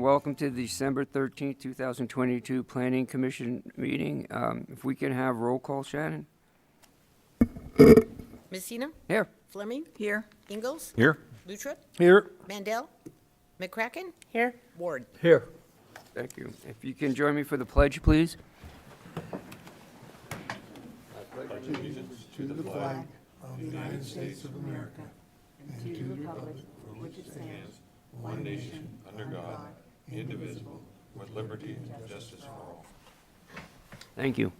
welcome to the December 13th, 2022 Planning Commission meeting. If we can have roll call, Shannon? Messina? Here. Fleming? Here. Ingalls? Here. Lutra? Here. Mandel? McCracken? Here. Ward? Here. Thank you. If you can join me for the pledge, please. To the flag of the United States of America and to the republic for which it stands, one nation, under God, indivisible, with liberty and justice for all. Thank you.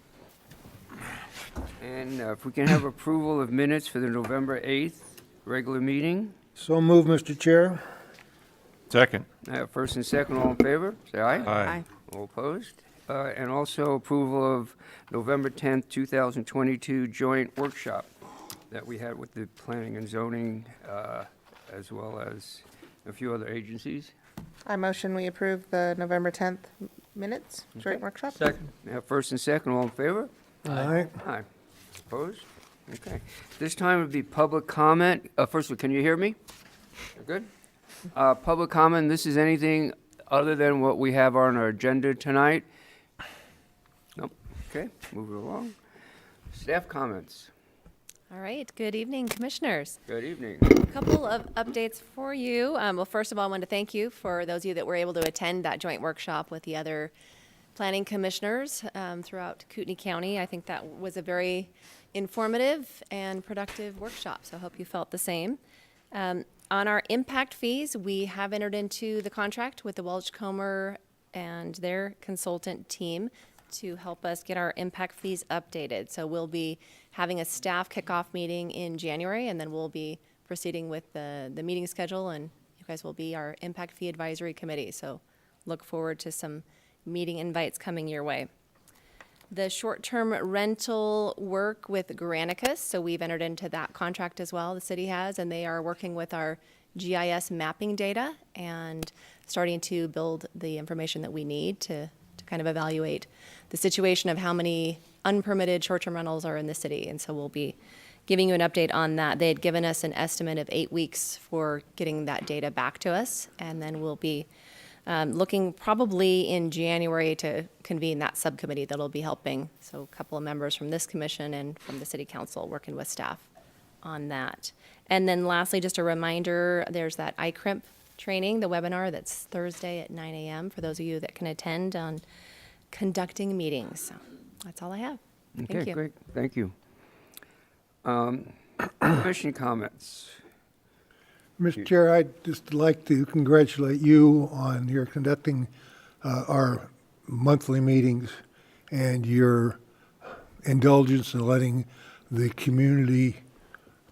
And if we can have approval of minutes for the November 8th regular meeting. So move, Mr. Chair. Second. First and second, all in favor, say aye. Aye. All opposed? And also approval of November 10th, 2022 joint workshop that we had with the planning and zoning, as well as a few other agencies. I motion we approve the November 10th minutes, joint Okay. workshop. Second. First and second, all in favor? Aye. Aye. Opposed? Okay. This time would be public comment. First of all, can you hear me? Good? Public comment, this is anything other than what we have on our agenda tonight? Nope. Okay, move it along. Staff comments. All right, good evening, commissioners. Good evening. A couple of updates for you. Well, first of all, I want to thank you for those of you that were able to attend that joint workshop with the other planning commissioners throughout Kootenai County. I think that was a very informative and productive workshop, so I hope you felt the same. On our impact fees, we have entered into the contract with the Welch Comer and their consultant team to help us get our impact fees updated. So we'll be having a staff kickoff meeting in January, and then we'll be proceeding with the meeting schedule, and you guys will be our impact fee advisory committee. So look forward to some meeting invites coming your way. The short-term rental work with Granicus, so we've entered into that contract as well, the city has, and they are working with our GIS mapping data and starting to build the information that we need to kind of evaluate the situation of how many unpermitted short-term rentals are in the city. And so we'll be giving you an update on that. They had given us an estimate of 8 weeks for getting that data back to us, and then we'll be looking probably in January to convene that subcommittee that'll be helping. So a couple of members from this commission and from the city council working with staff on that. And then lastly, just a reminder, there's that ICRIMP training, the webinar that's Thursday at 9 a.m. for those of you that can attend on conducting meetings. So that's all I have. Thank Okay, you. great. Thank you. Commission comments. Mr. Chair, I'd just like to congratulate you on your conducting our monthly meetings and your indulgence in letting the community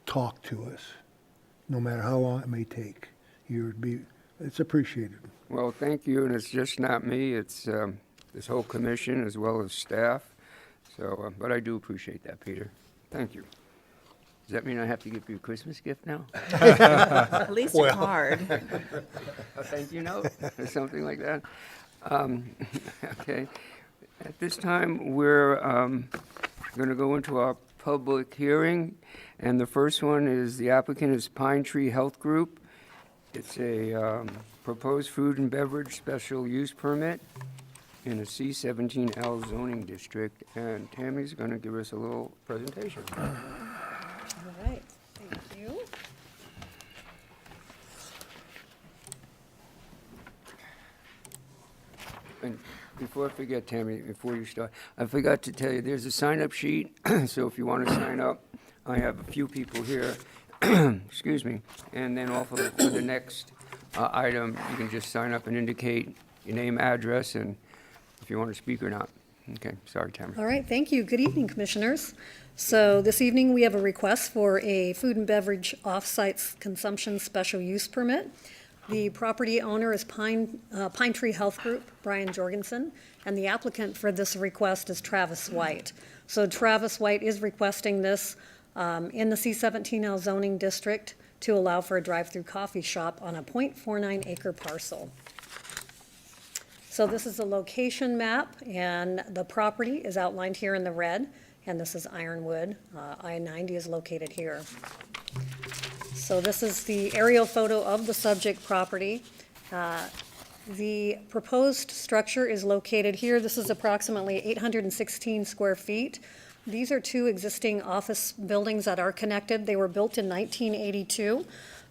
talk to us, no matter how long it may take. It's appreciated. Well, thank you, and it's just not me, it's this whole commission as well as staff. So, but I do appreciate that, Peter. Thank you. Does that mean I have to give you a Christmas gift now? At least a card. A thank you note or something like that? Okay. At this time, we're going to go into our public hearing, and the first one is the applicant is Pine Tree Health Group. It's a proposed food and beverage special use permit in a C-17L zoning district, and Tammy's going to give us a little presentation. All right, thank you. And before I forget, Tammy, before you start, I forgot to tell you, there's a sign-up sheet, so if you want to sign up, I have a few people here, excuse me, and then also for the next item, you can just sign up and indicate your name, address, and if you want to speak or not. Okay, sorry, Tammy. All right, thank you. Good evening, Commissioners. So this evening, we have a request for a food and beverage off-site consumption special use permit. The property owner is Pine Tree Health Group, Brian Jorgensen, and the applicant for this request is Travis White. So Travis White is requesting this in the C-17L zoning district to allow for a drive-through coffee shop on a .49 acre parcel. So this is a location map, and the property is outlined here in the red, and this is Ironwood. I-90 is located here. So this is the aerial photo of the subject property. The proposed structure is located here. This is approximately 816 square feet. These are two existing office buildings that are connected. They were built in 1982,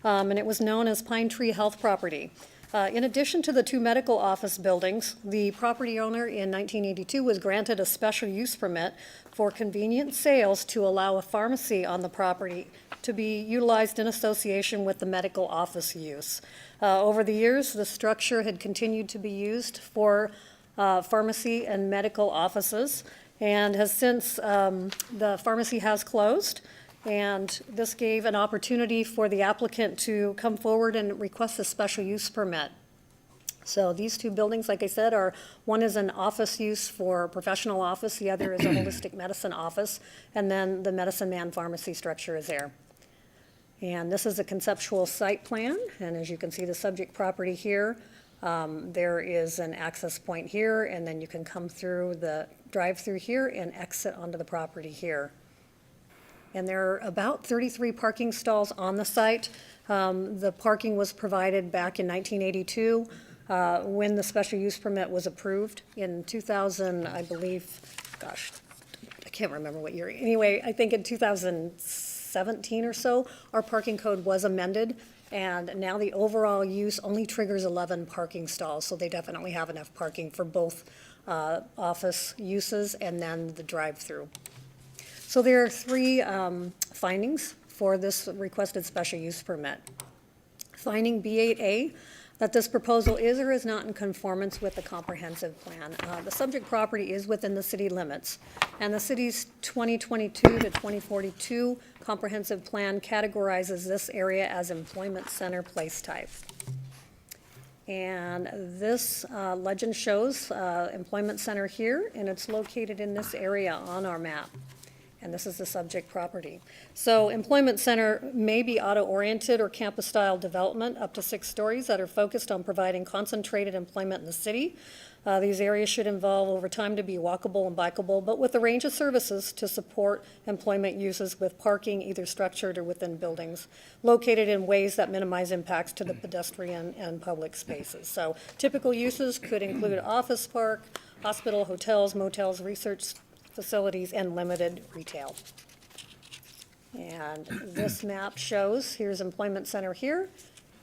and it was known as Pine Tree Health Property. In addition to the two medical office buildings, the property owner in 1982 was granted a special use permit for convenient sales to allow a pharmacy on the property to be utilized in association with the medical office use. Over the years, the structure had continued to be used for pharmacy and medical offices, and has since, the pharmacy has closed, and this gave an opportunity for the applicant to come forward and request a special use permit. So these two buildings, like I said, one is an office use for professional office, the other is a holistic medicine office, and then the Medicine Man Pharmacy structure is there. And this is a conceptual site plan, and as you can see, the subject property here, there is an access point here, and then you can come through the drive-through here and exit onto the property here. And there are about 33 parking stalls on the site. The parking was provided back in 1982 when the special use permit was approved. In 2000, I believe, gosh, I can't remember what year. Anyway, I think in 2017 or so, our parking code was amended, and now the overall use only triggers 11 parking stalls, so they definitely have enough parking for both office uses and then the drive-through. So there are three findings for this requested special use permit. Finding B8A, that this proposal is or is not in conformance with the comprehensive plan. The subject property is within the city limits, and the city's 2022 to 2042 comprehensive plan categorizes this area as employment center place type. And this legend shows employment center here, and it's located in this area on our map. And this is the subject property. So employment center may be auto-oriented or campus-style development up to 6 stories that are focused on providing concentrated employment in the city. These areas should evolve over time to be walkable and bikeable, but with a range of services to support employment uses with parking either structured or within buildings, located in ways that minimize impacts to the pedestrian and public spaces. So typical uses could include office park, hospital, hotels, motels, research facilities, and limited retail. And this map shows, here's employment center here,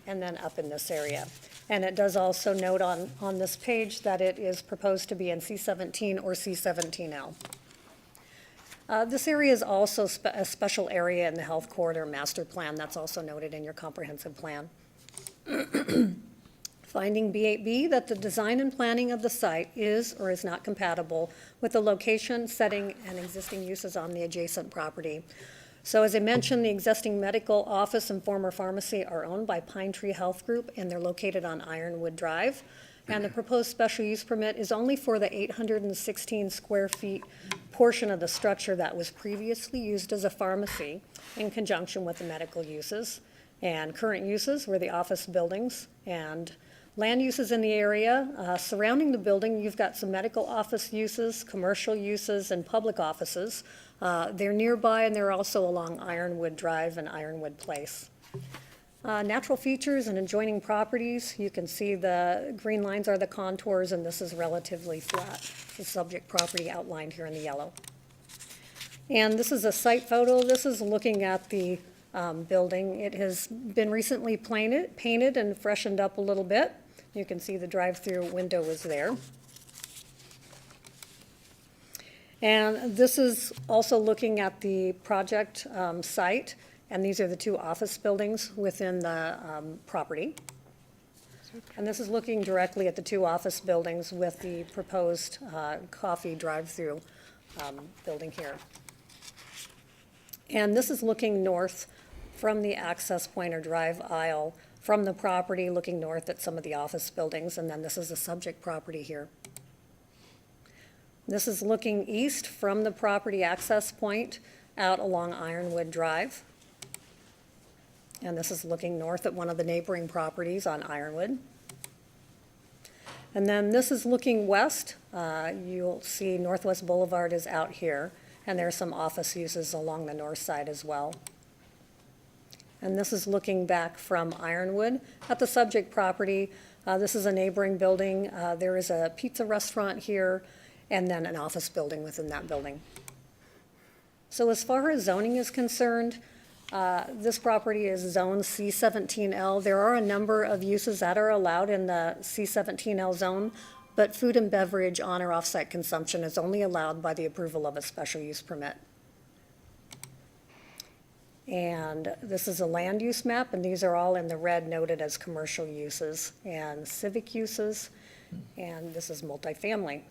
and then up in this area. And it does also note on this page that it is proposed to be in C17 or C17L. This area is also a special area in the Health Corridor Master Plan. That's also noted in your comprehensive plan. Finding B8B, that the design and planning of the site is or is not compatible with the location, setting, and existing uses on the adjacent property. So as I mentioned, the existing medical office and former pharmacy are owned by Pine Tree Health Group, and they're located on Ironwood Drive. And the proposed special use permit is only for the 816 square feet portion of the structure that was previously used as a pharmacy in conjunction with the medical uses. And current uses were the office buildings and land uses in the area. Surrounding the building, you've got some medical office uses, commercial uses, and public offices. They're nearby, and they're also along Ironwood Drive and Ironwood Place. Natural features and adjoining properties, you can see the green lines are the contours, and this is relatively flat, the subject property outlined here in the yellow. And this is a site photo. This is looking at the building. It has been recently painted and freshened up a little bit. You can see the drive-through window is there. And this is also looking at the project site, and these are the two office buildings within the property. And this is looking directly at the two office buildings with the proposed coffee drive-through building here. And this is looking north from the access point or drive aisle from the property, looking north at some of the office buildings, and then this is the subject property here. This is looking east from the property access point out along Ironwood Drive. And this is looking north at one of the neighboring properties on Ironwood. And then this is looking west. You'll see Northwest Boulevard is out here, and there are some office uses along the north side as well. And this is looking back from Ironwood at the subject property. This is a neighboring building. There is a pizza restaurant here, and then an office building within that building. So as far as zoning is concerned, this property is zone C17L. There are a number of uses that are allowed in the C17L zone, but food and beverage on or off-site consumption is only allowed by the approval of a special use permit. And this is a land use map, and these are all in the red noted as commercial uses and civic uses, and this is multifamily.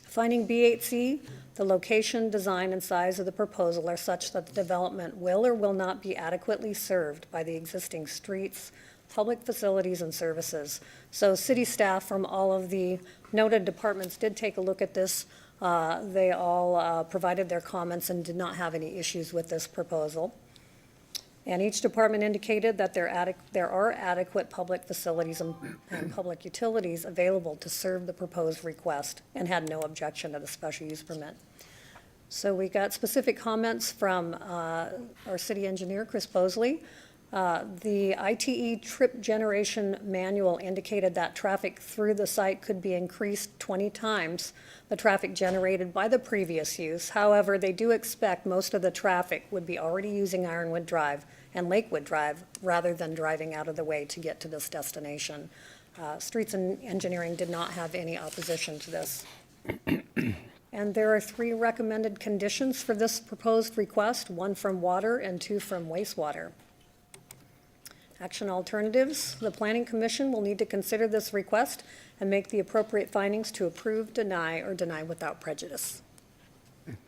Finding B8C, the location, design, and size of the proposal are such that the development will or will not be adequately served by the existing streets, public facilities, and services. So city staff from all of the noted departments did take a look at this. They all provided their comments and did not have any issues with this proposal. And each department indicated that there are adequate public facilities and public utilities available to serve the proposed request and had no objection to the special use permit. So we got specific comments from our city engineer, Chris Bosley. The ITE trip generation manual indicated that traffic through the site could be increased 20 times the traffic generated by the previous use. However, they do expect most of the traffic would be already using Ironwood Drive and Lakewood Drive rather than driving out of the way to get to this destination. Streets and Engineering did not have any opposition to this. And there are 3 recommended conditions for this proposed request, 1 from water and 2 from wastewater. Action alternatives, the Planning Commission will need to consider this request and make the appropriate findings to approve, deny, or deny without prejudice.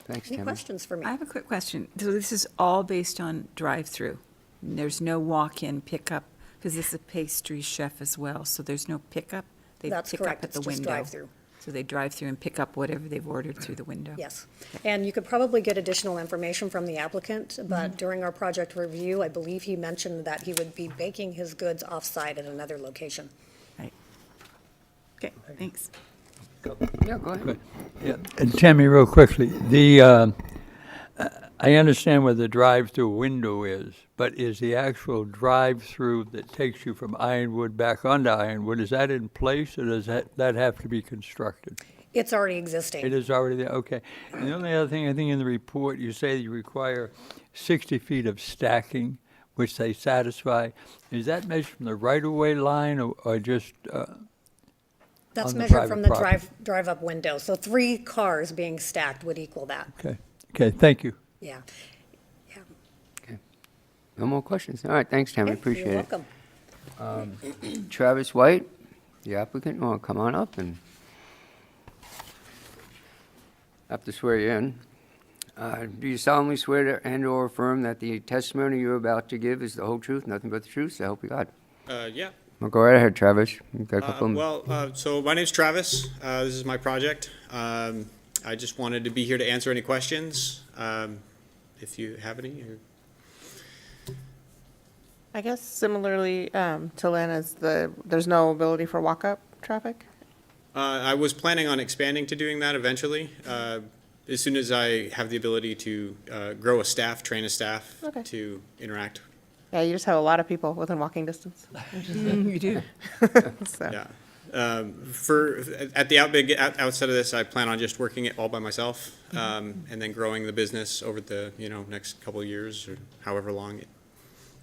Thanks, Any Tammy. questions for me? I have a quick question. So this is all based on drive-through? There's no walk-in pickup, because this is a pastry chef as well, so there's no pickup? They That's pick correct. up at It's the just window. drive-through. So they drive through and pick up whatever they've ordered through the window? Yes. And you could probably get additional information from the applicant, but during our project review, I believe he mentioned that he would be baking his goods off-site at another location. Right. Okay, thanks. Yeah, go ahead. Yeah, and Tammy, real quickly, I understand where the drive-through window is, but is the actual drive-through that takes you from Ironwood back onto Ironwood, is that in place, or does that have to be constructed? It's already existing. It is already there, okay. And the only other thing, I think in the report, you say that you require 60 feet of stacking, which they satisfy. Is that measured from the right-of-way line, or just, That's on the measured private from the property? drive-up window. So 3 cars being stacked would equal that. okay, thank you. Yeah. Yeah. No more questions. All right, thanks, Tammy, Okay, appreciate You're it. welcome. Travis White, the applicant, want to come on up and have to swear you in. Do you solemnly swear to and/or affirm that the testimony you're about to give is the whole truth, nothing but the truth, so help you God? Yeah. Well, go right ahead, Travis. You've got a couple of So my name's Travis. This is my project. I just wanted to be here to answer any questions, if you have any. I guess similarly to Lena's, there's no ability for walk-up traffic? I was planning on expanding to doing that eventually, as soon as I have the ability to grow a staff, train a staff Okay. to interact. Yeah, you just have a lot of people within walking distance. You do. So. Yeah. At the outset of this, I plan on just working it all by myself, and then growing the business over the next couple of years or however long.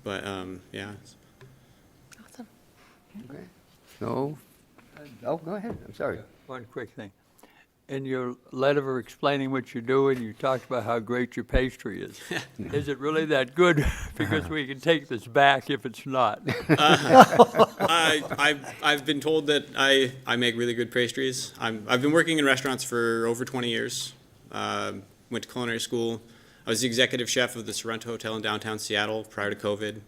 But yeah. Awesome. Okay. So, oh, go ahead, I'm sorry. One quick thing. In your letter explaining what you're doing, you talked about how great your pastry is. Is it really that good? Because we can take this back if it's not. I've been told that I make really good pastries. I've been working in restaurants for over 20 years. Went to culinary school. I was the executive chef of the Sorrento Hotel in downtown Seattle prior to COVID.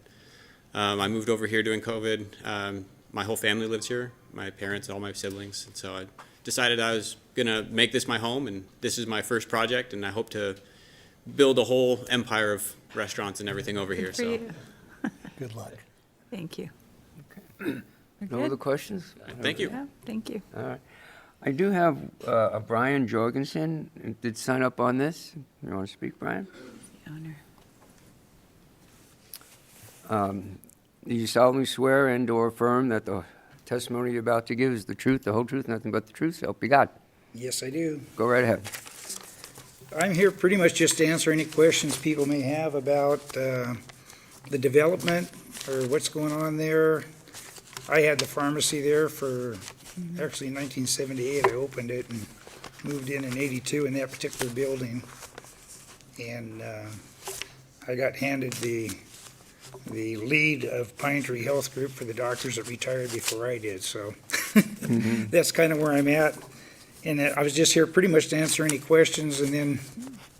I moved over here during COVID. My whole family lives here, my parents and all my siblings. And so I decided I was going to make this my home, and this is my first project, and I hope to build a whole empire of restaurants and everything over here. Good for So you. Good luck. Thank you. No other questions? thank you. Yeah, thank you. All right. I do have a Brian Jorgensen, did sign up on this. You want to speak, Brian? The owner. Do you solemnly swear and/or affirm that the testimony you're about to give is the truth, the whole truth, nothing but the truth? So help you God. Yes, I do. Go right ahead. I'm here pretty much just to answer any questions people may have about the development or what's going on there. I had the pharmacy there for, actually in 1978, I opened it and moved in '82 in that particular building. And I got handed the lead of Pine Tree Health Group for the doctors that retired before I did, so that's kind of where I'm at. And I was just here pretty much to answer any questions, and then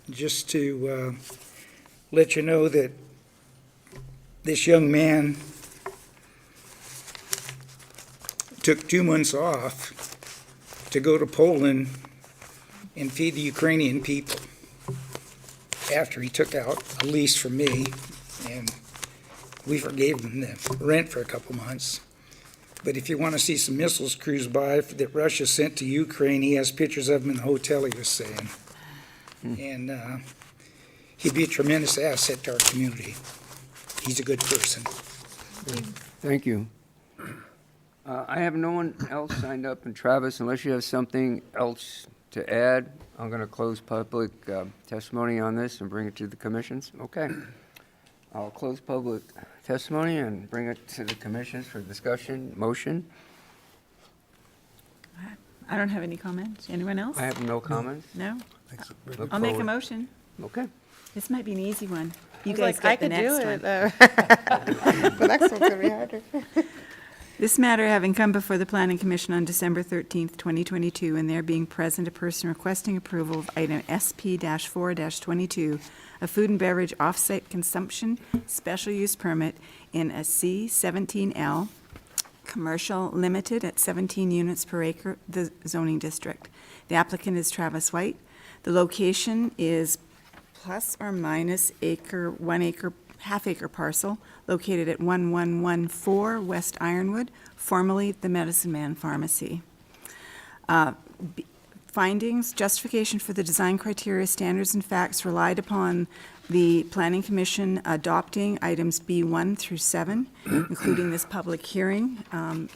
just to let you know that this young man took 2 months off to go to Poland and feed the Ukrainian people after he took out a lease from me, and we forgave him the rent for a couple months. But if you want to see some missiles cruise by that Russia sent to Ukraine, he has pictures of them in the hotel, he was saying. And he'd be a tremendous asset to our community. He's a good person. Thank you. I have no one else signed up, and Travis, unless you have something else to add, I'm going to close public testimony on this and bring it to the commissions. Okay. I'll close public testimony and bring it to the commissions for discussion. Motion? I don't have any comments. Anyone else? I have no commens. No? Look I'll make a forward- motion. Okay. This might be an easy one. You I was guys like, I get the could do next it. one. The next one's gonna be harder. This matter having come before the Planning Commission on December 13th, 2022, and there being present a person requesting approval of item SP-4-22, a food and beverage off-site consumption special use permit in a C-17L, commercial limited at 17 units per acre, the zoning district. The applicant is Travis White. The location is plus or minus half acre parcel located at 1114 West Ironwood, formerly the Medicine Man Pharmacy. Findings, justification for the design criteria, standards, and facts relied upon the Planning Commission adopting items B1 through 7, including this public hearing,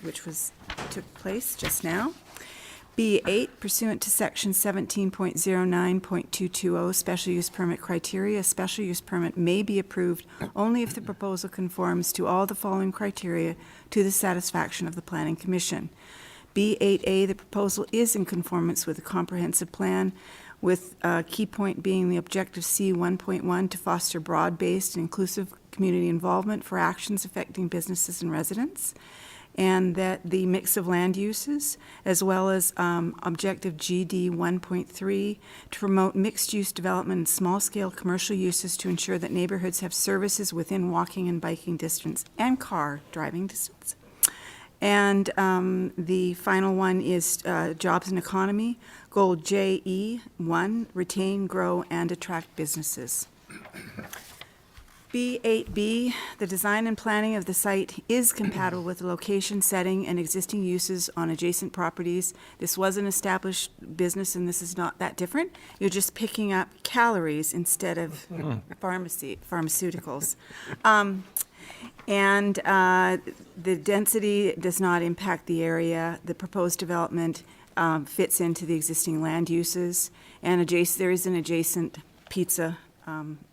which took place just now. B8, pursuant to section 17.09.220 special use permit criteria, a special use permit may be approved only if the proposal conforms to all the following criteria to the satisfaction of the Planning Commission. B8A, the proposal is in conformance with the comprehensive plan, with a key point being the objective C 1.1 to foster broad-based and inclusive community involvement for actions affecting businesses and residents, and that the mix of land uses, as well as objective GD 1.3 to promote mixed-use development and small-scale commercial uses to ensure that neighborhoods have services within walking and biking distance and car driving distance. And the final one is jobs and economy, goal JE1, retain, grow, and attract businesses. B8B, the design and planning of the site is compatible with the location, setting, and existing uses on adjacent properties. This was an established business, and this is not that different. You're just picking up calories instead of pharmaceuticals. And the density does not impact the area. The proposed development fits into the existing land uses, and there is an adjacent pizza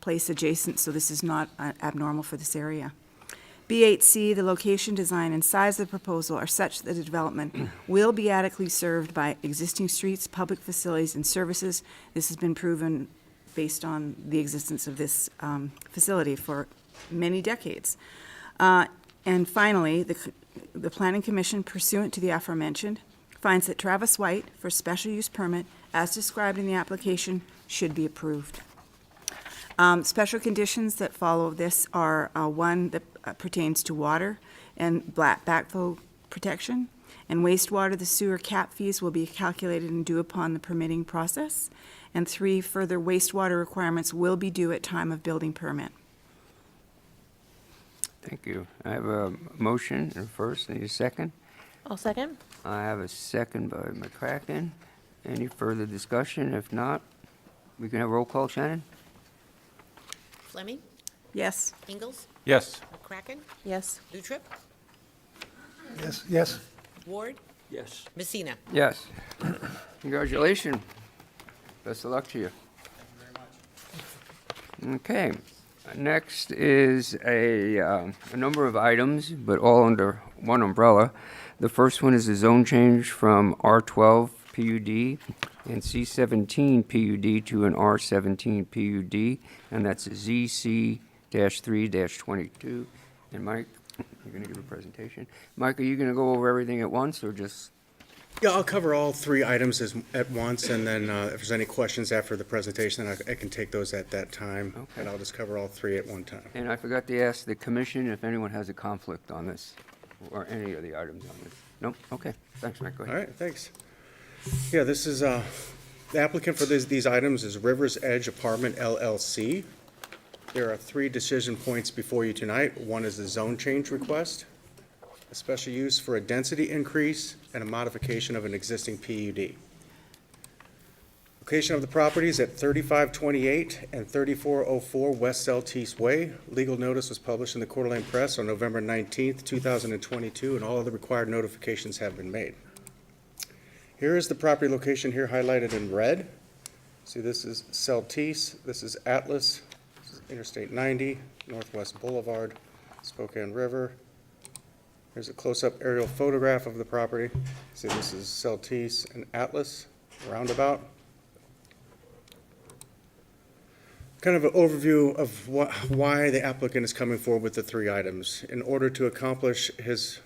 place adjacent, so this is not abnormal for this area. B8C, the location, design, and size of the proposal are such that the development will be adequately served by existing streets, public facilities, and services. This has been proven based on the existence of this facility for many decades. And finally, the Planning Commission, pursuant to the aforementioned, finds that Travis White, for special use permit, as described in the application, should be approved. Special conditions that follow this are one that pertains to water and backflow protection, and wastewater. The sewer cap fees will be calculated and due upon the permitting process, and 3, further wastewater requirements will be due at time of building permit. Thank you. I have a motion, and first, need a second. I'll second. I have a second by McCracken. Any further discussion? If not, we can have roll call, Shannon? Fleming, Yes. Ingalls? Yes. McCracken? Yes. Lutrip? Yes, yes. Ward? Yes. Messina? Yes. Congratulations. Best of luck to you. Okay. Next is a number of items, but all under one umbrella. The first one is a zone change from R12 PUD and C17 PUD to an R17 PUD, and that's ZC-3-22. And Mike, you're going to give a presentation. Mike, are you going to go over everything at once, or just? Yeah, I'll cover all three items at once, and then if there's any questions after the presentation, I can take those at that time. Okay. And I'll just cover all three at one time. And I forgot to ask the commission if anyone has a conflict on this, or any of the items on this. No? Okay. Thanks, Mike. Go All ahead. right, thanks. Yeah, this is, the applicant for these items is Rivers Edge Apartment LLC. There are three decision points before you tonight. One is the zone change request, a special use for a density increase, and a modification of an existing PUD. Location of the property is at 3528 and 3404 West Celtice Way. Legal notice was published in the Coeur d'Alene Press on November 19th, 2022, and all of the required notifications have been made. Here is the property location here highlighted in red. See, this is Celtice, this is Atlas, this is Interstate 90, Northwest Boulevard, Spokane River. Here's a close-up aerial photograph of the property. See, this is Celtice and Atlas roundabout. Kind of an overview of why the applicant is coming forward with the three items. In order to accomplish his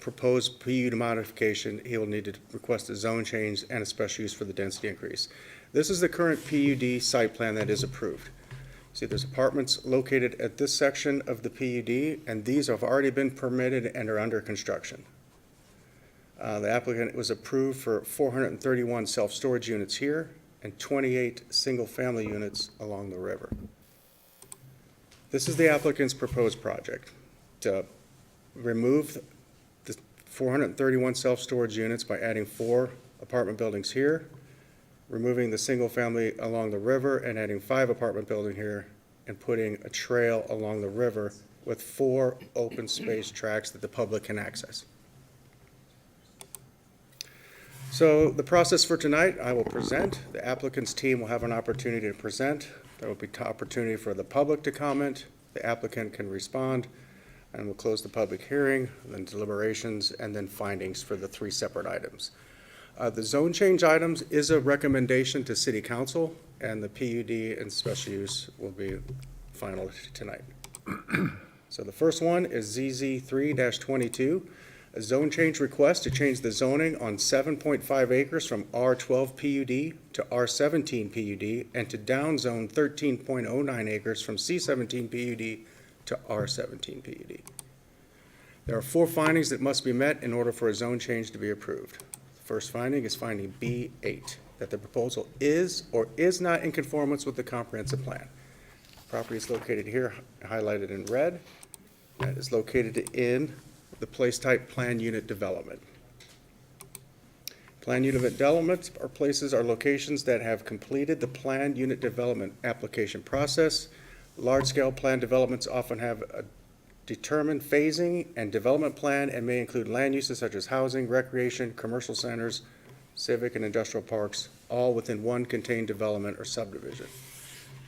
proposed PUD modification, he will need to request a zone change and a special use for the density increase. This is the current PUD site plan that is approved. See, there's apartments located at this section of the PUD, and these have already been permitted and are under construction. The applicant was approved for 431 self-storage units here and 28 single-family units along the river. This is the applicant's proposed project: to remove the 431 self-storage units by adding 4 apartment buildings here, removing the single-family along the river and adding 5 apartment building here, and putting a trail along the river with 4 open space tracks that the public can access. So the process for tonight, I will present. The applicant's team will have an opportunity to present. There will be an opportunity for the public to comment. The applicant can respond, and we'll close the public hearing, then deliberations, and then findings for the 3 separate items. The zone change items is a recommendation to City Council, and the PUD and special use will be final tonight. So the first one is ZZ3-22, a zone change request to change the zoning on 7.5 acres from R12 PUD to R17 PUD, and to downzone 13.09 acres from C17 PUD to R17 PUD. There are 4 findings that must be met in order for a zone change to be approved. First finding is finding B8, that the proposal is or is not in conformance with the comprehensive plan. Property is located here, highlighted in red. That is located in the place type plan unit development. Plan unit developments are places or locations that have completed the plan unit development application process. Large-scale plan developments often have a determined phasing and development plan and may include land uses such as housing, recreation, commercial centers, civic and industrial parks, all within one contained development or subdivision.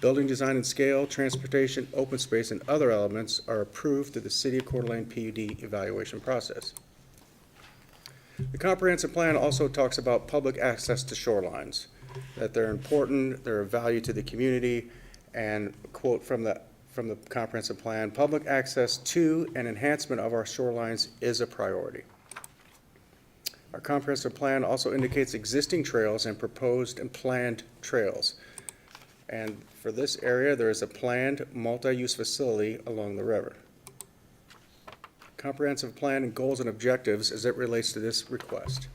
Building design and scale, transportation, open space, and other elements are approved through the City of Coeur d'Alene PUD evaluation process. The comprehensive plan also talks about public access to shorelines, that they're important, they're of value to the community, and quote from the comprehensive plan, public access to and enhancement of our shorelines is a priority. Our comprehensive plan also indicates existing trails and proposed and planned trails. And for this area, there is a planned multi-use facility along the river. Comprehensive plan and goals and objectives as it relates to this request.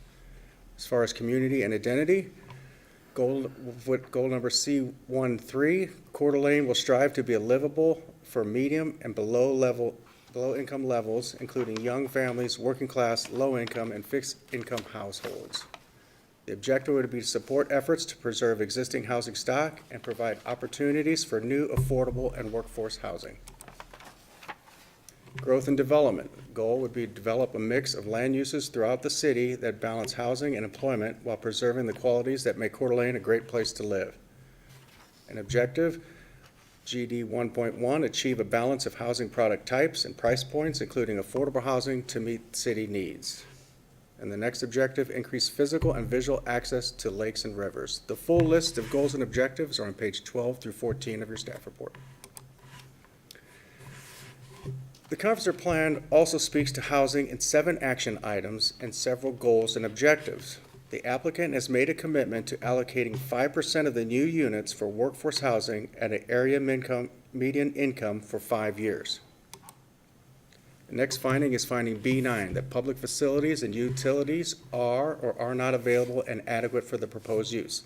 As far as community and identity, goal number C13, Coeur d'Alene will strive to be livable for medium and below income levels, including young families, working class, low income, and fixed income households. The objective would be to support efforts to preserve existing housing stock and provide opportunities for new, affordable, and workforce housing. Growth and development. Goal would be to develop a mix of land uses throughout the city that balance housing and employment while preserving the qualities that make Coeur d'Alene a great place to live. An objective, GD 1.1, achieve a balance of housing product types and price points, including affordable housing to meet city needs. And the next objective, increase physical and visual access to lakes and rivers. The full list of goals and objectives are on page 12 through 14 of your staff report. The comprehensive plan also speaks to housing in 7 action items and several goals and objectives. The applicant has made a commitment to allocating 5% of the new units for workforce housing at an area median income for 5 years. The next finding is finding B9, that public facilities and utilities are or are not available and adequate for the proposed use.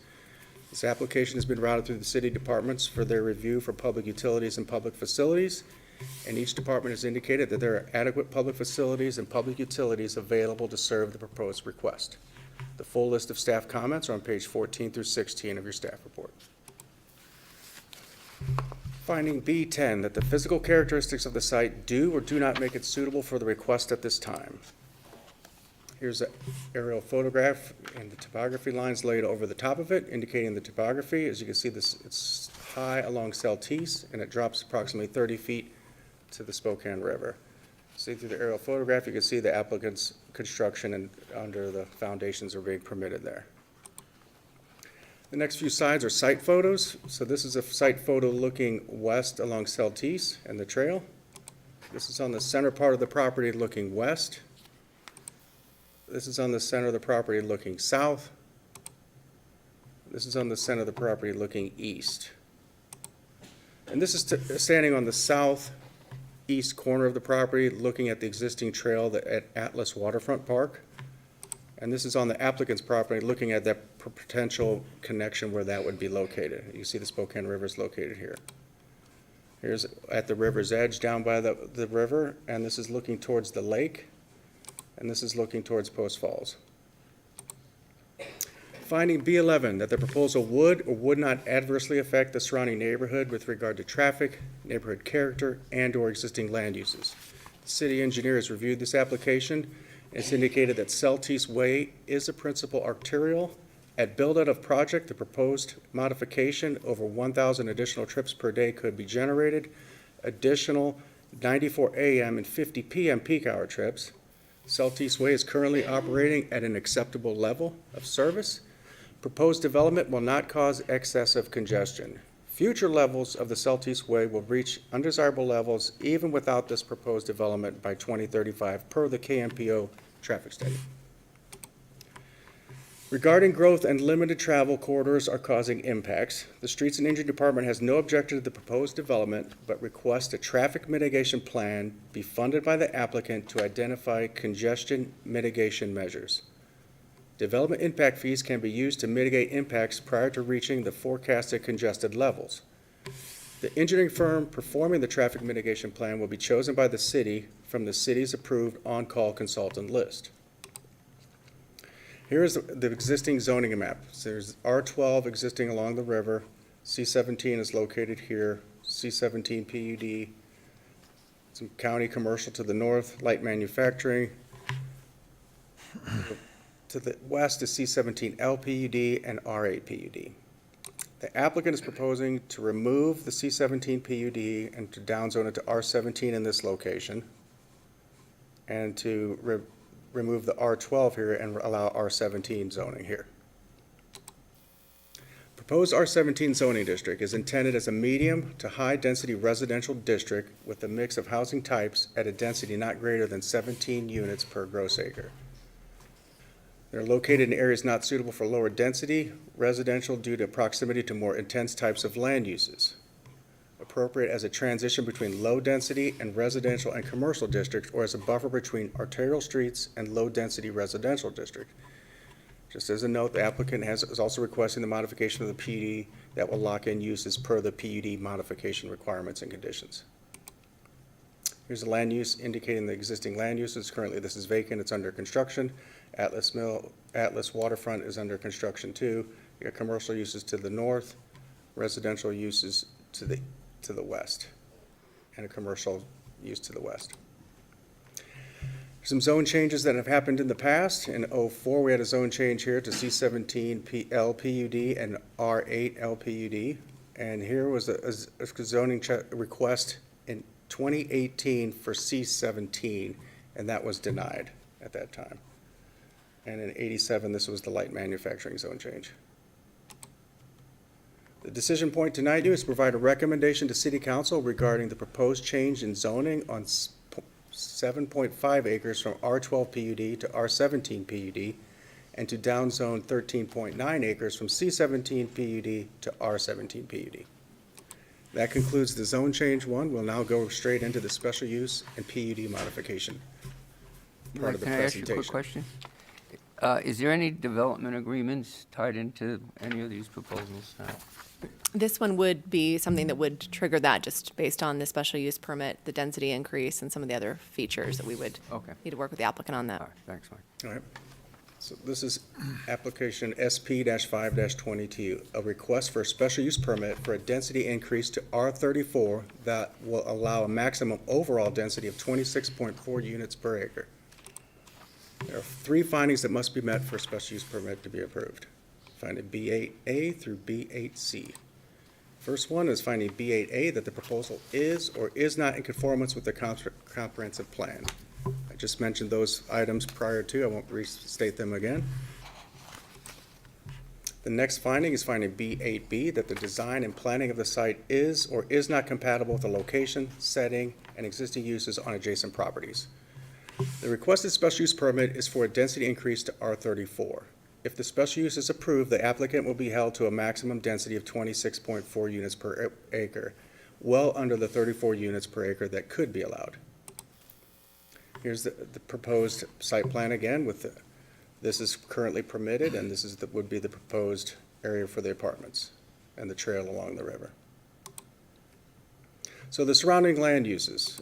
This application has been routed through the city departments for their review for public utilities and public facilities, and each department has indicated that there are adequate public facilities and public utilities available to serve the proposed request. The full list of staff comments are on page 14 through 16 of your staff report. Finding B10, that the physical characteristics of the site do or do not make it suitable for the request at this time. Here's an aerial photograph and the topography lines laid over the top of it, indicating the topography. As you can see, it's high along Celtice, and it drops approximately 30 feet to the Spokane River. See through the aerial photograph, you can see the applicant's construction and under the foundations are being permitted there. The next few slides are site photos. So this is a site photo looking west along Celtice and the trail. This is on the center part of the property looking west. This is on the center of the property looking south. This is on the center of the property looking east. And this is standing on the southeast corner of the property looking at the existing trail at Atlas Waterfront Park. And this is on the applicant's property looking at that potential connection where that would be located. You see the Spokane River is located here. Here's at the river's edge down by the river, and this is looking towards the lake, and this is looking towards Post Falls. Finding B11, that the proposal would or would not adversely affect the surrounding neighborhood with regard to traffic, neighborhood character, and/or existing land uses. The city engineer has reviewed this application. It's indicated that Celtice Way is a principal arterial. At build-out of project, the proposed modification, over 1,000 additional trips per day could be generated, additional 94 a.m. and 50 p.m. peak hour trips. Celtice Way is currently operating at an acceptable level of service. Proposed development will not cause excessive congestion. Future levels of the Celtice Way will reach undesirable levels even without this proposed development by 2035 per the KMPO traffic study. Regarding growth and limited travel corridors are causing impacts, the Streets and Engineering Department has no objection to the proposed development, but requests a traffic mitigation plan be funded by the applicant to identify congestion mitigation measures. Development impact fees can be used to mitigate impacts prior to reaching the forecasted congested levels. The engineering firm performing the traffic mitigation plan will be chosen by the city from the city's approved on-call consultant list. Here is the existing zoning map. So there's R12 existing along the river. C17 is located here. C17 PUD. Some county commercial to the north, light manufacturing. To the west is C17 LPUD and R8 PUD. The applicant is proposing to remove the C17 PUD and to downzone it to R17 in this location, and to remove the R12 here and allow R17 zoning here. Proposed R17 zoning district is intended as a medium to high density residential district with a mix of housing types at a density not greater than 17 units per gross acre. They're located in areas not suitable for lower density residential due to proximity to more intense types of land uses. Appropriate as a transition between low density and residential and commercial districts, or as a buffer between arterial streets and low density residential district. Just as a note, the applicant is also requesting the modification of the PUD that will lock in uses per the PUD modification requirements and conditions. Here's the land use indicating the existing land uses. Currently this is vacant, it's under construction. Atlas Waterfront is under construction too. You got commercial uses to the north, residential uses to the west, and a commercial use to the west. Some zone changes that have happened in the past. In '04, we had a zone change here to C17 LPUD and R8 LPUD. And here was a zoning request in 2018 for C17, and that was denied at that time. And in '87, this was the light manufacturing zone change. The decision point tonight is to provide a recommendation to City Council regarding the proposed change in zoning on 7.5 acres from R12 PUD to R17 PUD, and to downzone 13.9 acres from C17 PUD to R17 PUD. That concludes the zone change one. We'll now go straight into the special use and PUD modification part of the Can I ask you a quick presentation. question? Is there any development agreements tied into any of these proposals now? This one would be something that would trigger that, just based on the special use permit, the density increase, and some of the other features that we would Okay. need to work with the applicant on that. All right, thanks, Mike. All right. So this is application SP-5-22, a request for a special use permit for a density increase to R34 that will allow a maximum overall density of 26.4 units per acre. There are 3 findings that must be met for a special use permit to be approved. Finding B8A through B8C. First one is finding B8A that the proposal is or is not in conformance with the comprehensive plan. I just mentioned those items prior to, I won't restate them again. The next finding is finding B8B, that the design and planning of the site is or is not compatible with the location, setting, and existing uses on adjacent properties. The requested special use permit is for a density increase to R34. If the special use is approved, the applicant will be held to a maximum density of 26.4 units per acre, well under the 34 units per acre that could be allowed. Here's the proposed site plan again with this is currently permitted, and this is would be the proposed area for the apartments and the trail along the river. So the surrounding land uses.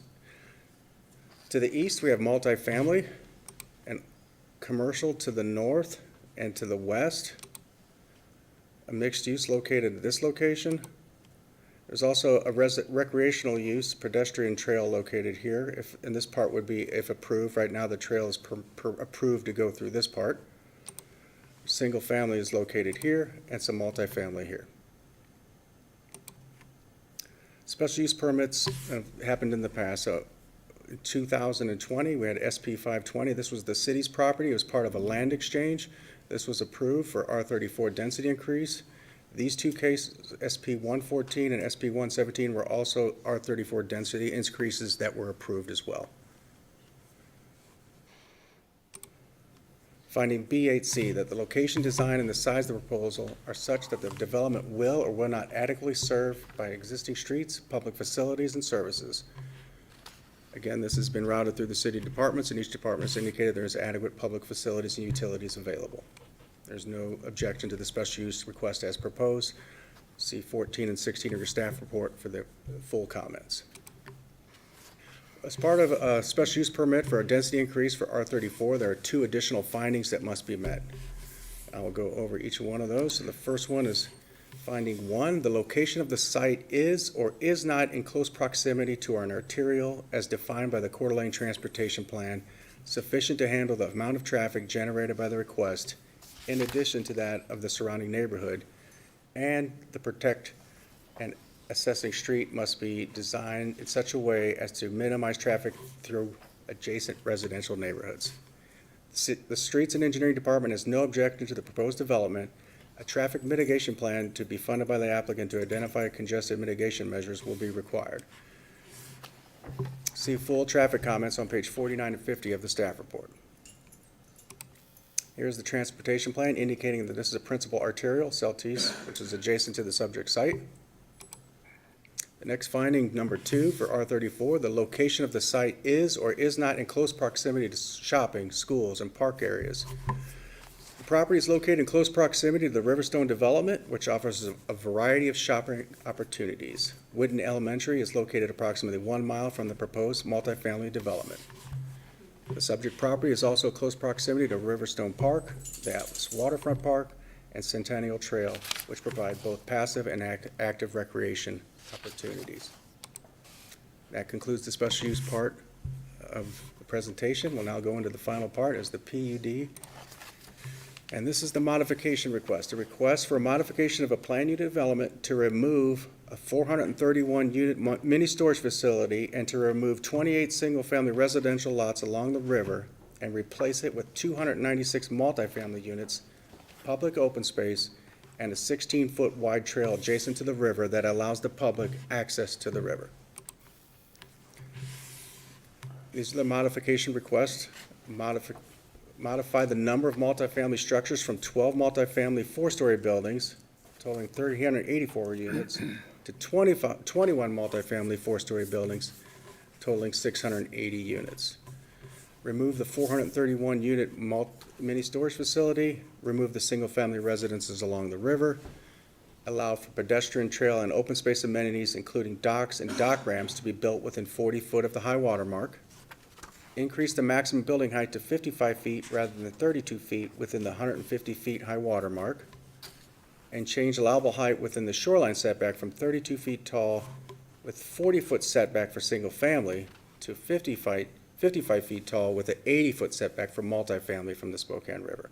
To the east, we have multifamily and commercial to the north and to the west. A mixed use located at this location. There's also a recreational use pedestrian trail located here. And this part would be, if approved, right now the trail is approved to go through this part. Single family is located here and some multifamily here. Special use permits have happened in the past. So in 2020, we had SP 520. This was the city's property. It was part of a land exchange. This was approved for R34 density increase. These 2 cases, SP 114 and SP 117, were also R34 density increases that were approved as well. Finding B8C, that the location, design, and the size of the proposal are such that the development will or will not adequately serve by existing streets, public facilities, and services. Again, this has been routed through the city departments, and each department has indicated there is adequate public facilities and utilities available. There's no objection to the special use request as proposed. See 14 and 16 of your staff report for the full comments. As part of a special use permit for a density increase for R34, there are 2 additional findings that must be met. I will go over each one of those. So the first one is finding 1, the location of the site is or is not in close proximity to an arterial as defined by the Coeur d'Alene Transportation Plan, sufficient to handle the amount of traffic generated by the request, in addition to that of the surrounding neighborhood, and the protect and accessing street must be designed in such a way as to minimize traffic through adjacent residential neighborhoods. The Streets and Engineering Department has no objection to the proposed development. A traffic mitigation plan to be funded by the applicant to identify congestion mitigation measures will be required. See full traffic comments on page 49 and 50 of the staff report. Here's the transportation plan indicating that this is a principal arterial, Celtice, which is adjacent to the subject site. The next finding, number 2, for R34, the location of the site is or is not in close proximity to shopping, schools, and park areas. The property is located in close proximity to the Riverstone development, which offers a variety of shopping opportunities. Whidden Elementary is located approximately 1 mile from the proposed multifamily development. The subject property is also close proximity to Riverstone Park, the Atlas Waterfront Park, and Centennial Trail, which provide both passive and active recreation opportunities. That concludes the special use part of the presentation. We'll now go into the final part as the PUD. And this is the modification request. A request for a modification of a planned unit development to remove a 431-unit mini-storage facility and to remove 28 single-family residential lots along the river and replace it with 296 multifamily units, public open space, and a 16-foot wide trail adjacent to the river that allows the public access to the river. These are the modification requests. Modify the number of multifamily structures from 12 multifamily four-story buildings totaling 384 units to 21 multifamily four-story buildings totaling 680 units. Remove the 431-unit mini-storage facility, remove the single-family residences along the river, allow for pedestrian trail and open space amenities, including docks and dock ramps, to be built within 40 foot of the high water mark. Increase the maximum building height to 55 feet rather than 32 feet within the 150 feet high water mark. And change allowable height within the shoreline setback from 32 feet tall with 40-foot setback for single family to 55 feet tall with an 80-foot setback for multifamily from the Spokane River.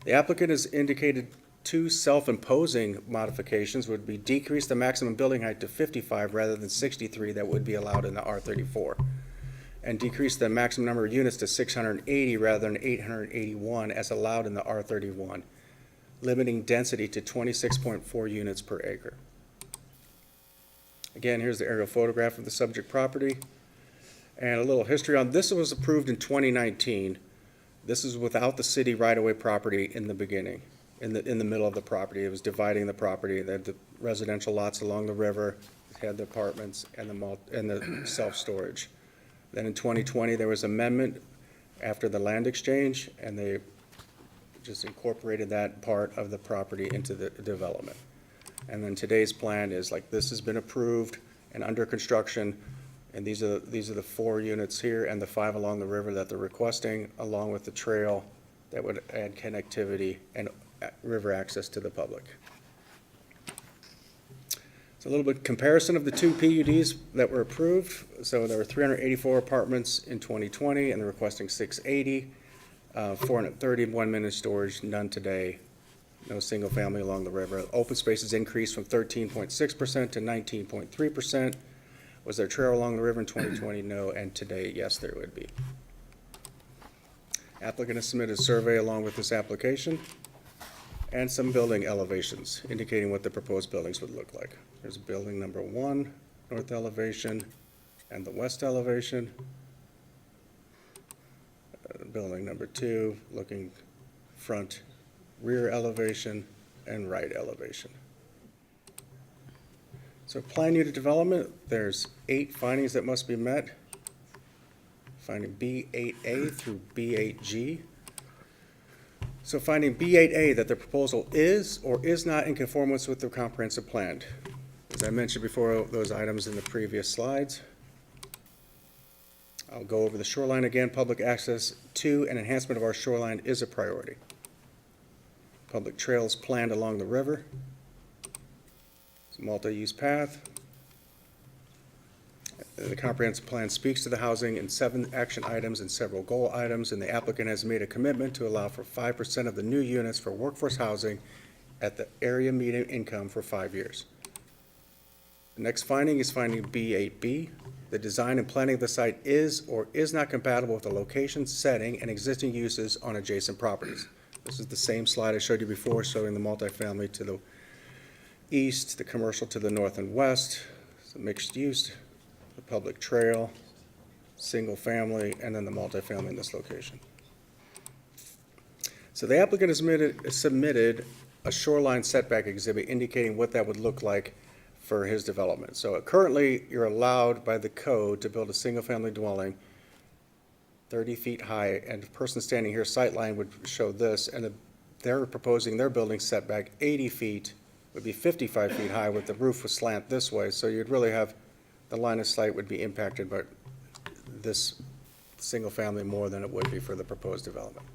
The applicant has indicated two self-imposing modifications would be decrease the maximum building height to 55 rather than 63 that would be allowed in the R34, and decrease the maximum number of units to 680 rather than 881 as allowed in the R31, limiting density to 26.4 units per acre. Again, here's the aerial photograph of the subject property. And a little history on this. Was approved in 2019. This is without the city right-of-way property in the beginning, in the middle of the property. It was dividing the property. They had the residential lots along the river, had the apartments and the self-storage. Then in 2020, there was amendment after the land exchange, and they just incorporated that part of the property into the development. And then today's plan is like this has been approved and under construction, and these are the 4 units here and the 5 along the river that they're requesting, along with the trail that would add connectivity and river access to the public. A little bit comparison of the 2 PUDs that were approved. So there were 384 apartments in 2020, and they're requesting 680, 431 minute storage, none today, no single family along the river. Open spaces increased from 13.6% to 19.3%. Was there trail along the river in 2020? No, and today, yes, there would be. Applicant has submitted a survey along with this application and some building elevations indicating what the proposed buildings would look like. There's building number 1, north elevation, and the west elevation. Building number 2, looking front, rear elevation, and right elevation. So plan unit development, there's 8 findings that must be met. Finding B8A through B8G. So finding B8A, that the proposal is or is not in conformance with the comprehensive plan. As I mentioned before, those items in the previous slides. I'll go over the shoreline again. Public access to and enhancement of our shoreline is a priority. Public trails planned along the river. It's a multi-use path. The comprehensive plan speaks to the housing in 7 action items and several goal items, and the applicant has made a commitment to allow for 5% of the new units for workforce housing at the area median income for 5 years. The next finding is finding B8B. The design and planning of the site is or is not compatible with the location, setting, and existing uses on adjacent properties. This is the same slide I showed you before, showing the multifamily to the east, the commercial to the north and west, the mixed use, the public trail, single family, and then the multifamily in this location. So the applicant has submitted a shoreline setback exhibit indicating what that would look like for his development. So currently, you're allowed by the code to build a single-family dwelling 30 feet high, and the person standing here, sightline would show this, and they're proposing their building setback 80 feet, would be 55 feet high with the roof would slant this way, so you'd really have, the line of sight would be impacted by this single-family more than it would be for the proposed development.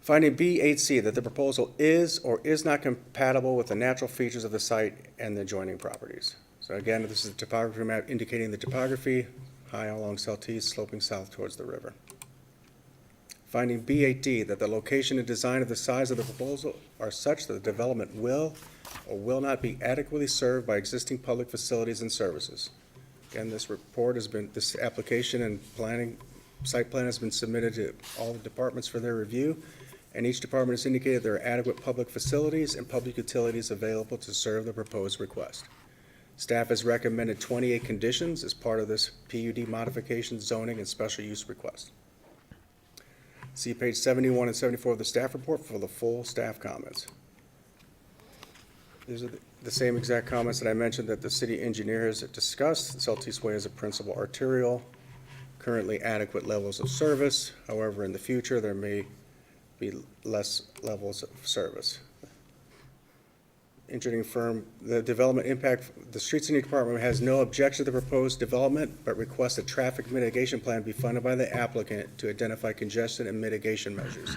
Finding B8C, that the proposal is or is not compatible with the natural features of the site and the adjoining properties. So again, this is the topography map indicating the topography, high along southeast, sloping south towards the river. Finding B8D, that the location and design of the size of the proposal are such that the development will or will not be adequately served by existing public facilities and services. Again, this application and site plan has been submitted to all the departments for their review, and each department has indicated there are adequate public facilities and public utilities available to serve the proposed request. Staff has recommended 28 conditions as part of this PUD modification, zoning, and special use request. See page 71 and 74 of the staff report for the full staff comments. These are the same exact comments that I mentioned that the city engineer has discussed. Southeast Way is a principal arterial, currently adequate levels of service. However, in the future, there may be less levels of service. Engineering firm, the development impact, the Streets and Department has no objection to the proposed development, but requests a traffic mitigation plan be funded by the applicant to identify congestion and mitigation measures.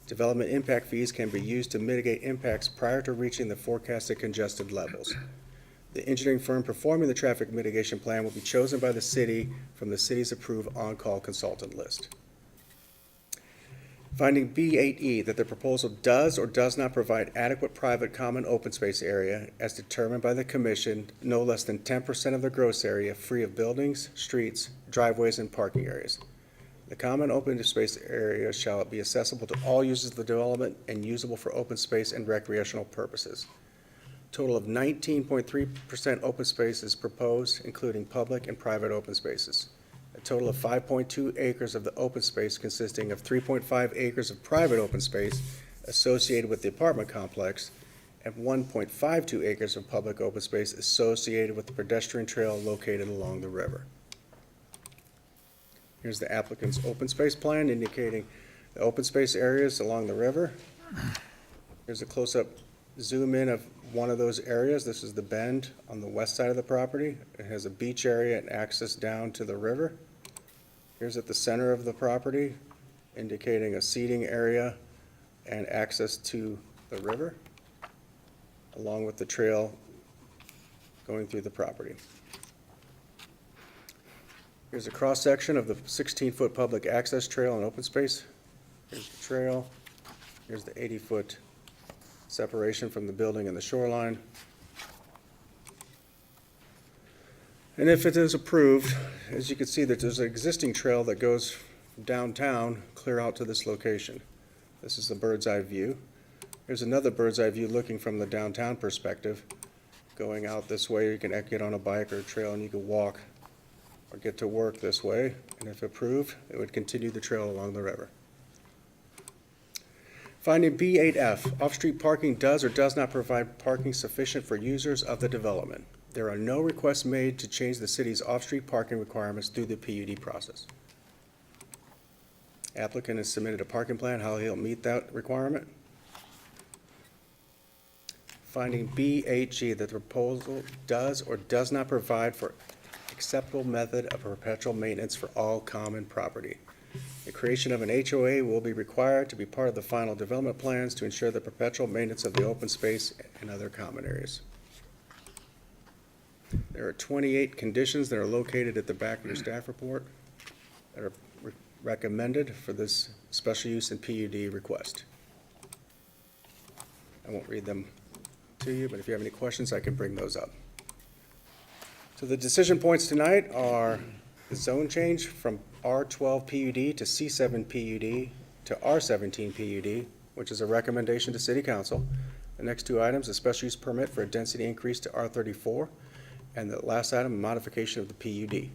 Development impact fees can be used to mitigate impacts prior to reaching the forecasted congested levels. The engineering firm performing the traffic mitigation plan will be chosen by the city from the city's approved on-call consultant list. Finding B8E, that the proposal does or does not provide adequate private common open space area as determined by the commission, no less than 10% of the gross area free of buildings, streets, driveways, and parking areas. The common open space area shall be accessible to all users of the development and usable for open space and recreational purposes. Total of 19.3% open space is proposed, including public and private open spaces. A total of 5.2 acres of the open space consisting of 3.5 acres of private open space associated with the apartment complex and 1.52 acres of public open space associated with the pedestrian trail located along the river. Here's the applicant's open space plan indicating the open space areas along the river. Here's a close-up zoom in of one of those areas. This is the bend on the west side of the property. It has a beach area and access down to the river. Here's at the center of the property, indicating a seating area and access to the river, along with the trail going through the property. Here's a cross-section of the 16-foot public access trail and open space. Here's the trail. Here's the 80-foot separation from the building and the shoreline. And if it is approved, as you can see, that there's an existing trail that goes from downtown clear out to this location. This is the bird's eye view. Here's another bird's eye view looking from the downtown perspective. Going out this way, you can get on a bike or a trail and you can walk or get to work this way. And if approved, it would continue the trail along the river. Finding B8F, off-street parking does or does not provide parking sufficient for users of the development. There are no requests made to change the city's off-street parking requirements through the PUD process. Applicant has submitted a parking plan, how he'll meet that requirement. Finding B8G, that the proposal does or does not provide for acceptable method of perpetual maintenance for all common property. The creation of an HOA will be required to be part of the final development plans to ensure the perpetual maintenance of the open space and other common areas. There are 28 conditions that are located at the back of your staff report that are recommended for this special use and PUD request. I won't read them to you, but if you have any questions, I can bring those up. So the decision points tonight are the zone change from R12 PUD to C7 PUD to R17 PUD, which is a recommendation to City Council. The next two items, a special use permit for a density increase to R34, and the last item, a modification of the PUD.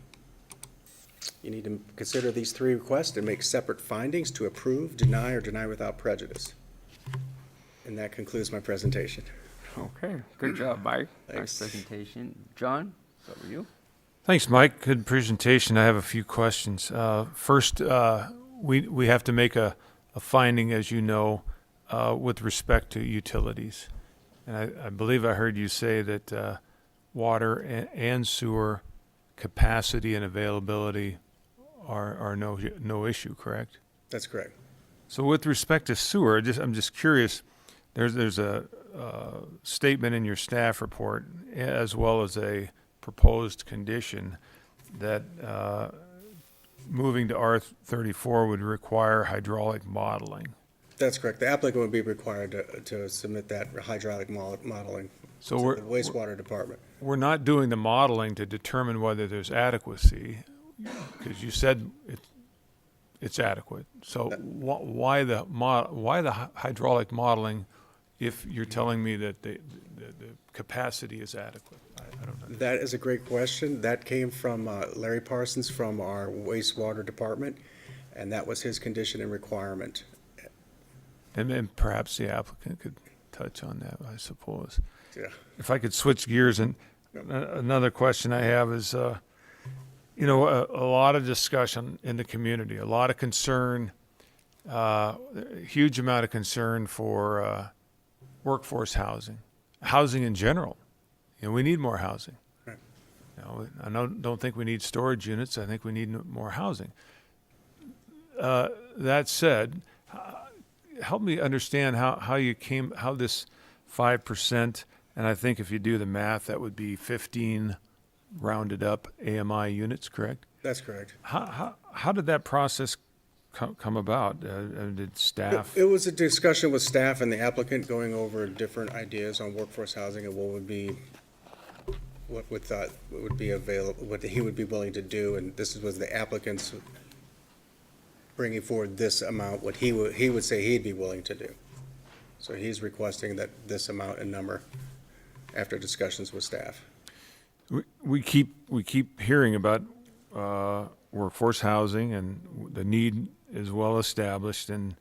You need to consider these three requests and make separate findings to approve, deny, or deny without prejudice. And that concludes my presentation. Okay, good job, Mike. Thanks. Nice presentation. John, is that you? Thanks, Mike. Good presentation. I have a few questions. First, we have to make a finding, as you know, with respect to utilities. And I believe I heard you say that water and sewer capacity and availability are no issue, correct? That's correct. So with respect to sewer, I'm just curious, there's a statement in your staff report as well as a proposed condition that moving to R34 would require hydraulic modeling. That's correct. The applicant would be required to submit that hydraulic modeling So to the wastewater department. we're not doing the modeling to determine whether there's adequacy, because you said it's adequate. So why the hydraulic modeling if you're telling me that the capacity is adequate? I don't know. That is a great question. That came from Larry Parsons from our wastewater department, and that was his condition and requirement. And then perhaps the applicant could touch on that, I suppose. Yeah. If I could switch gears, and another question I have is, a lot of discussion in the community, a lot of concern, huge amount of concern for workforce housing in general. We need more housing. Right. I don't think we need storage units. I think we need more housing. That said, help me understand how this 5%, and I think if you do the math, that would be 15 rounded up AMI units, correct? That's correct. How did that process come about? Did staff? It was a discussion with staff and the applicant going over different ideas on workforce housing and what would be available, what he would be willing to do, and this was the applicant's bringing forward this amount, what he would say he'd be willing to do. So he's requesting that this amount and number after discussions with staff. We keep hearing about workforce housing, and the need is well established, and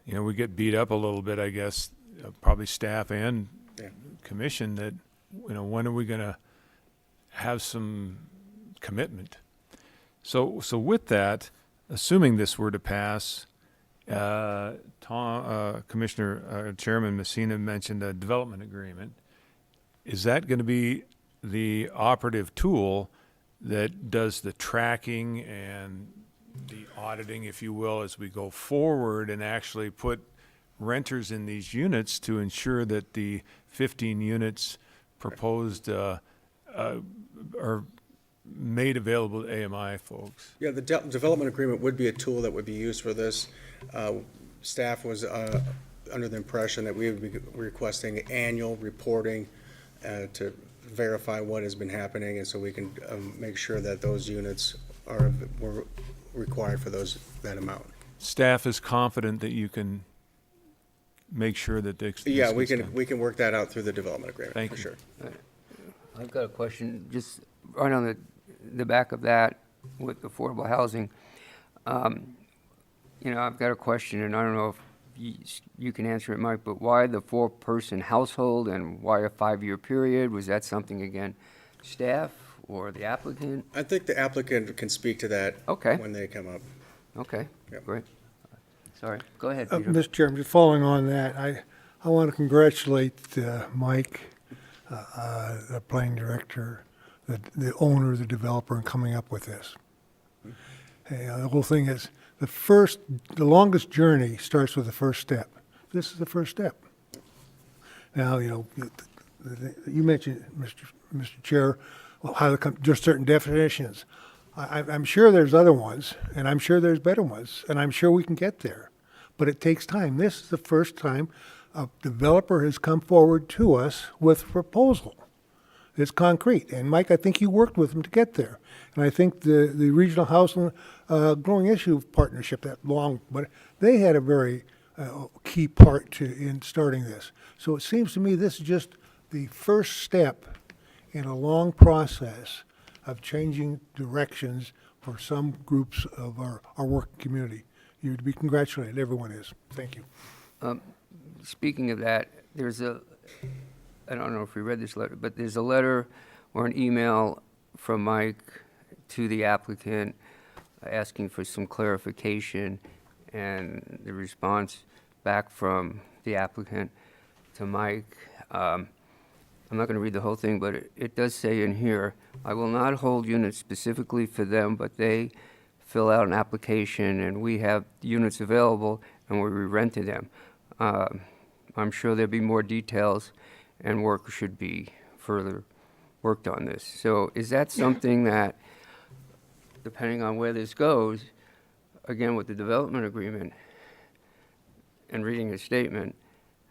we get beat up a little bit, I guess, probably staff and Yeah. commission, that when are we going to have some commitment? So with that, assuming this were to pass, Chairman Messina mentioned a development agreement. Is that going to be the operative tool that does the tracking and the auditing, if you will, as we go forward and actually put renters in these units to ensure that the 15 units proposed are made available to AMI folks? Yeah, the development agreement would be a tool that would be used for this. Staff was under the impression that we would be requesting annual reporting to verify what has been happening, and so we can make sure that those units were required for that amount. Staff is confident that you can make sure that this Yeah, gets done. we can work that out through the development agreement, Thank for you. sure. I've got a question, just right on the back of that with affordable housing. I've got a question, and I don't know if you can answer it, Mike, but why the 4-person household and why a 5-year period? Was that something, again, staff or the applicant? I think the applicant can speak to that Okay. when they come up. Okay, Yep. great. Sorry, go ahead, Peter. Mr. Chairman, just following on that, I want to congratulate Mike, the planning director, the owner, the developer, in coming up with this. The whole thing is, the longest journey starts with the first step. This is the first step. Now, you mentioned, Mr. Chair, how just certain definitions. I'm sure there's other ones, and I'm sure there's better ones, and I'm sure we can get there. But it takes time. This is the first time a developer has come forward to us with a proposal. It's concrete. And Mike, I think you worked with him to get there. And I think the Regional Housing Growing Issue Partnership, but they had a very key part in starting this. So it seems to me this is just the first step in a long process of changing directions for some groups of our working community. You're to be congratulated, everyone is. Thank you. Speaking of that, I don't know if we read this letter, but there's a letter or an email from Mike to the applicant asking for some clarification, and the response back from the applicant to Mike. I'm not going to read the whole thing, but it does say in here, I will not hold units specifically for them, but they fill out an application and we have units available and we rented them. I'm sure there'll be more details, and work should be further worked on this. So is that something that, depending on where this goes, again, with the development agreement and reading the statement,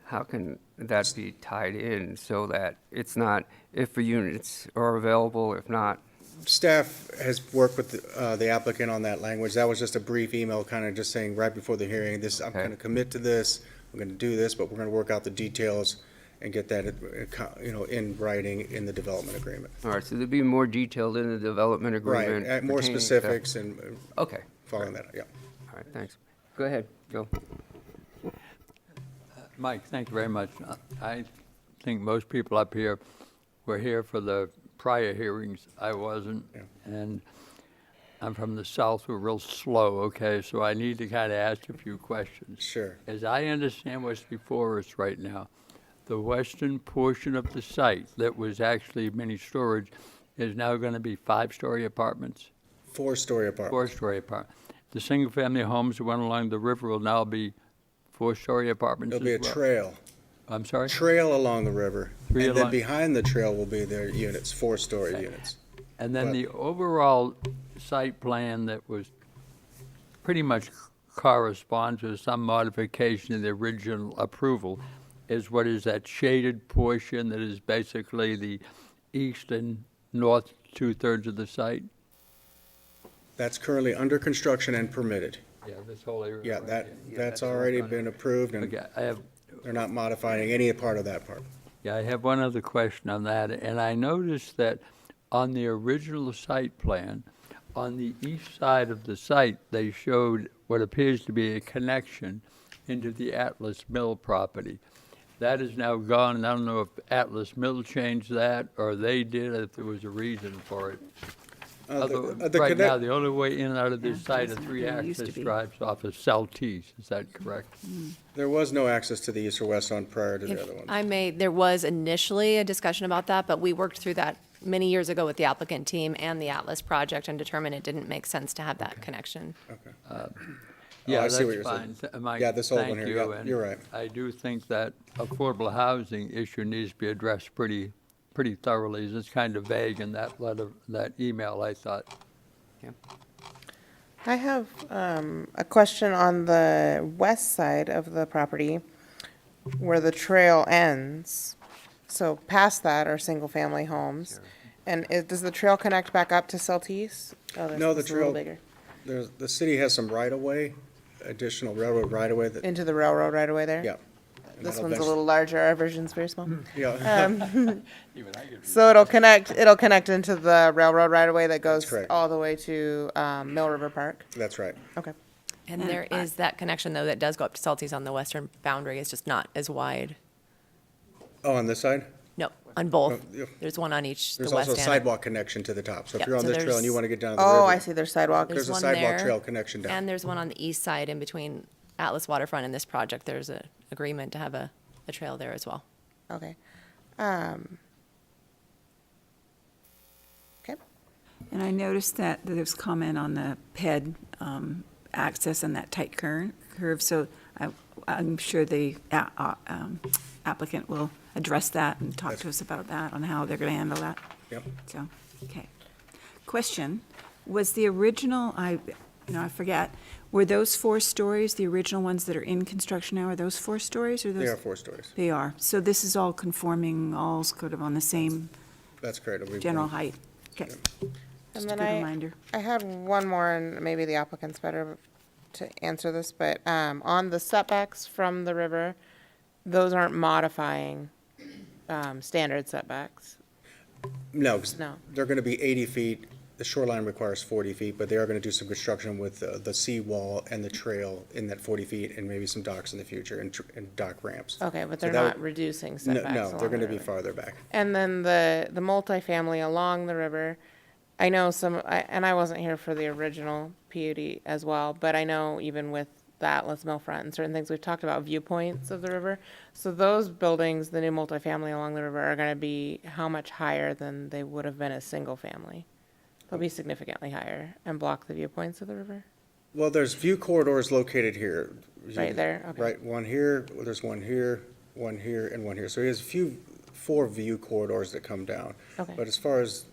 how can that be tied in so that it's not, if the units are available, if not? Staff has worked with the applicant on that language. That was just a brief email, kind of just saying right before the hearing, this, I'm Okay. going to commit to this, I'm going to do this, but we're going to work out the details and get that, in writing in the development agreement. All right, so there'll be more detailed in the development Right, agreement. more pertaining to- specifics and Okay, following that, yeah. all right, thanks. Go ahead, Joe. Mike, thank you very much. I think most people up here were here for the prior hearings. I wasn't. Yeah. And I'm from the south, we're real slow, okay? So I need to kind of ask a few questions. Sure. As I understand what's before us right now, the western portion of the site that was actually mini storage is now going to be 5-story apartments, Four-story apartment. 4-story apartment. The single-family homes that went along the river will now be 4-story apartments as There'll well. be a trail. I'm sorry? Trail along the river. Three And then along- behind the trail will be their units, 4-story units. And then But- the overall site plan that was pretty much corresponds with some modification of the original approval is what is that shaded portion that is basically the east and north 2/3 of the site? That's currently under construction and permitted. Yeah, this whole area. Yeah, right that, here. Yeah, that's all already done. been approved, and Okay, I have, they're not modifying any part of that part. yeah, I have one other question on that, and I noticed that on the original site plan, on the east side of the site, they showed what appears to be a connection into the Atlas Mill property. That is now gone, and I don't know if Atlas Mill changed that, or they did, if there was a reason for it. Right now, the only way in and out of this site are there 3 used to access be. drives off of Saltese, is that correct? There was no access to the east or west on prior to the If other ones. I may, there was initially a discussion about that, but we worked through that many years ago with the applicant team and the Atlas project and determined it didn't make sense to have that connection. Yeah, I see what that's you're saying. fine. Mike, Yeah, this old one thank here, you, yeah, and you're right. I do think that affordable housing issue needs to be addressed pretty thoroughly. It's kind of vague in that letter, that email, I thought. I have a question on the west side of the property where the trail ends. So past that are single-family homes. And does the trail connect back up to Celtice? Oh, No, the that's a little trail- bigger. The city has some right-of-way, additional railroad right-of-way that, Into the railroad right away there? yeah. And This that'll one's a eventually- little larger, our version's very small. Yeah, So it'll connect into the railroad right away that goes correct. all the way to Mill River Park? that's right. Okay. And there is that connection, though, that does go up to Salties on the western boundary. It's just not as wide. Oh, on this side? No, on both. Oh, yeah. There's one on each, the There's west also a and. sidewalk connection to the top. So if Yep, you're on so this trail and you there's- want to get down to the river. Oh, I see, there's sidewalk. There's a one sidewalk there, trail connection down. And there's one on the east side in between Atlas Waterfront and this project. There's a agreement to have a trail there as well. Okay. Okay. And I noticed that there's comment on the PED access and that tight curve, so I'm sure the applicant will address that and talk to us about that, on how they're going to handle that. Yep. So, okay. Question, was the original, I forget, were those 4 stories, the original ones that are in construction now, are those 4 stories or those? They are 4 stories. They are. So this is all conforming, all sort of on the same That's correct. It'll be general one- height? Okay. And Just a then good reminder. I had one more, and maybe the applicant's better to answer this, but on the setbacks from the river, those aren't modifying standard setbacks. No, 'cause No. they're going to be 80 feet. The shoreline requires 40 feet, but they are going to do some construction with the seawall and the trail in that 40 feet and maybe some docks in the future and dock ramps. Okay, but So they're that not would- reducing No, setbacks no, along they're going to the be river. farther back. And then the multifamily along the river, I know and I wasn't here for the original PUD as well, but I know even with the Atlas Mill front and certain things, we've talked about viewpoints of the river. So those buildings, the new multifamily along the river, are gonna be how much higher than they would have been as single family? They'll be significantly higher and block the viewpoints of the river? Well, there's view corridors located here. Right there, okay. Right, one here, there's one here, and one here. So he has four view corridors that come down. Okay. But as far as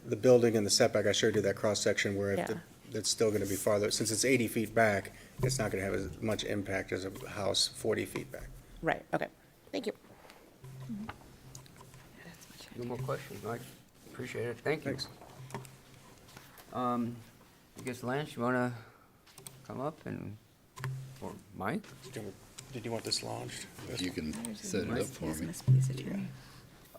the building and the setback, I showed you that cross-section where Yeah. it's still gonna be farther. Since it's 80 feet back, it's not gonna have as much impact as a house 40 feet back. Right, okay. Thank you. No more questions, Mike? Appreciate it. Thank you. Thanks. I guess Lance, you wanna come up and, or Mike? Did you want this launched? You can set it up for me.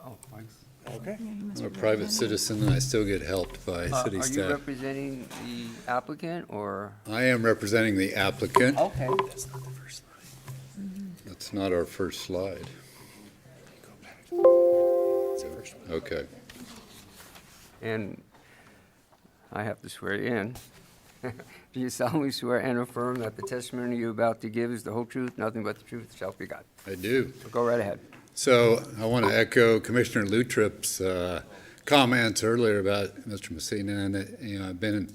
Oh, Mike's. Okay. I'm a private citizen and I still get helped by city Are you staff. representing the applicant, or? I am representing the applicant. Okay. That's not our first slide. Okay. And I have to swear you in. Do you solemnly swear and affirm that the testimony you're about to give is the whole truth, nothing but the truth, so help you God? I do. Go right ahead. So I want to echo Commissioner Lutrip's comments earlier about Mr. Messina, and that, I've been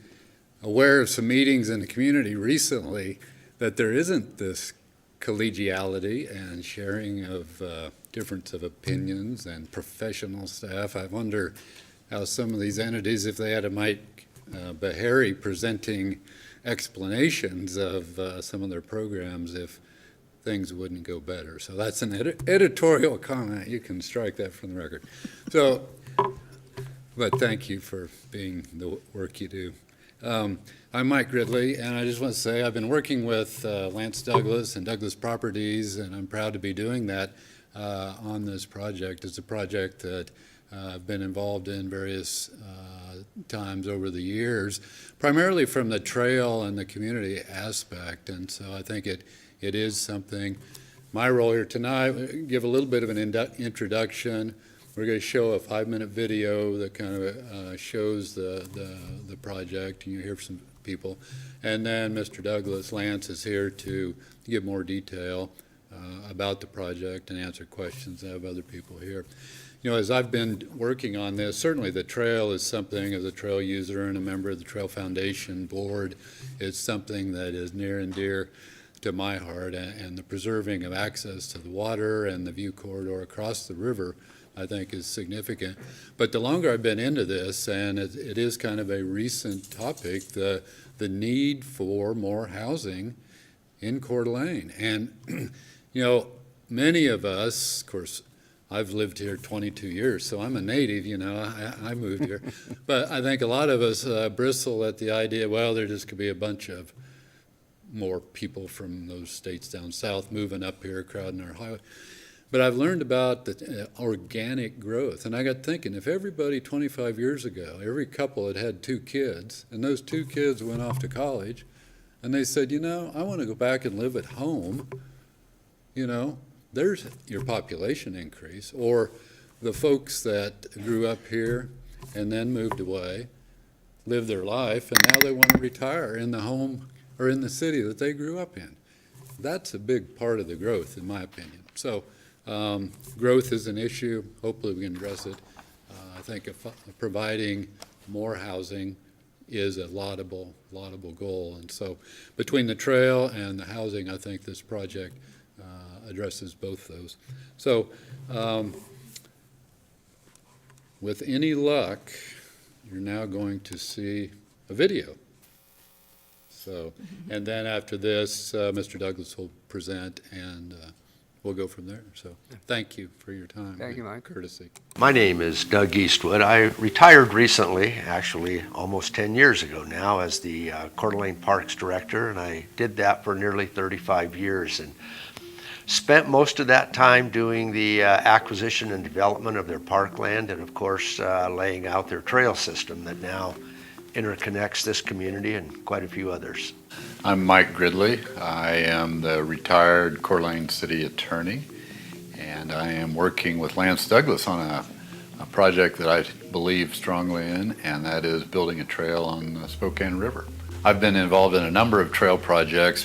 aware of some meetings in the community recently that there isn't this collegiality and sharing of difference of opinions and professional staff. I wonder how some of these entities, if they had a Mike Beharry presenting explanations of some of their programs, if things wouldn't go better. So that's an editorial comment. You can strike that from the record. So, but thank you for being the work you do. I'm Mike Gridley, and I just want to say I've been working with Lance Douglas and Douglas Properties, and I'm proud to be doing that on this project. It's a project that I've been involved in various times over the years, primarily from the trail and the community aspect, and so I think it is something. My role here tonight, give a little bit of an introduction. We're going to show a 5-minute video that kind of shows the project, and you hear from some people. And then Mr. Douglas, Lance, is here to give more detail about the project and answer questions. I have other people here. As I've been working on this, certainly the trail is something, as a trail user and a member of the Trail Foundation Board, it's something that is near and dear to my heart, and the preserving of access to the water and the view corridor across the river, I think, is significant. But the longer I've been into this, and it is kind of a recent topic, the need for more housing in Coeur d'Alene. And, many of us, of course, I've lived here 22 years, so I'm a native, I moved here. But I think a lot of us bristle at the idea, well, there just could be a bunch of more people from those states down south moving up here, crowding our highway. But I've learned about the organic growth, and I got thinking, if everybody 25 years ago, every couple had 2 kids, and those 2 kids went off to college, and they said, I want to go back and live at home, there's your population increase. Or the folks that grew up here and then moved away, lived their life, and now they want to retire in the home or in the city that they grew up in. That's a big part of the growth, in my opinion. So growth is an issue. Hopefully we can address it. I think providing more housing is a laudable goal. And so between the trail and the housing, I think this project addresses both those. So with any luck, you're now going to see a video. So, and then after this, Mr. Douglas will present, and we'll go from there. So thank you for your time. Thank you, Mike. Courtesy. My name is Doug Eastwood. I retired recently, actually almost 10 years ago now, as the Coeur d'Alene Parks Director, and I did that for nearly 35 years and spent most of that time doing the acquisition and development of their parkland and, of course, laying out their trail system that now interconnects this community and quite a few others. I'm Mike Gridley. I am the retired Coeur d'Alene City Attorney, and I am working with Lance Douglas on a project that I believe strongly in, and that is building a trail on the Spokane River. I've been involved in a number of trail projects,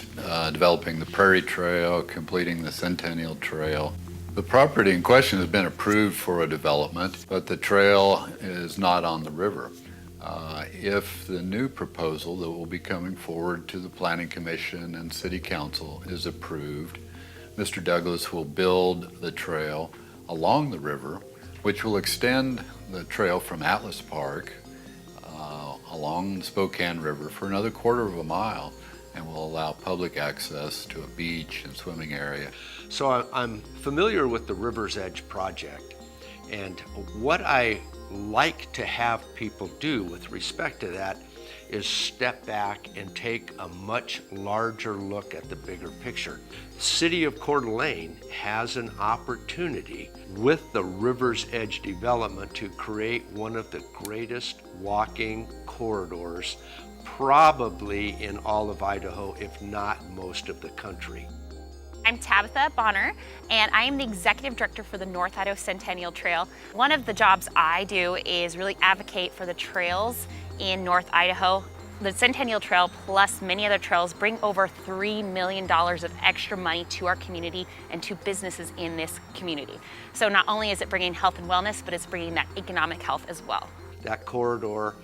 developing the Prairie Trail, completing the Centennial Trail. The property in question has been approved for a development, but the trail is not on the river. If the new proposal that will be coming forward to the Planning Commission and City Council is approved, Mr. Douglas will build the trail along the river, which will extend the trail from Atlas Park along the Spokane River for another 1/4 mile, and will allow public access to a beach and swimming area. So I'm familiar with the River's Edge project, and what I like to have people do with respect to that is step back and take a much larger look at the bigger picture. City of Coeur d'Alene has an opportunity with the River's Edge development to create one of the greatest walking corridors probably in all of Idaho, if not most of the country. I'm Tabitha Bonner, and I am the Executive Director for the North Idaho Centennial Trail. One of the jobs I do is really advocate for the trails in North Idaho. The Centennial Trail, plus many other trails, bring over $3 million of extra money to our community and to businesses in this community. So not only is it bringing health and wellness, but it's bringing that economic health as well. That corridor,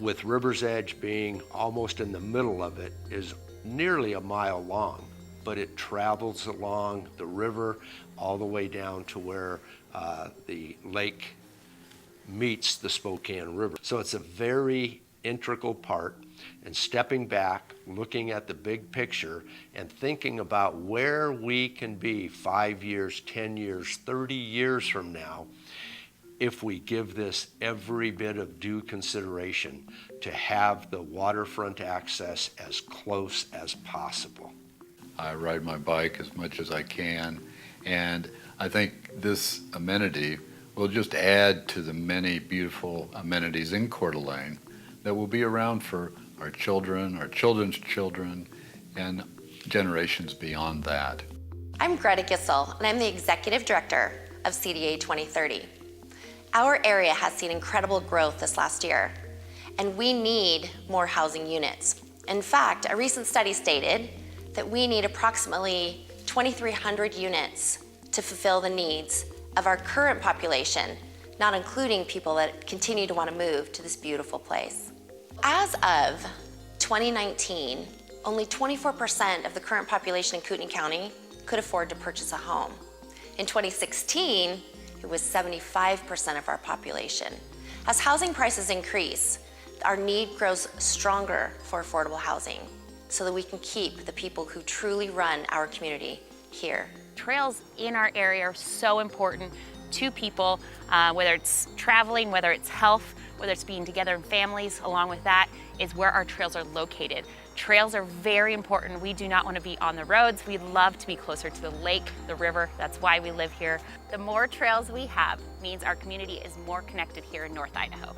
with River's Edge being almost in the middle of it, is nearly a mile long, but it travels along the river all the way down to where the lake meets the Spokane River. So it's a very integral part, and stepping back, looking at the big picture, and thinking about where we can be 5 years, 10 years, 30 years from now, if we give this every bit of due consideration to have the waterfront access as close as possible. I ride my bike as much as I can, and I think this amenity will just add to the many beautiful amenities in Coeur d'Alene that will be around for our children, our children's children, and generations beyond that. I'm Greta Gissel, and I'm the Executive Director of CDA 2030. Our area has seen incredible growth this last year, and we need more housing units. In fact, a recent study stated that we need approximately 2,300 units to fulfill the needs of our current population, not including people that continue to want to move to this beautiful place. As of 2019, only 24% of the current population in Kootenai County could afford to purchase a home. In 2016, it was 75% of our population. As housing prices increase, our need grows stronger for affordable housing so that we can keep the people who truly run our community here. Trails in our area are so important to people, whether it's traveling, whether it's health, whether it's being together in families. Along with that is where our trails are located. Trails are very important. We do not want to be on the roads. We love to be closer to the lake, the river. That's why we live here. The more trails we have means our community is more connected here in North Idaho.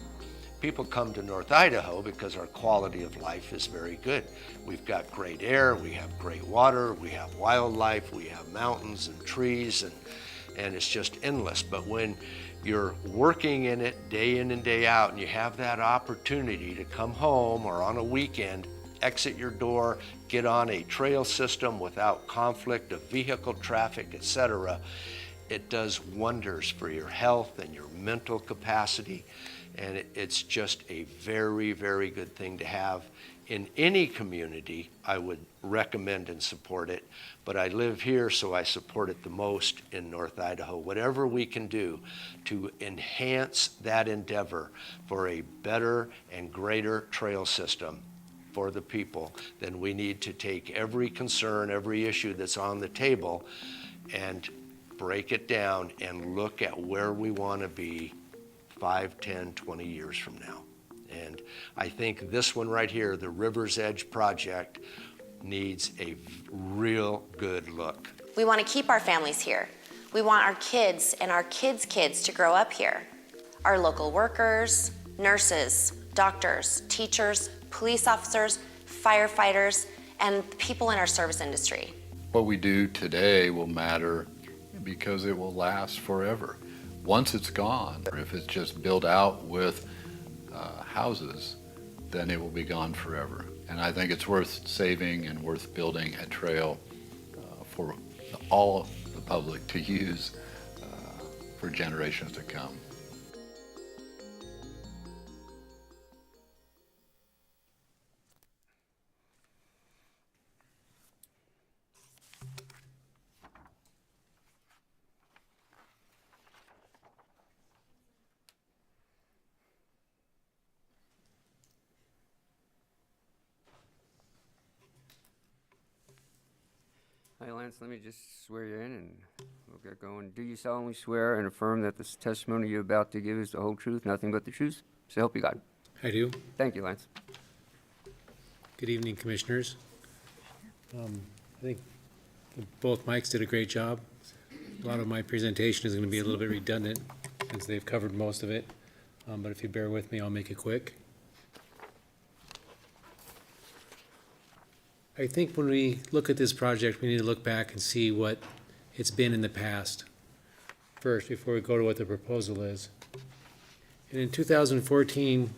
People come to North Idaho because our quality of life is very good. We've got great air, we have great water, we have wildlife, we have mountains and trees, and it's just endless. But when you're working in it day in and day out, and you have that opportunity to come home or on a weekend, exit your door, get on a trail system without conflict of vehicle traffic, etc., it does wonders for your health and your mental capacity. And it's just a very, very good thing to have in any community. I would recommend and support it, but I live here, so I support it the most in North Idaho. Whatever we can do to enhance that endeavor for a better and greater trail system for the people, then we need to take every concern, every issue that's on the table and break it down and look at where we want to be 5, 10, 20 years from now. And I think this one right here, the River's Edge project, needs a real good look. We want to keep our families here. We want our kids and our kids' kids to grow up here. Our local workers, nurses, doctors, teachers, police officers, firefighters, and people in our service industry. What we do today will matter because it will last forever. Once it's gone, or if it's just built out with houses, then it will be gone forever. And I think it's worth saving and worth building a trail for all the public to use for generations to come. Lance, let me just swear you in and we'll get going. Do you solemnly swear and affirm that this testimony you're about to give is the whole truth, nothing but the truth? So help you God. I do. Thank you, Lance. Good evening, Commissioners. I think both Mikes did a great job. A lot of my presentation is going to be a little bit redundant since they've covered most of it. But if you bear with me, I'll make it quick. I think when we look at this project, we need to look back and see what it's been in the past first before we go to what the proposal is. And in 2014,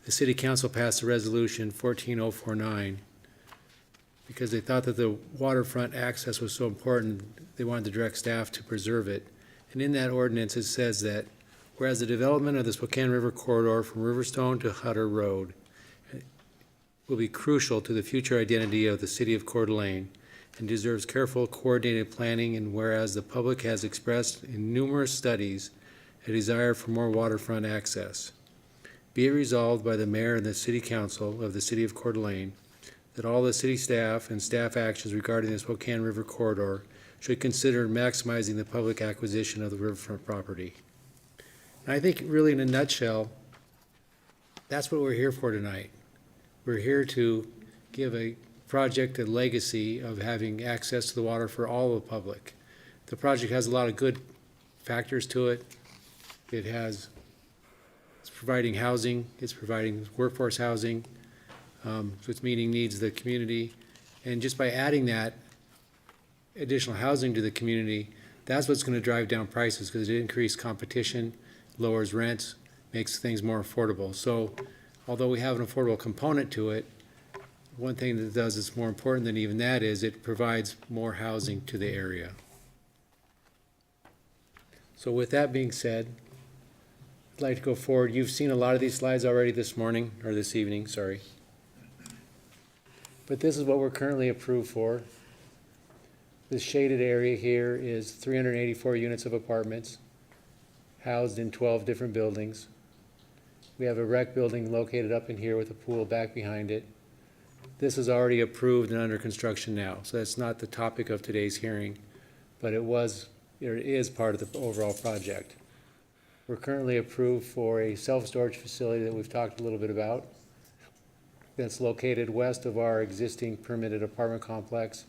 the City Council passed a resolution 14049 because they thought that the waterfront access was so important, they wanted to direct staff to preserve it. And in that ordinance, it says that whereas the development of the Spokane River corridor from Riverstone to Hutter Road will be crucial to the future identity of the city of Coeur d'Alene and deserves careful, coordinated planning, and whereas the public has expressed in numerous studies a desire for more waterfront access. Be it resolved by the mayor and the city council of the city of Coeur d'Alene that all the city staff and staff actions regarding the Spokane River corridor should consider maximizing the public acquisition of the riverfront property. And I think really in a nutshell, that's what we're here for tonight. We're here to give a project a legacy of having access to the water for all the public. The project has a lot of good factors to it. It's providing housing, it's providing workforce housing, so it's meeting needs of the community. And just by adding that additional housing to the community, that's what's going to drive down prices because it increases competition, lowers rents, makes things more affordable. So although we have an affordable component to it, one thing that it does that's more important than even that is it provides more housing to the area. So with that being said, I'd like to go forward. You've seen a lot of these slides already this morning, or this evening, sorry. But this is what we're currently approved for. This shaded area here is 384 units of apartments housed in 12 different buildings. We have a rec building located up in here with a pool back behind it. This is already approved and under construction now, so that's not the topic of today's hearing, but it is part of the overall project. We're currently approved for a self-storage facility that we've talked a little bit about that's located west of our existing permitted apartment complex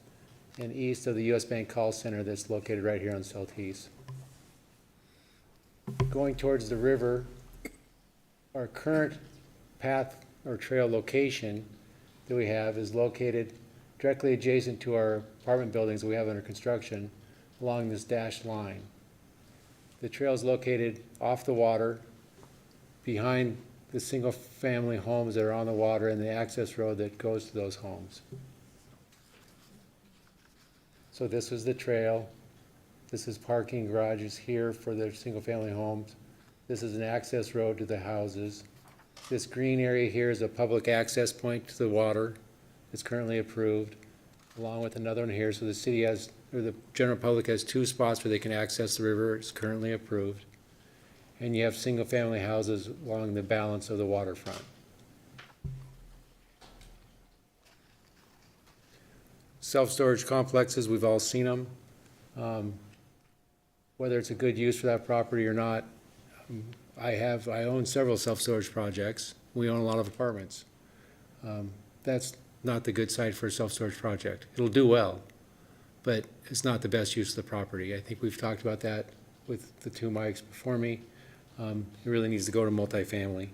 and east of the U.S. Bank Call Center that's located right here on Celtice. Going towards the river, our current path or trail location that we have is located directly adjacent to our apartment buildings that we have under construction along this dashed line. The trail is located off the water behind the single-family homes that are on the water and the access road that goes to those homes. So this is the trail. This is parking garages here for the single-family homes. This is an access road to the houses. This green area here is a public access point to the water. It's currently approved, along with another one here. So the city has, or the general public has 2 spots where they can access the river. It's currently approved. And you have single-family houses along the balance of the waterfront. Self-storage complexes, we've all seen them. Whether it's a good use for that property or not, I own several self-storage projects. We own a lot of apartments. That's not the good site for a self-storage project. It'll do well, but it's not the best use of the property. I think we've talked about that with the 2 mics before me. It really needs to go to multifamily.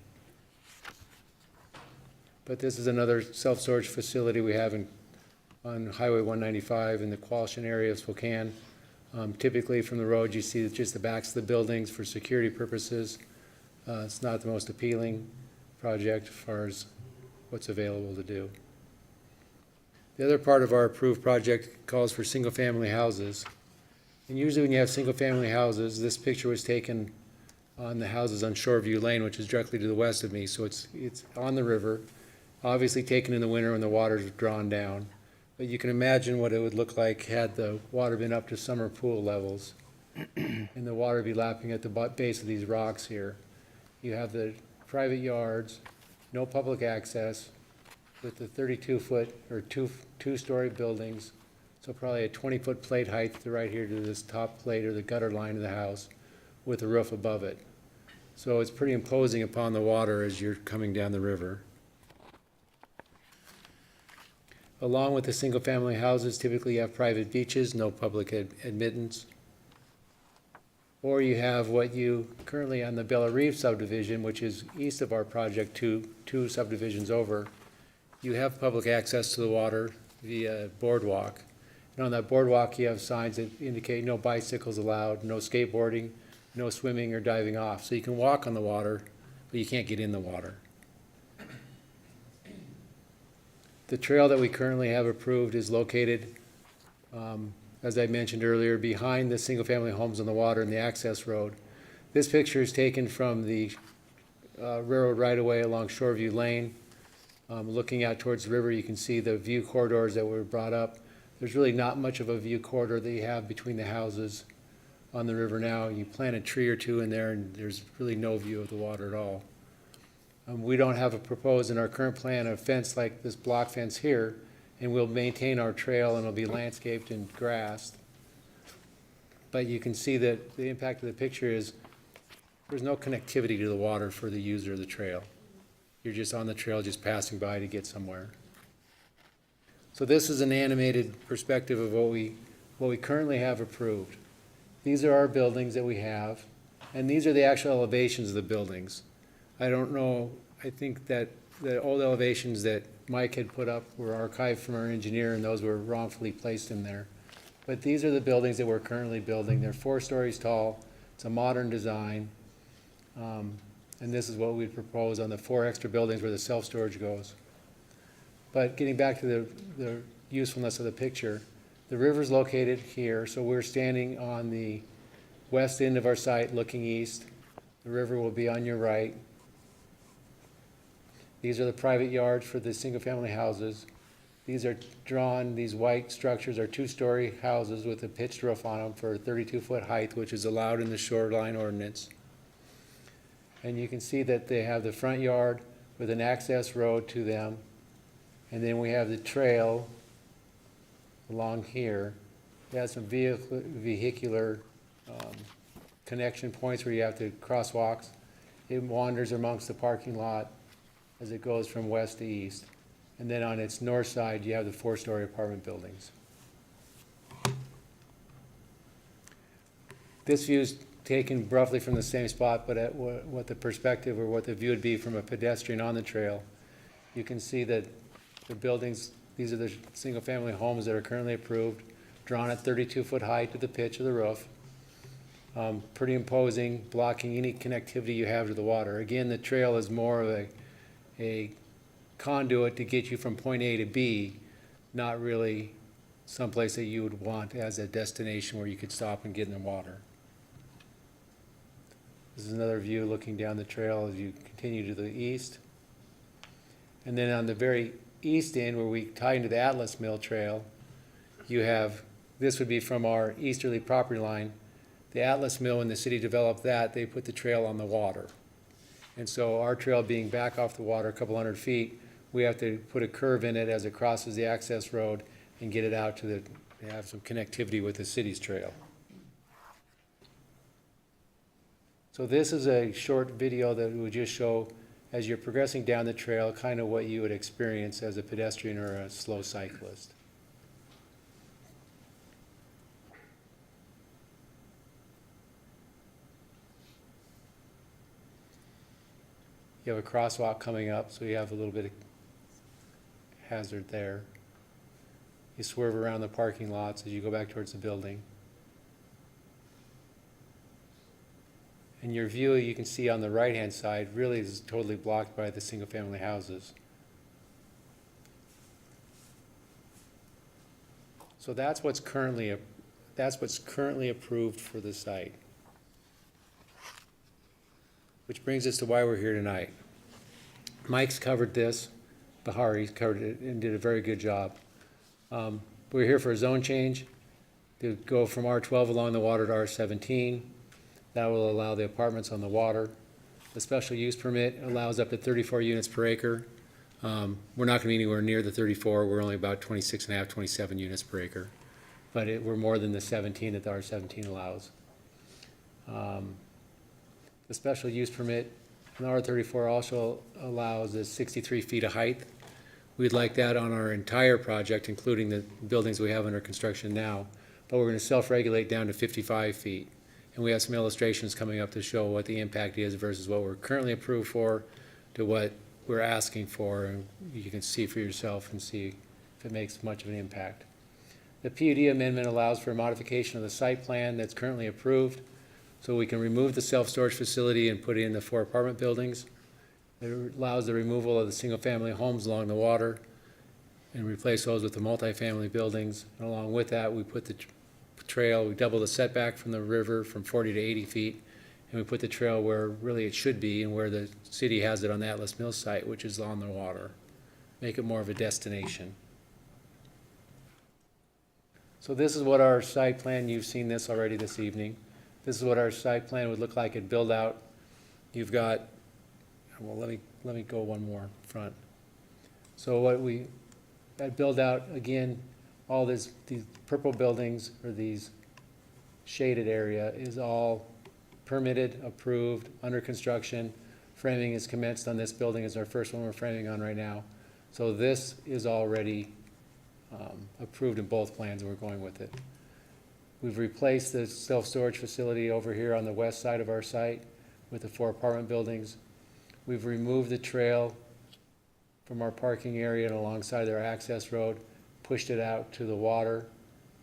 But this is another self-storage facility we have on Highway 195 in the Qualshan area of Spokane. Typically from the road, you see just the backs of the buildings for security purposes. It's not the most appealing project as far as what's available to do. The other part of our approved project calls for single-family houses. And usually when you have single-family houses, this picture was taken on the houses on Shoreview Lane, which is directly to the west of me. So it's on the river, obviously taken in the winter when the water's drawn down. But you can imagine what it would look like had the water been up to summer pool levels and the water be lapping at the base of these rocks here. You have the private yards, no public access, with the 32-foot or two-story buildings So probably a 20-foot plate height right here to this top plate or the gutter line of the house with a roof above it. So it's pretty imposing upon the water as you're coming down the river. Along with the single-family houses, typically you have private beaches, no public admittance. Or you have what you currently on the Bella Reeve subdivision, which is east of our project, two subdivisions over, you have public access to the water via boardwalk. And on that boardwalk, you have signs that indicate no bicycles allowed, no skateboarding, no swimming or diving off. So you can walk on the water, but you can't get in the water. The trail that we currently have approved is located, as I mentioned earlier, behind the single-family homes on the water and the access road. This picture is taken from the railroad right-of-way along Shoreview Lane. Looking out towards the river, you can see the view corridors that were brought up. There's really not much of a view corridor that you have between the houses on the river now. You plant a tree or two in there and there's really no view of the water at all. We don't have a proposed in our current plan a fence like this block fence here, and we'll maintain our trail and it'll be landscaped and grassed. But you can see that the impact of the picture is there's no connectivity to the water for the user of the trail. You're just on the trail, just passing by to get somewhere. So this is an animated perspective of what we currently have approved. These are our buildings that we have, and these are the actual elevations of the buildings. I don't know, I think that the old elevations that Mike had put up were archived from our engineer, and those were wrongfully placed in there. But these are the buildings that we're currently building. They're 4 stories tall. It's a modern design. And this is what we propose on the 4 extra buildings where the self-storage goes. But getting back to the usefulness of the picture, the river's located here, so we're standing on the west end of our site looking east. The river will be on your right. These are the private yards for the single-family houses. These are drawn, these white structures are 2-story houses with a pitched roof on them for a 32-foot height, which is allowed in the shoreline ordinance. And you can see that they have the front yard with an access road to them. And then we have the trail along here. It has some vehicular connection points where you have to crosswalks. It wanders amongst the parking lot as it goes from west to east. And then on its north side, you have the 4-story apartment buildings. This view is taken roughly from the same spot, but at what the perspective or what the view would be from a pedestrian on the trail. You can see that the buildings, these are the single-family homes that are currently approved, drawn at 32-foot height to the pitch of the roof. Pretty imposing, blocking any connectivity you have to the water. Again, the trail is more of a conduit to get you from point A to B, not really someplace that you would want as a destination where you could stop and get in the water. This is another view looking down the trail as you continue to the east. And then on the very east end, where we tie into the Atlas Mill Trail, you have, this would be from our easterly property line. The Atlas Mill, when the city developed that, they put the trail on the water. And so our trail being back off the water a couple hundred feet, we have to put a curve in it as it crosses the access road and get it out to have some connectivity with the city's trail. So this is a short video that would just show, as you're progressing down the trail, kind of what you would experience as a pedestrian or a slow cyclist. You have a crosswalk coming up, so you have a little bit of hazard there. You swerve around the parking lots as you go back towards the building. And your view, you can see on the right-hand side, really is totally blocked by the single-family houses. So that's what's currently approved for the site. Which brings us to why we're here tonight. Mike's covered this. Bahari's covered it and did a very good job. We're here for a zone change to go from R12 along the water to R17. That will allow the apartments on the water. The special use permit allows up to 34 units per acre. We're not going to be anywhere near the 34. We're only about 26 and a half, 27 units per acre. but we're more than the 17 that the R17 allows. The special use permit in R34 also allows is 63 feet of height. We'd like that on our entire project, including the buildings we have under construction now, but we're going to self-regulate down to 55 feet. And we have some illustrations coming up to show what the impact is versus what we're currently approved for to what we're asking for, and you can see for yourself and see if it makes much of an impact. The PUD amendment allows for a modification of the site plan that's currently approved, so we can remove the self-storage facility and put in the 4 apartment buildings. It allows the removal of the single-family homes along the water and replace those with the multifamily buildings. And along with that, we put the trail, we double the setback from the river from 40 to 80 feet, and we put the trail where really it should be and where the city has it on the Atlas Mills site, which is on the water. Make it more of a destination. So this is what our site plan, you've seen this already this evening. This is what our site plan would look like at build out. You've got, well, let me go one more front. So what we, at build out, again, all these purple buildings or these shaded area is all permitted, approved, under construction. Framing is commenced on this building, is our first one we're framing on right now. So this is already approved in both plans, and we're going with it. We've replaced the self-storage facility over here on the west side of our site with the 4 apartment buildings. We've removed the trail from our parking area and alongside their access road, pushed it out to the water,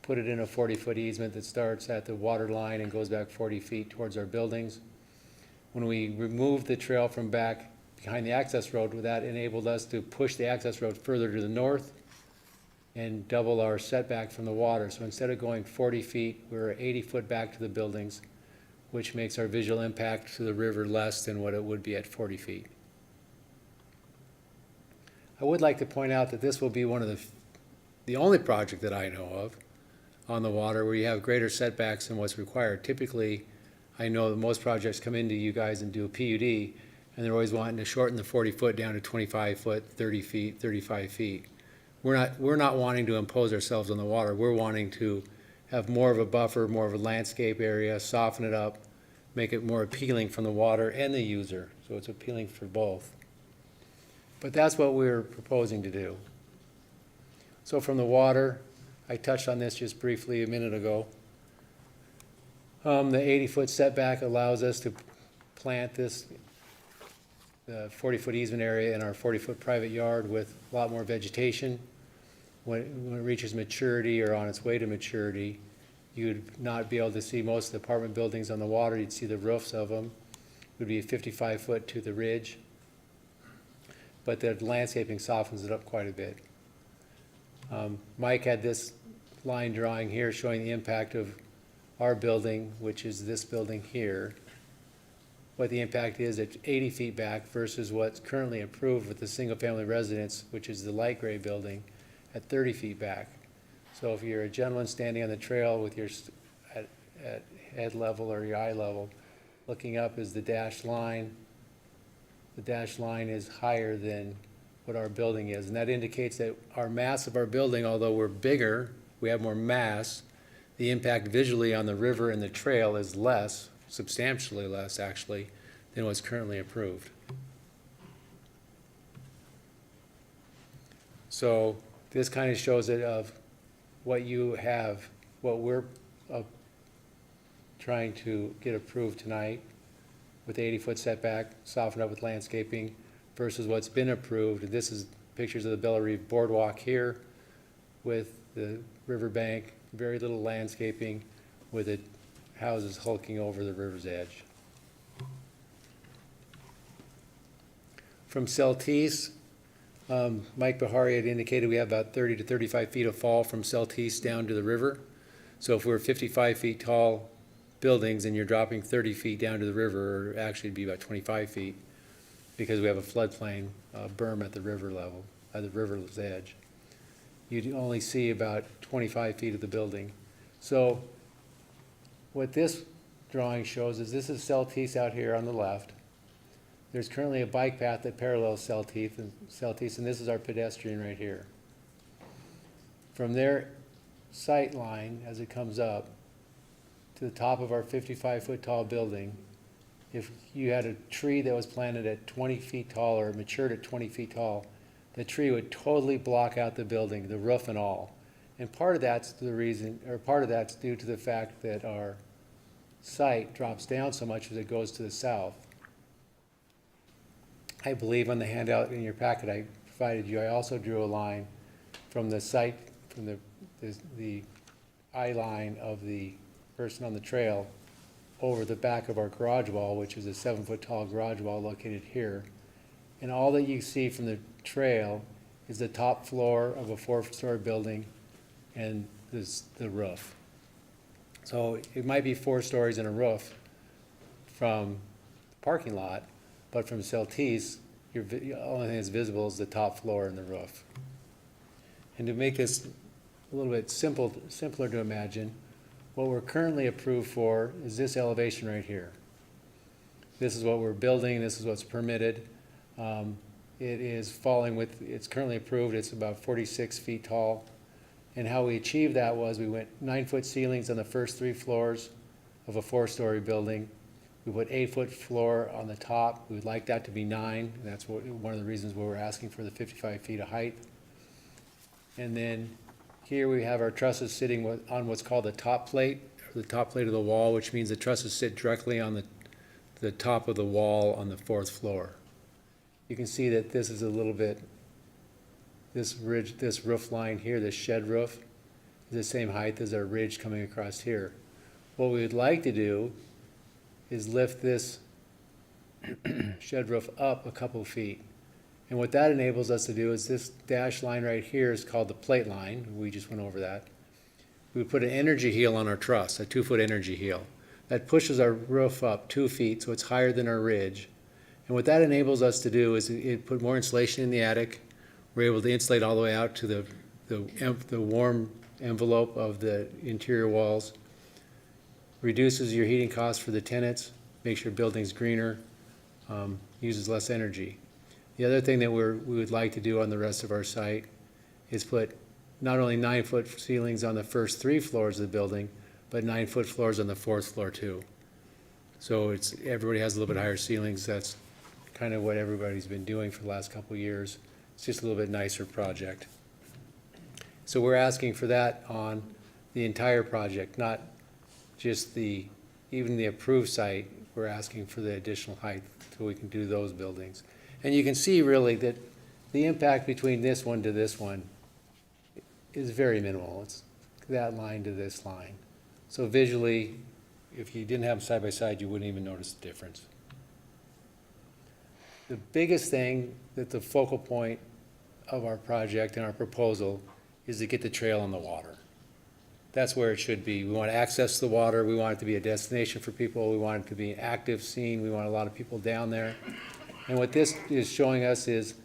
put it in a 40-foot easement that starts at the water line and goes back 40 feet towards our buildings. When we removed the trail from back behind the access road, that enabled us to push the access road further to the north and double our setback from the water. So instead of going 40 feet, we're 80 foot back to the buildings, which makes our visual impact to the river less than what it would be at 40 feet. I would like to point out that this will be one of the only project that I know of on the water where you have greater setbacks than what's required. Typically, I know that most projects come into you guys and do a PUD, and they're always wanting to shorten the 40 foot down to 25 foot, 30 feet, 35 feet. We're not wanting to impose ourselves on the water. We're wanting to have more of a buffer, more of a landscape area, soften it up, make it more appealing from the water and the user. So it's appealing for both. But that's what we're proposing to do. So from the water, I touched on this just briefly a minute ago. The 80-foot setback allows us to plant this 40-foot easement area in our 40-foot private yard with a lot more vegetation. When it reaches maturity or on its way to maturity, you'd not be able to see most of the apartment buildings on the water. You'd see the roofs of them. It would be 55 foot to the ridge. But the landscaping softens it up quite a bit. Mike had this line drawing here showing the impact of our building, which is this building here, what the impact is at 80 feet back versus what's currently approved with the single-family residence, which is the light gray building, at 30 feet back. So if you're a gentleman standing on the trail with your at head level or your eye level, looking up is the dashed line. The dashed line is higher than what our building is, and that indicates that our mass of our building, although we're bigger, we have more mass, the impact visually on the river and the trail is less, substantially less actually, than what's currently approved. So this kind of shows it of what you have, what we're trying to get approved tonight with 80-foot setback, softened up with landscaping, versus what's been approved. This is pictures of the Bella Reeve Boardwalk here with the riverbank, very little landscaping with it houses hulking over the river's edge. From Celtice, Mike Bahari had indicated we have about 30 to 35 feet of fall from Celtice down to the river. So if we're 55 feet tall buildings and you're dropping 30 feet down to the river, or actually it'd be about 25 feet, because we have a floodplain berm at the river level, at the river's edge. You'd only see about 25 feet of the building. So what this drawing shows is this is Celtice out here on the left. There's currently a bike path that parallels Celtice, and this is our pedestrian right here. From there, sight line as it comes up to the top of our 55-foot tall building, if you had a tree that was planted at 20 feet tall or matured at 20 feet tall, the tree would totally block out the building, the roof and all. And part of that's the reason, or part of that's due to the fact that our site drops down so much as it goes to the south. I believe on the handout in your packet I provided you, I also drew a line from the site, from the eye line of the person on the trail over the back of our garage wall, which is a 7-foot tall garage wall located here. And all that you see from the trail is the top floor of a 4-story building and the roof. So it might be 4 stories and a roof from the parking lot, but from Celtice, the only thing that's visible is the top floor and the roof. And to make this a little bit simpler to imagine, what we're currently approved for is this elevation right here. This is what we're building, this is what's permitted. It is falling with, it's currently approved, it's about 46 feet tall. And how we achieved that was we went 9-foot ceilings on the first 3 floors of a 4-story building. We put 8-foot floor on the top. We would like that to be 9. That's one of the reasons why we're asking for the 55 feet of height. And then here we have our trusses sitting on what's called the top plate of the wall, which means the trusses sit directly on the top of the wall on the 4th floor. You can see that this is a little bit, this ridge, this roof line here, this shed roof, is the same height as our ridge coming across here. What we would like to do is lift this shed roof up a couple feet. And what that enables us to do is this dashed line right here is called the plate line. We just went over that. We put an energy heel on our truss, a 2-foot energy heel. That pushes our roof up 2 feet, so it's higher than our ridge. And what that enables us to do is it put more insulation in the attic. We're able to insulate all the way out to the warm envelope of the interior walls. Reduces your heating costs for the tenants, makes your buildings greener, uses less energy. The other thing that we would like to do on the rest of our site is put not only 9-foot ceilings on the first 3 floors of the building, but 9-foot floors on the 4th floor too. So everybody has a little bit higher ceilings. That's kind of what everybody's been doing for the last couple of years. It's just a little bit nicer project. So we're asking for that on the entire project, not just even the approved site. We're asking for the additional height so we can do those buildings. And you can see really that the impact between this one to this one is very minimal. It's that line to this line. So visually, if you didn't have them side by side, you wouldn't even notice the difference. The biggest thing that the focal point of our project and our proposal is to get the trail on the water. That's where it should be. We want to access the water. We want it to be a destination for people. We want it to be an active scene. We want a lot of people down there. And what this is showing us is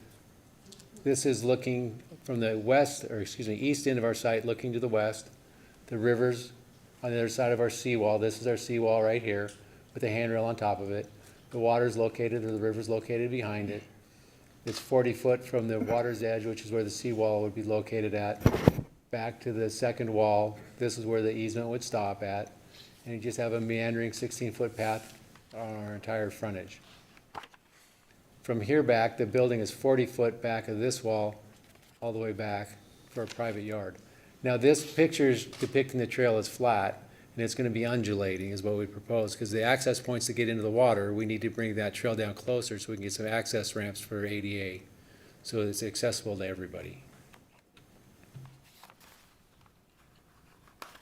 this is looking from the east end of our site, looking to the west. The river's on the other side of our seawall. This is our seawall right here with a handrail on top of it. The water's located, or the river's located behind it. It's 40 foot from the water's edge, which is where the seawall would be located at, back to the second wall. This is where the easement would stop at. And you just have a meandering 16-foot path on our entire frontage. From here back, the building is 40 foot back of this wall, all the way back for a private yard. Now this picture's depicting the trail as flat, and it's going to be undulating is what we propose, because the access points to get into the water, we need to bring that trail down closer so we can get some access ramps for ADA, so it's accessible to everybody.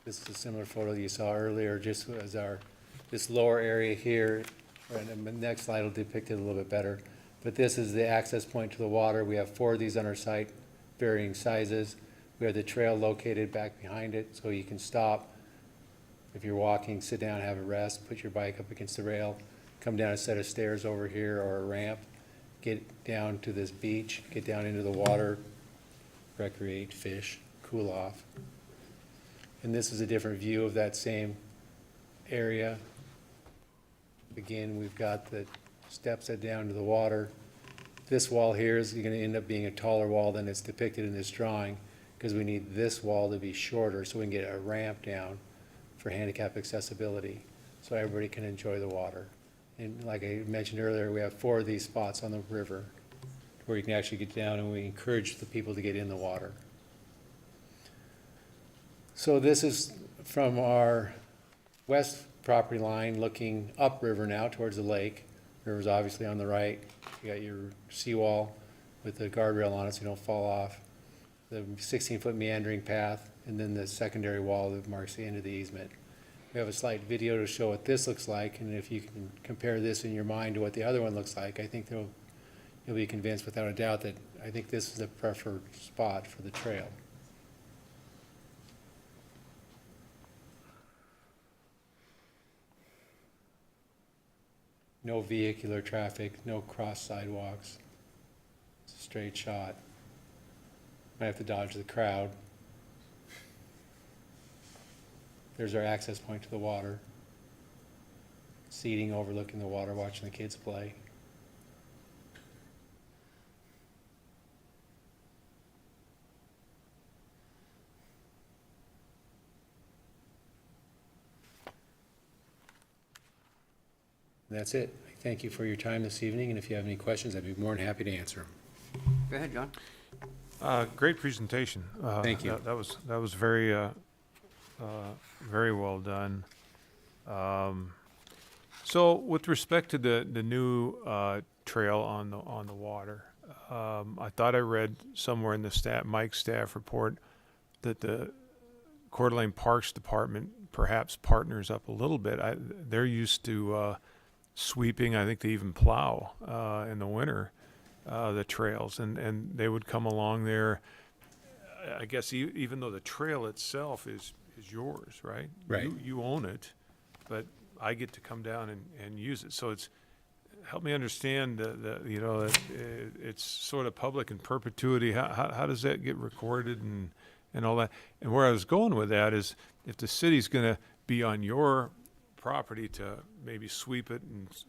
This is a similar photo you saw earlier, just as this lower area here, and the next slide will depict it a little bit better. But this is the access point to the water. We have 4 of these on our site, varying sizes. We have the trail located back behind it, so you can stop. If you're walking, sit down, have a rest, put your bike up against the rail, come down a set of stairs over here or a ramp, get down to this beach, get down into the water, recreate, fish, cool off. And this is a different view of that same area. Again, we've got the steps that down to the water. This wall here is going to end up being a taller wall than it's depicted in this drawing, because we need this wall to be shorter so we can get a ramp down for handicap accessibility, so everybody can enjoy the water. And like I mentioned earlier, we have 4 of these spots on the river where you can actually get down, and we encourage the people to get in the water. So this is from our west property line looking upriver now towards the lake. River's obviously on the right. You got your seawall with the guardrail on it so you don't fall off. The 16-foot meandering path, and then the secondary wall that marks the end of the easement. We have a slight video to show what this looks like, and if you can compare this in your mind to what the other one looks like, I think you'll be convinced without a doubt that I think this is the preferred spot for the trail. No vehicular traffic, no cross sidewalks. It's a straight shot. Might have to dodge the crowd. There's our access point to the water. Seating overlooking the water, watching the kids play. And that's it. I thank you for your time this evening, and if you have any questions, I'd be more than happy to answer them. Go ahead, John. Great presentation. Thank you. That was very, very well done. So with respect to the new trail on the water, I thought I read somewhere in the Mike's staff report that the Coeur d'Alene Parks Department perhaps partners up a little bit. They're used to sweeping. I think they even plow in the winter the trails, and they would come along there. I guess even though the trail itself is yours, right? Right. You own it, but I get to come down and use it. So help me understand it's sort of public in perpetuity. How does that get recorded and all that? And where I was going with that is if the city's going to be on your property to maybe sweep it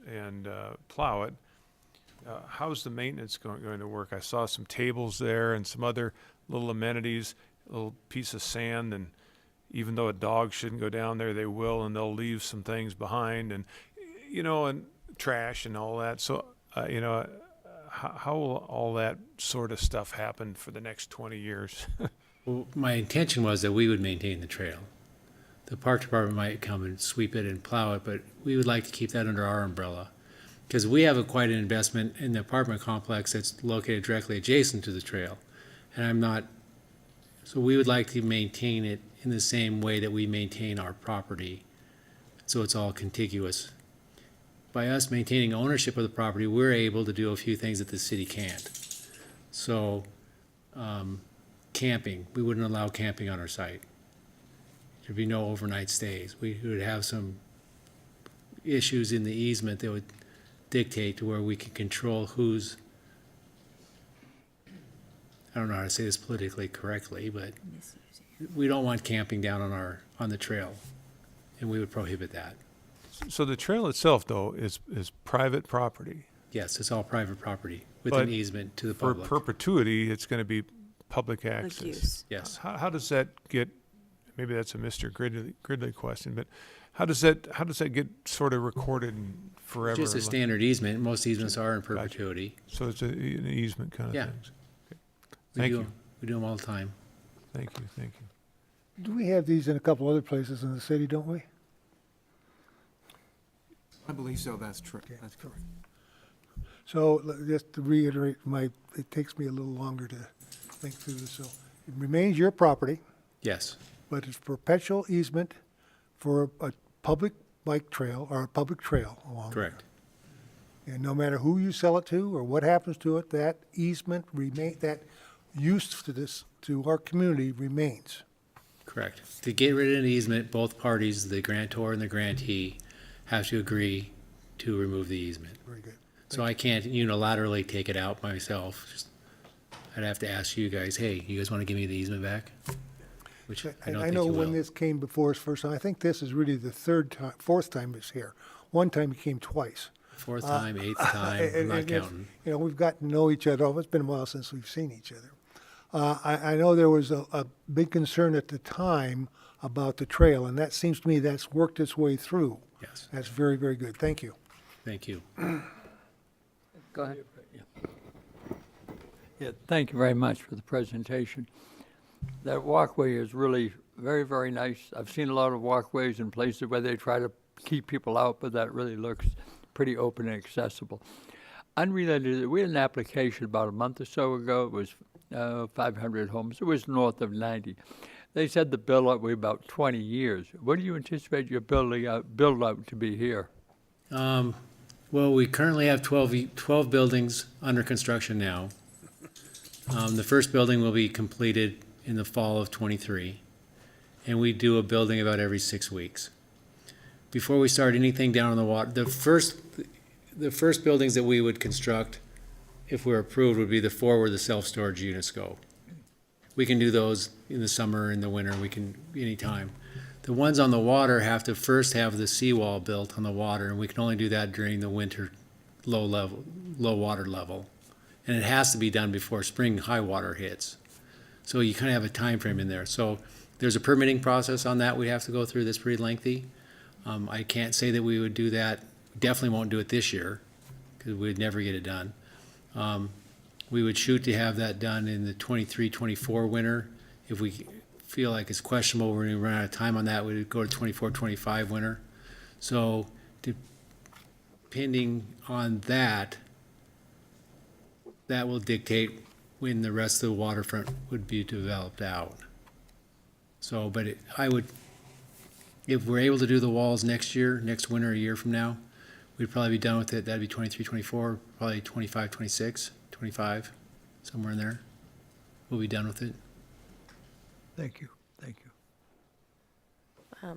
and plow it, how's the maintenance going to work? I saw some tables there and some other little amenities, a little piece of sand, and even though a dog shouldn't go down there, they will, and they'll leave some things behind, and and trash and all that. So how will all that sort of stuff happen for the next 20 years? Well, my intention was that we would maintain the trail. The park department might come and sweep it and plow it, but we would like to keep that under our umbrella. Because we have quite an investment in the apartment complex that's located directly adjacent to the trail. And so we would like to maintain it in the same way that we maintain our property, so it's all contiguous. By us maintaining ownership of the property, we're able to do a few things that the city can't. So, camping, we wouldn't allow camping on our site. There'd be no overnight stays. We would have some issues in the easement that would dictate to where we can control who's, I don't know how to say this politically correctly, but we don't want camping down on the trail, and we would prohibit that. So the trail itself, though, is private property. Yes, it's all private property with an easement to the public. For perpetuity, it's going to be public access. use. Yes. How does that get? Maybe that's a Mr. Gridley question, but how does that get sort of recorded forever? Just a standard easement. Most easements are in perpetuity. So it's an easement kind of Yeah. thing. Okay. Thank you. We do them all the time. Thank you. Do we have these in a couple other places in the city, don't we? I believe so, that's true, that's correct. So just to reiterate, it takes me a little longer to think through this. So it remains your property, Yes. but it's perpetual easement for a public bike trail or a public trail along there. Correct. And no matter who you sell it to or what happens to it, that easement that use to our community remains. Correct. To get rid of an easement, both parties, the grantor and the grantee, have to agree to remove the easement. Very good. So I can't unilaterally take it out myself. I'd have to ask you guys, hey, you guys want to give me the easement back? Which I don't I think know you when will. this came before us first time, I think this is really the fourth time it's here. One time it came twice. Fourth time, eighth time, I'm not counting. We've gotten to know each other. It's been a while since we've seen each other. I know there was a big concern at the time about the trail, and that seems to me that's worked its way through. Yes, That's very, very good. Thank you. thank you. Go ahead. Yeah, thank you very much for the presentation. That walkway is really very, very nice. I've seen a lot of walkways in places where they try to keep people out, but that really looks pretty open and accessible. Unrelated, we had an application about a month or so ago. It was 500 homes. It was north of 90. They said the build-out would be about 20 years. What do you anticipate your build-out to be here? Well, we currently have 12 buildings under construction now. The first building will be completed in the fall of '23, and we do a building about every 6 weeks. Before we start anything down on the water, the first buildings that we would construct, if we're approved, would be the 4 where the self-storage units go. We can do those in the summer, in the winter, we can, anytime. The ones on the water have to first have the seawall built on the water, and we can only do that during the winter low water level. And it has to be done before spring high water hits. So you kind of have a time frame in there. So there's a permitting process on that we have to go through that's pretty lengthy. I can't say that we would do that, definitely won't do it this year, because we'd never get it done. We would shoot to have that done in the 23-24 winter. If we feel like it's questionable, we're going to run out of time on that, we would go to 24-25 winter. So depending on that, that will dictate when the rest of the waterfront would be developed out. So, but if we're able to do the walls next year, next winter, a year from now, we'd probably be done with it. That'd be 23, 24, probably 25, 26, 25, somewhere in there. We'll be done with it. Thank you. Thank you.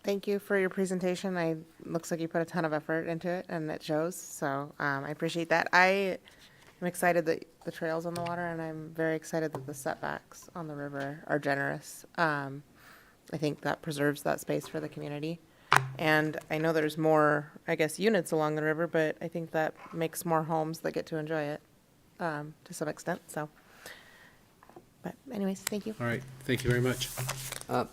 Thank you for your presentation. Looks like you put a ton of effort into it, and it shows. So I appreciate that. I'm excited that the trail's on the water, and I'm very excited that the setbacks on the river are generous. I think that preserves that space for the community. And I know there's more, I guess, units along the river, but I think that makes more homes that get to enjoy it to some extent. So, but anyways, thank you. All right, thank you very much.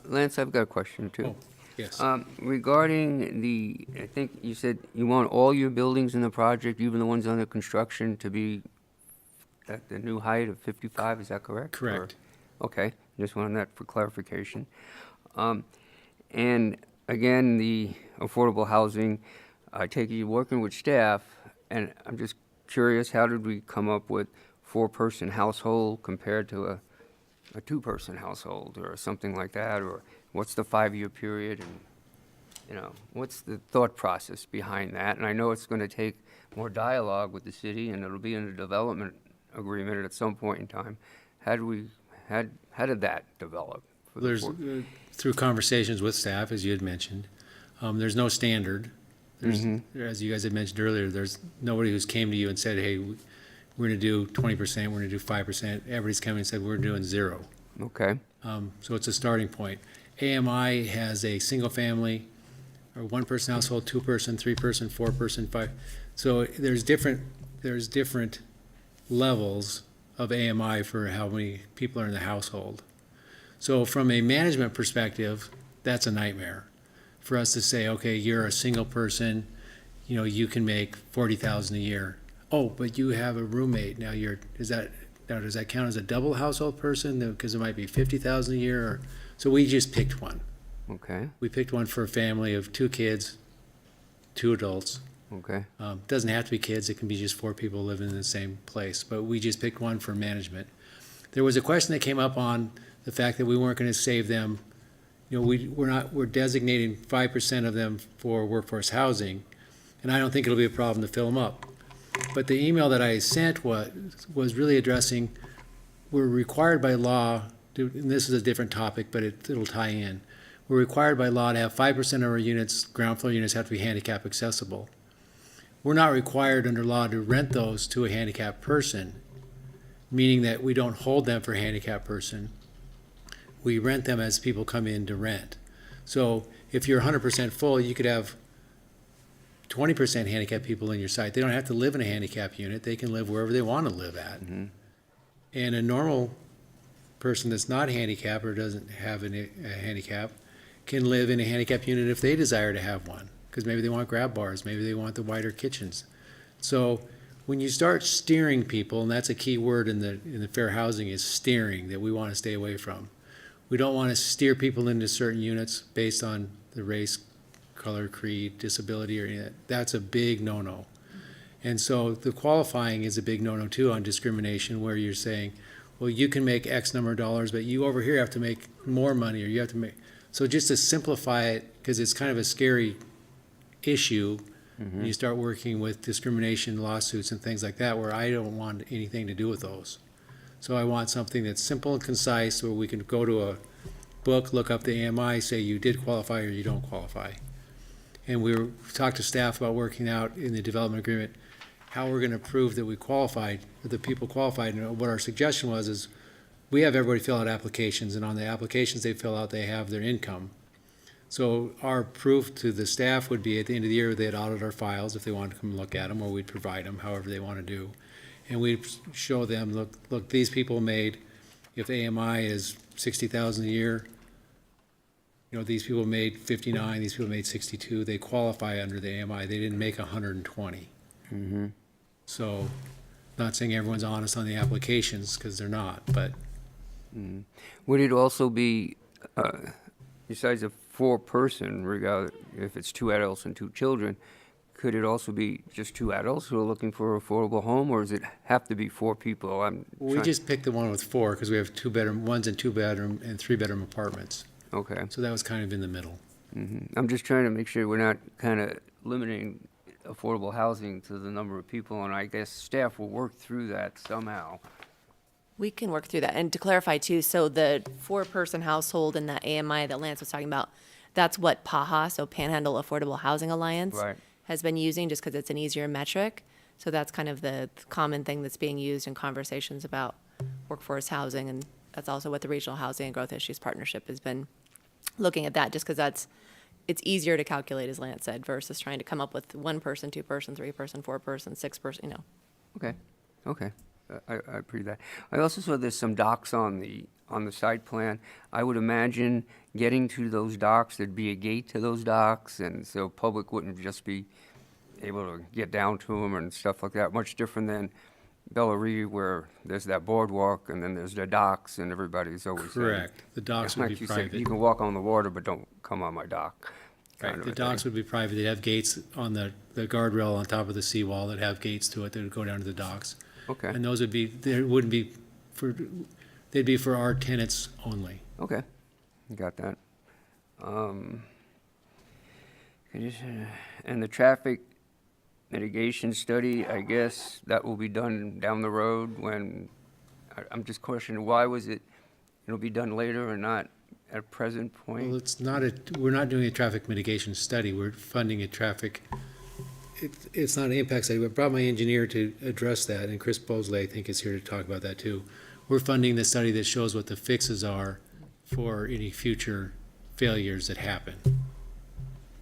Lance, I've got a question too. Oh, yes. Regarding I think you said you want all your buildings in the project, even the ones under construction, to be at the new height of 55, is that correct? Correct. Okay, just wanted that for clarification. And again, the affordable housing, I take it you're working with staff, and I'm just curious, how did we come up with 4-person household compared to a 2-person household or something like that? Or what's the 5-year period, and what's the thought process behind that? And I know it's going to take more dialogue with the city, and it'll be in a development agreement at some point in time. How did that develop? There's, through conversations with staff, as you had mentioned, there's no standard. There's, as you guys had mentioned earlier, there's nobody who's came to you and said, hey, we're going to do 20%, we're going to do 5%. Everybody's come and said, we're doing 0. Okay. So it's a starting point. AMI has a single family, or 1-person household, 2-person, 3-person, 4-person, 5. So there's different levels of AMI for how many people are in the household. So from a management perspective, that's a nightmare for us to say, okay, you're a single person, you can make $40,000 a year. Oh, but you have a roommate. Now does that count as a double household person? Because it might be $50,000 a year. So we just picked one. Okay. We picked one for a family of 2 kids, 2 adults. Okay. Doesn't have to be kids. It can be just 4 people living in the same place. But we just picked one for management. There was a question that came up on the fact that we weren't going to save them. We're designating 5% of them for workforce housing, and I don't think it'll be a problem to fill them up. But the email that I sent was really addressing, we're required by law, and this is a different topic, but it'll tie in. We're required by law to have 5% of our units, ground floor units, have to be handicap accessible. We're not required under law to rent those to a handicapped person, meaning that we don't hold them for a handicapped person. We rent them as people come in to rent. So if you're 100% full, you could have 20% handicapped people in your site. They don't have to live in a handicap unit. They can live wherever they want to live at. And a normal person that's not handicapped or doesn't have a handicap can live in a handicap unit if they desire to have one, because maybe they want grab bars, maybe they want the wider kitchens. So when you start steering people, and that's a key word in the fair housing, is steering, that we want to stay away from. We don't want to steer people into certain units based on the race, color, creed, disability, or any of that. That's a big no-no. And so the qualifying is a big no-no too on discrimination, where you're saying, well, you can make X number of dollars, but you over here have to make more money, or you have to make, so just to simplify it, because it's kind of a scary issue, when you start working with discrimination lawsuits and things like that, where I don't want anything to do with those. So I want something that's simple and concise, where we can go to a book, look up the AMI, say you did qualify or you don't qualify. And we talked to staff about working out in the development agreement how we're going to prove that we qualified, that the people qualified. And what our suggestion was is we have everybody fill out applications, and on the applications they fill out, they have their income. So our proof to the staff would be at the end of the year, they'd audit our files if they wanted to come look at them, or we'd provide them, however they want to do. And we'd show them, look, these people made, if the AMI is 60,000 a year, these people made 59, these people made 62, they qualify under the AMI. They didn't make 120. So, not saying everyone's honest on the applications, because they're not, but. Would it also be, besides a four-person, regard if it's 2 adults and 2 children, could it also be just 2 adults who are looking for an affordable home, or does it have to be 4 people? We just picked the one with 4, because we have 2-bedroom, one's in 2-bedroom and 3-bedroom apartments. Okay. So that was kind of in the middle. I'm just trying to make sure we're not kind of limiting affordable housing to the number of people, and I guess staff will work through that somehow. We can work through that. And to clarify too, so the 4-person household in that AMI that Lance was talking about, that's what PAHA, so Panhandle Affordable Housing Alliance, Right. has been using, just because it's an easier metric. So that's kind of the common thing that's being used in conversations about workforce housing, and that's also what the Regional Housing and Growth Issues Partnership has been looking at, that just because it's easier to calculate, as Lance said, versus trying to come up with 1-person, 2-person, 3-person, 4-person, 6-person, Okay. I appreciate that. I also saw there's some docks on the site plan. I would imagine getting to those docks, there'd be a gate to those docks, and so public wouldn't just be able to get down to them and stuff like that. Much different than Bellary, where there's that boardwalk and then there's the docks, and everybody's always saying, Correct. The docks would like be you said, private. you can walk on the water, but don't come on my dock. kind Right, of the a docks thing. would be private. They'd have gates on the guardrail on top of the seawall that have gates to it that would go down to the docks. Okay. And those would be, there wouldn't be they'd be for our tenants only. Okay, got that. And the traffic mitigation study, I guess that will be done down the road when, I'm just questioning, why was it'll be done later or not at present point? Well, we're not doing a traffic mitigation study. We're funding a traffic, it's not an impact study. I brought my engineer to address that, and Chris Bosley, I think, is here to talk about that too. We're funding the study that shows what the fixes are for any future failures that happen.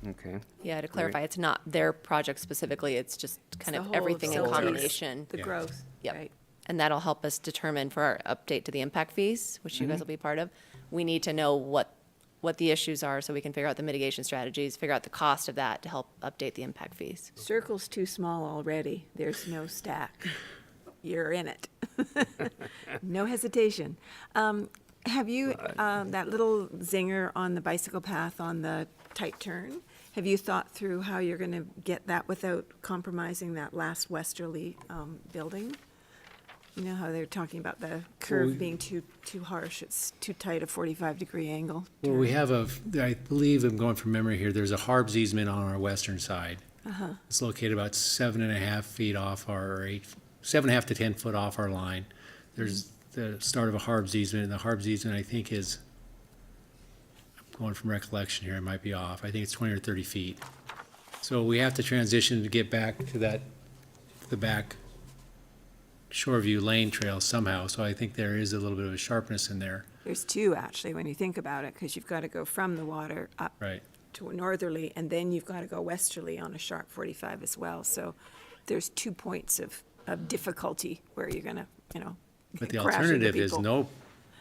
Okay. Yeah, to clarify, it's not their project specifically, it's just kind of everything in combination. The growth, Yep. right. And that'll help us determine for our update to the impact fees, which you guys will be part of. We need to know what the issues are so we can figure out the mitigation strategies, figure out the cost of that to help update the impact fees. Circle's too small already. There's no stack. You're in it. No hesitation. Have you, that little zinger on the bicycle path on the tight turn, have you thought through how you're going to get that without compromising that last westerly building? You know how they're talking about the curve being too harsh, it's too tight, a 45-degree angle? Well, we have I believe, I'm going from memory here, there's a Harbs easement on our western side. It's located about 7.5 feet off our, 7.5 to 10 foot off our line. There's the start of a Harbs easement, and the Harbs easement, I think, is, I'm going from recollection here, I might be off, I think it's 20 or 30 feet. So we have to transition to get back to the back Shoreview Lane Trail somehow, so I think there is a little bit of a sharpness in there. There's two, actually, when you think about it, because you've got to go from the water up Right. to a northerly, and then you've got to go westerly on a sharp 45 as well. So there's 2 points of difficulty where you're going to, But the crash into alternative is people. no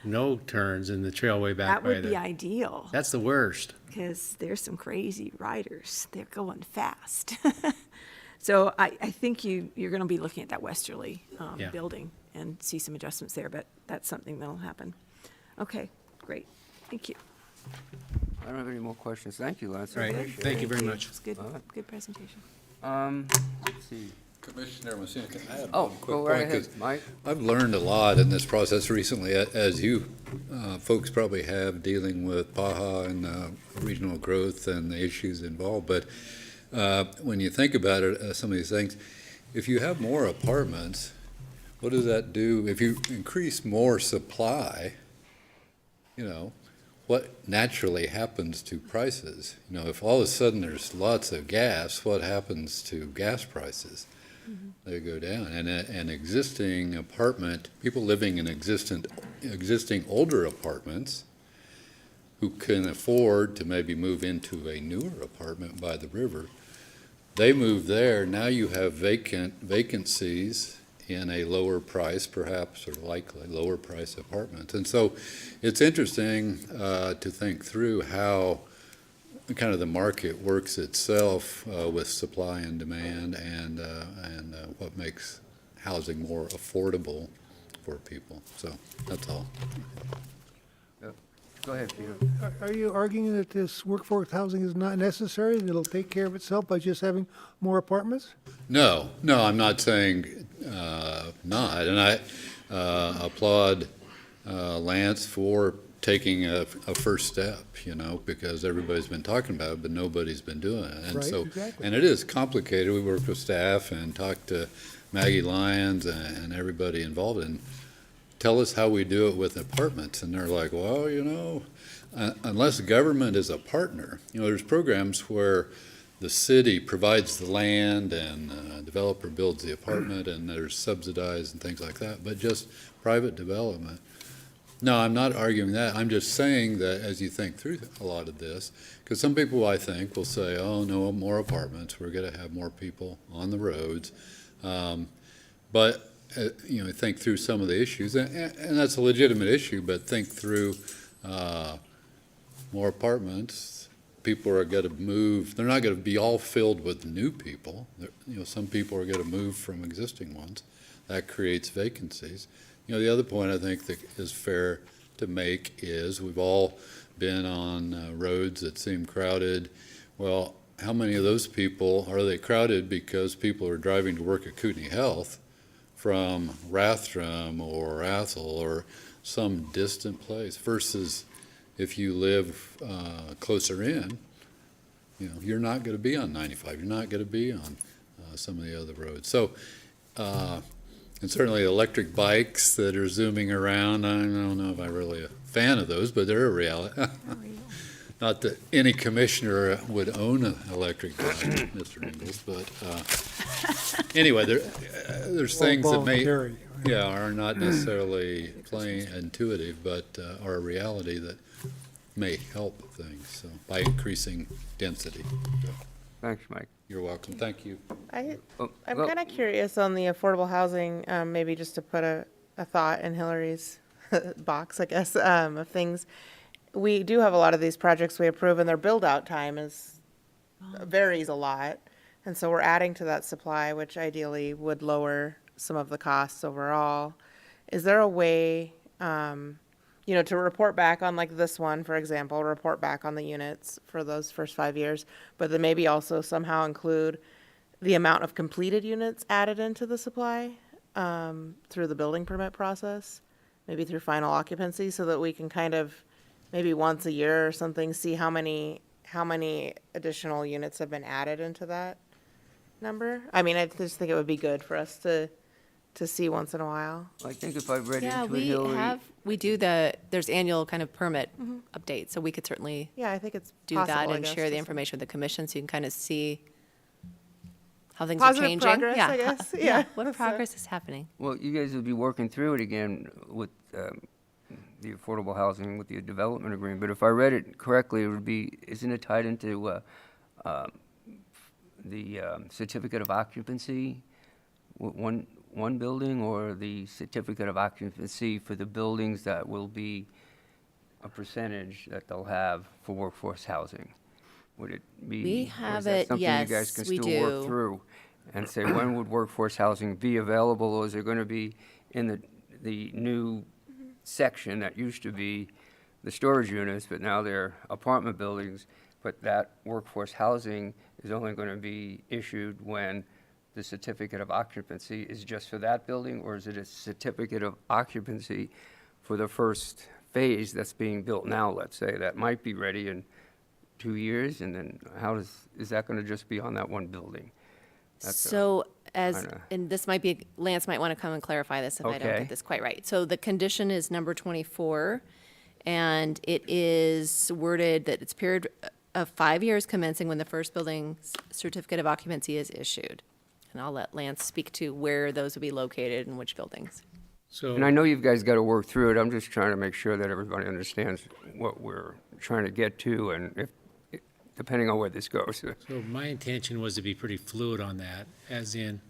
no turns and the trailway back That by would be the, ideal, that's the worst. because there's some crazy riders. They're going fast. So I think you're going to be looking at that westerly Yeah. building and see some adjustments there, but that's something that'll happen. Okay, great. Thank you. I don't have any more questions. Thank you, Lance. I All right, appreciate thank it. you very much. It's good, All right. good presentation. Let's see. Commissioner Messina, can I add Oh, one quick go right point? 'Cause ahead, Mike. I've learned a lot in this process recently, as you folks probably have, dealing with Baja and regional growth and the issues involved. But when you think about it, some of these things, if you have more apartments, what does that do? If you increase more supply, what naturally happens to prices? If all of a sudden there's lots of gas, what happens to gas prices? They go down. And an existing apartment, people living in existing older apartments who can afford to maybe move into a newer apartment by the river, they move there. Now you have vacancies in a lower price, perhaps, or likely lower price apartments. And so it's interesting to think through how kind of the market works itself with supply and demand, and what makes housing more affordable for people. So that's all. Go ahead, Peter. Are you arguing that this workforce housing is not necessary, that it'll take care of itself by just having more apartments? No, I'm not saying not. And I applaud Lance for taking a first step, because everybody's been talking about it, but nobody's been doing it. And Right, so, exactly. and it is complicated. We work with staff and talk to Maggie Lyons and everybody involved, and tell us how we do it with apartments. And they're like, well, unless government is a partner, there's programs where the city provides the land and the developer builds the apartment and there's subsidized and things like that, but just private development. No, I'm not arguing that. I'm just saying that as you think through a lot of this, because some people, I think, will say, oh, no, more apartments, we're going to have more people on the roads. But think through some of the issues, and that's a legitimate issue, but think through more apartments. People are going to move. They're not going to be all filled with new people. Some people are going to move from existing ones. That creates vacancies. The other point I think that is fair to make is we've all been on roads that seem crowded. Well, how many of those people, are they crowded because people are driving to work at Kootenai Health from Rathdrum or Athol or some distant place, versus if you live closer in, you're not going to be on 95. You're not going to be on some of the other roads. So, and certainly electric bikes that are zooming around, I don't know if I'm really a fan of those, but they're a reality. Not that any commissioner would own an electric bike, Mr. Ingles, but anyway, there's things that Voluntary. are not necessarily plain intuitive, but are a reality that may help things, so by increasing density. So, Thanks, Mike. you're welcome. Thank you. I'm go- kind of curious on the affordable housing, maybe just to put a thought in Hillary's box, I guess, of things. We do have a lot of these projects we approve, and their build-out time varies a lot. And so we're adding to that supply, which ideally would lower some of the costs overall. Is there a way, to report back on, like this one, for example, report back on the units for those first 5 years, but then maybe also somehow include the amount of completed units added into the supply through the building permit process, maybe through final occupancy, so that we can kind of maybe once a year or something see how many additional units have been added into that number? I mean, I just think it would be good for us to see once in a while. I think if I read Yeah, into it, Hillary. we do there's annual kind of permit updates, so we could certainly Yeah, I think it's do possible, that I and guess, share the to- information with the commission so you can kind of see how things Positive are changing. progress, Yeah, I guess. Yeah. what So- progress is happening. Well, you guys will be working through it again with the affordable housing, with the development agreement. But if I read it correctly, it would be, isn't it tied into the certificate of occupancy? One one building or the certificate of occupancy for the buildings that will be a percentage that they'll have for workforce housing? Would it be? We or is have that it, something you guys can yes, we still work do. through and say, when would workforce housing be available? Or is it going to be in the new section that used to be the storage units, but now they're apartment buildings? But that workforce housing is only going to be issued when the certificate of occupancy is just for that building? Or is it a certificate of occupancy for the first phase that's being built now, let's say, that might be ready in 2 years? And then is that going to just be on that one building? That's, So kinda- and this might be, Lance might want to come and clarify this if I don't Okay. get this quite right. So the condition is number 24, and it is worded that it's period of 5 years commencing when the first building's certificate of occupancy is issued. And I'll let Lance speak to where those would be located and which buildings. So. And I know you've guys got to work through it. I'm just trying to make sure that everybody understands what we're trying to get to, and if, depending on where this goes. So my intention was to be pretty fluid on that, as in,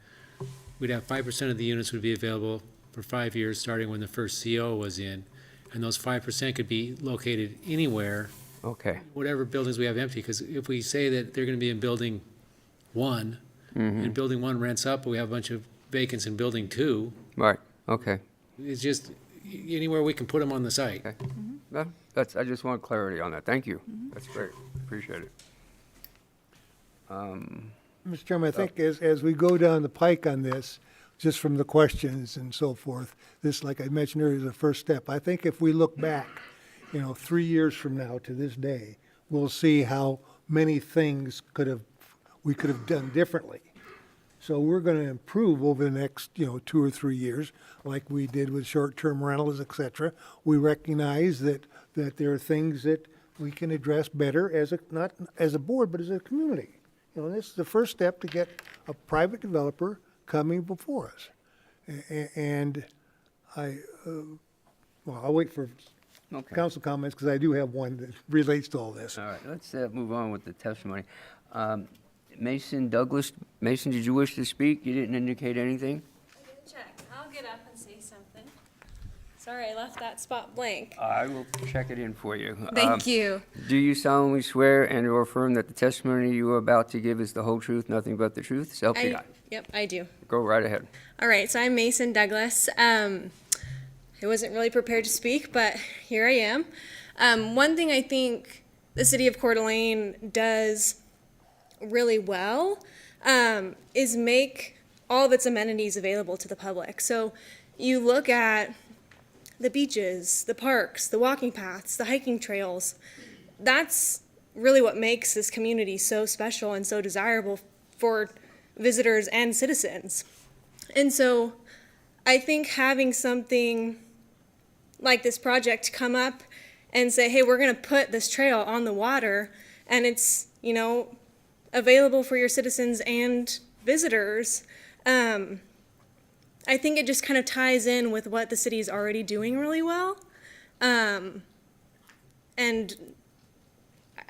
we'd have 5% of the units would be available for 5 years, starting when the first CO was in. And those 5% could be located anywhere, Okay. whatever buildings we have empty. Because if we say that they're going to be in building 1, and building 1 rents up, but we have a bunch of vacants in building 2, Right, okay. it's just anywhere we can put them on the site. Okay. Well, I just want clarity on that. Thank you. That's great. Appreciate it. Mr. Chairman, I think as we go down the pike on this, just from the questions and so forth, this, like I mentioned earlier, is a first step. I think if we look back, 3 years from now to this day, we'll see how many things we could have done differently. So we're going to improve over the next, 2 or 3 years, like we did with short-term rentals, et cetera. We recognize that there are things that we can address better not as a board, but as a community. This is the first step to get a private developer coming before us. And I'll wait for Okay. council comments, because I do have one that relates to all this. All right, let's move on with the testimony. Mason Douglas, Mason, did you wish to speak? You didn't indicate anything? I did check. I'll get up and say something. Sorry, I left that spot blank. I will check it in for you. Thank you. Do you solemnly swear and/or affirm that the testimony you are about to give is the whole truth, nothing but the truth? So help you God. Yep, I do. Go right ahead. All right, so I'm Mason Douglas. I wasn't really prepared to speak, but here I am. One thing I think the city of Coeur d'Alene does really well is make all of its amenities available to the public. So you look at the beaches, the parks, the walking paths, the hiking trails. That's really what makes this community so special and so desirable for visitors and citizens. And so I think having something like this project come up and say, hey, we're going to put this trail on the water, and it's, available for your citizens and visitors, I think it just kind of ties in with what the city is already doing really well. And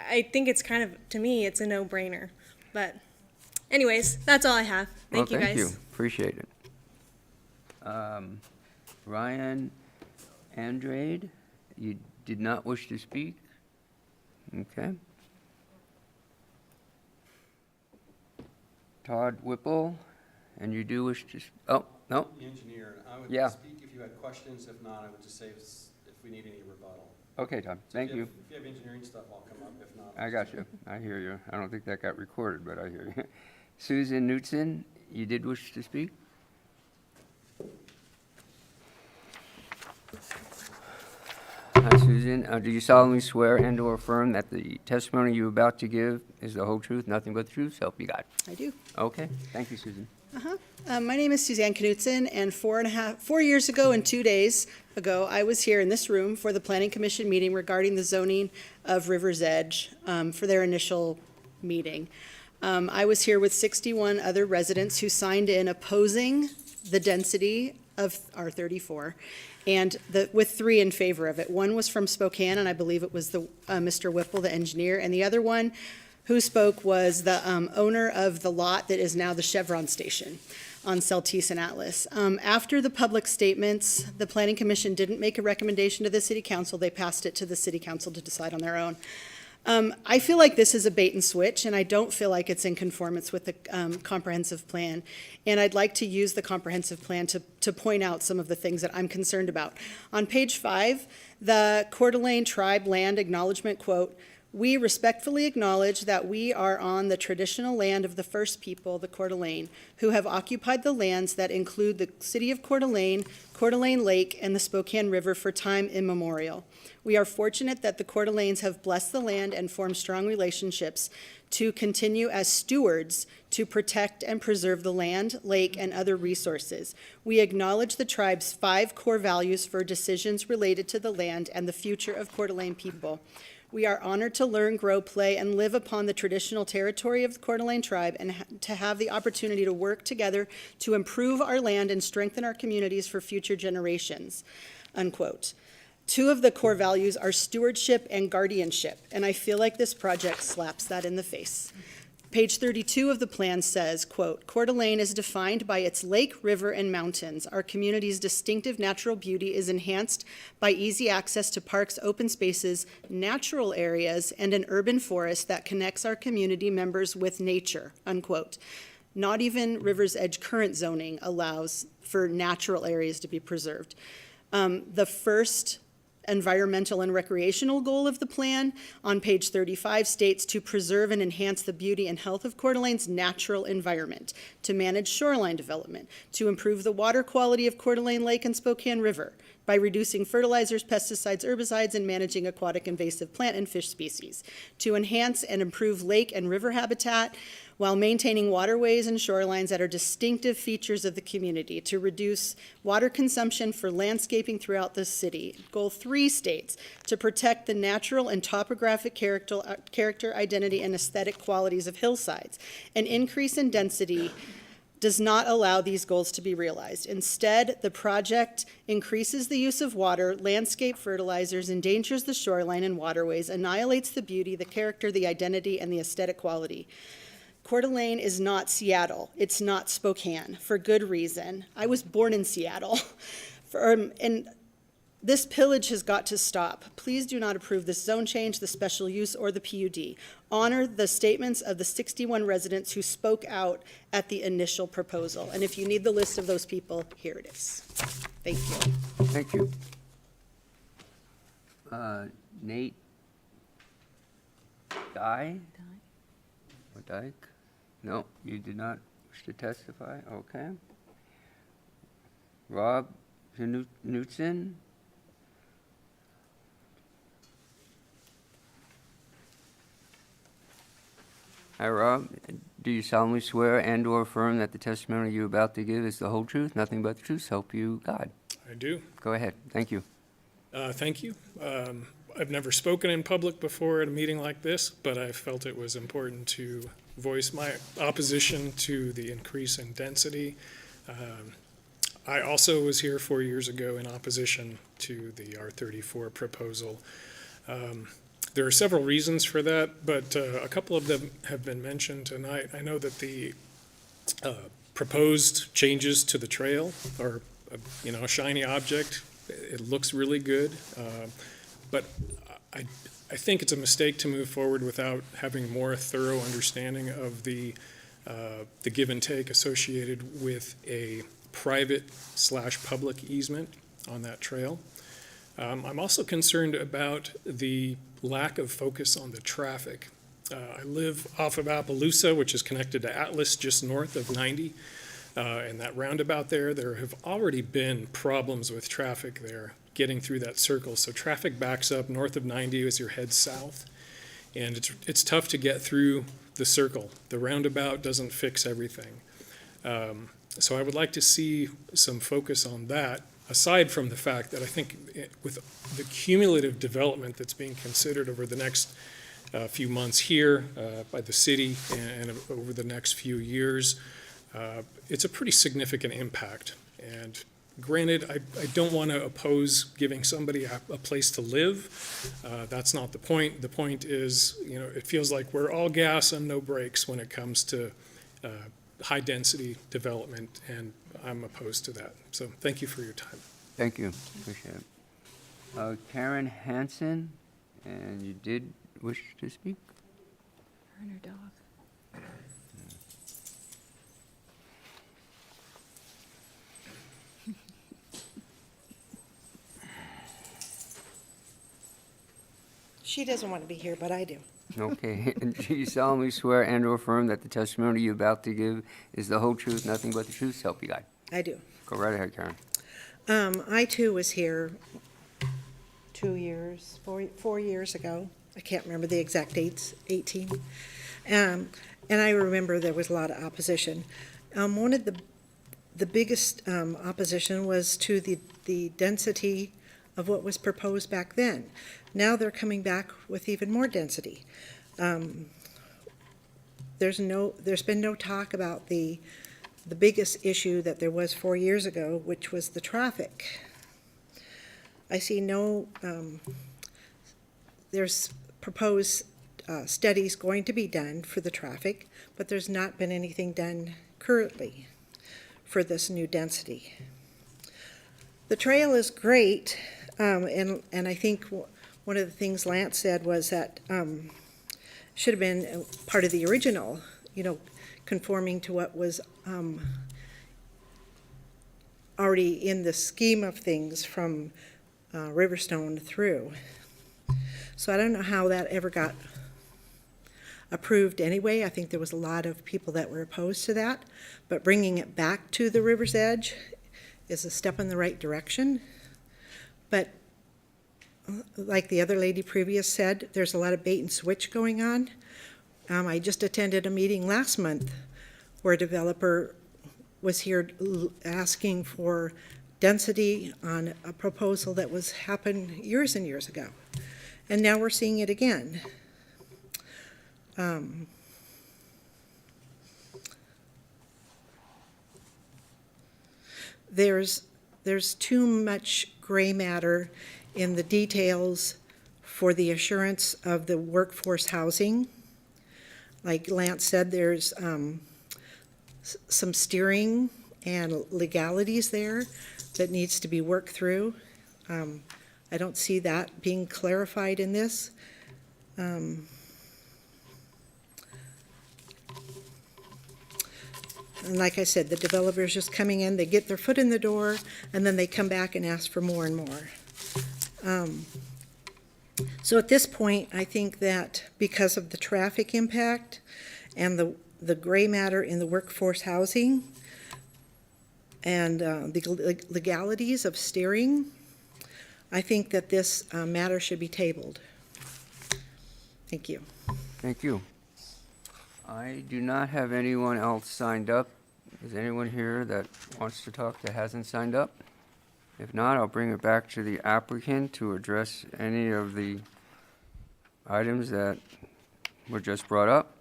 I think it's kind of, to me, it's a no-brainer. But anyways, that's all I have. Thank you, guys. Thank you. Appreciate it. Ryan Andrade, you did not wish to speak? Okay. Todd Whipple, and you do wish to, oh, no? The engineer, I would Yeah. speak if you had questions. If not, I would just say if we need any rebuttal. Okay, Todd, thank you. If you have engineering stuff, I'll come up. If not, I got you. I hear you. I don't think that got recorded, but I hear you. Susan Knutson, you did wish to speak? Hi, Susan. Do you solemnly swear and/or affirm that the testimony you're about to give is the whole truth, nothing but the truth, so help you God? I do. Okay. Thank you, Susan. My name is Suzanne Knutson, and 4 years ago and 2 days ago, I was here in this room for the Planning Commission meeting regarding the zoning of River's Edge for their initial meeting. I was here with 61 other residents who signed in opposing the density of R34, and with 3 in favor of it. One was from Spokane, and I believe it was Mr. Whipple, the engineer, and the other one who spoke was the owner of the lot that is now the Chevron station. on Celtice and Atlas. After the public statements, the Planning Commission didn't make a recommendation to the City Council. They passed it to the City Council to decide on their own. I feel like this is a bait and switch, and I don't feel like it's in conformance with the comprehensive plan. And I'd like to use the comprehensive plan to point out some of the things that I'm concerned about. On page 5, the Coeur d'Alene Tribe Land Acknowledgement quote, "We respectfully acknowledge that we are on the traditional land of the first people, the Coeur d'Alene, who have occupied the lands that include the city of Coeur d'Alene Lake, and the Spokane River for time immemorial. We are fortunate that the Coeur d'Alenes have blessed the land and formed strong relationships to continue as stewards to protect and preserve the land, lake, and other resources. We acknowledge the tribe's 5 core values for decisions related to the land and the future of Coeur d'Alene people. We are honored to learn, grow, play, and live upon the traditional territory of the Coeur d'Alene tribe and to have the opportunity to work together to improve our land and strengthen our communities for future generations," unquote. 2 of the core values are stewardship and guardianship, and I feel like this project slaps that in the face. Page 32 of the plan says, quote, "Coeur d'Alene is defined by its lake, river, and mountains. Our community's distinctive natural beauty is enhanced by easy access to parks, open spaces, natural areas, and an urban forest that connects our community members with nature," unquote. Not even River's Edge current zoning allows for natural areas to be preserved. The first environmental and recreational goal of the plan on page 35 states to preserve and enhance the beauty and health of Coeur d'Alene's natural environment, to manage shoreline development, to improve the water quality of Coeur d'Alene Lake and Spokane River by reducing fertilizers, pesticides, herbicides, and managing aquatic invasive plant and fish species, to enhance and improve lake and river habitat while maintaining waterways and shorelines that are distinctive features of the community, to reduce water consumption for landscaping throughout the city. Goal 3 states to protect the natural and topographic character, identity, and aesthetic qualities of hillsides. An increase in density does not allow these goals to be realized. Instead, the project increases the use of water, landscape fertilizers, endangers the shoreline and waterways, annihilates the beauty, the character, the identity, and the aesthetic quality. Coeur d'Alene is not Seattle. It's not Spokane, for good reason. I was born in Seattle. And this pillage has got to stop. Please do not approve this zone change, the special use, or the PUD. Honor the statements of the 61 residents who spoke out at the initial proposal. And if you need the list of those people, here it is. Thank you. Thank you. Nate? Dyke? No, you did not wish to testify? Okay. Rob Knutson? Hi, Rob. Do you solemnly swear and/or affirm that the testimony you're about to give is the whole truth, nothing but the truth, so help you God? I do. Go ahead. Thank you. Thank you. I've never spoken in public before at a meeting like this, but I felt it was important to voice my opposition to the increase in density. I also was here 4 years ago in opposition to the R34 proposal. There are several reasons for that, but a couple of them have been mentioned tonight. I know that the proposed changes to the trail are, a shiny object. It looks really good, but I think it's a mistake to move forward without having more thorough understanding of the give and take associated with a private/public easement on that trail. I'm also concerned about the lack of focus on the traffic. I live off of Appaloosa, which is connected to Atlas just north of 90. And that roundabout there have already been problems with traffic there getting through that circle. So traffic backs up north of 90 as you head south. And it's tough to get through the circle. The roundabout doesn't fix everything. So I would like to see some focus on that, aside from the fact that I think with the cumulative development that's being considered over the next few months here by the city and over the next few years, it's a pretty significant impact. And granted, I don't want to oppose giving somebody a place to live. That's not the point. The point is, it feels like we're all gas and no brakes when it comes to high-density development, and I'm opposed to that. So thank you for your time. Thank you, appreciate it. Karen Hansen, and you did wish to speak? Her and her dog. She doesn't want to be here, but I do. Okay, and do you solemnly swear and/or affirm that the testimony you're about to give is the whole truth, nothing but the truth, so help you God? I do. Go right ahead, Karen. I too was here 4 years ago. I can't remember the exact dates, 18. And I remember there was a lot of opposition. One of the biggest opposition was to the density of what was proposed back then. Now they're coming back with even more density. There's been no talk about the biggest issue that there was 4 years ago, which was the traffic. I see there's proposed studies going to be done for the traffic, but there's not been anything done currently for this new density. The trail is great, and I think one of the things Lance said was that should have been part of the original, conforming to what was already in the scheme of things from Riverstone through. So I don't know how that ever got approved anyway. I think there was a lot of people that were opposed to that, but bringing it back to the river's edge is a step in the right direction. But like the other lady previous said, there's a lot of bait and switch going on. I just attended a meeting last month where a developer was here asking for density on a proposal that happened years and years ago. And now we're seeing it again. There's too much gray matter in the details for the assurance of the workforce housing. Like Lance said, there's some steering and legalities there that needs to be worked through. I don't see that being clarified in this. And like I said, the developers just coming in, they get their foot in the door, and then they come back and ask for more and more. So at this point, I think that because of the traffic impact and the gray matter in the workforce housing and the legalities of steering, I think that this matter should be tabled. Thank you. Thank you. I do not have anyone else signed up. Is anyone here that wants to talk that hasn't signed up? If not, I'll bring it back to the applicant to address any of the items that were just brought up.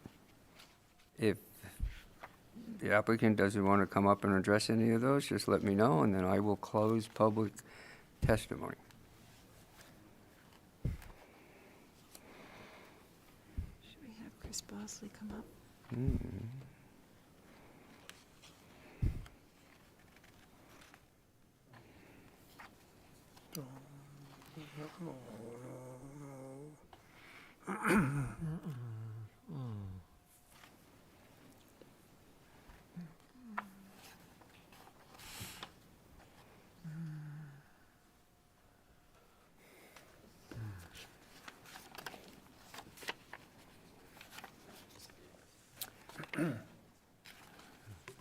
If the applicant doesn't want to come up and address any of those, just let me know, and then I will close public testimony. Should we have Chris Bosley come up?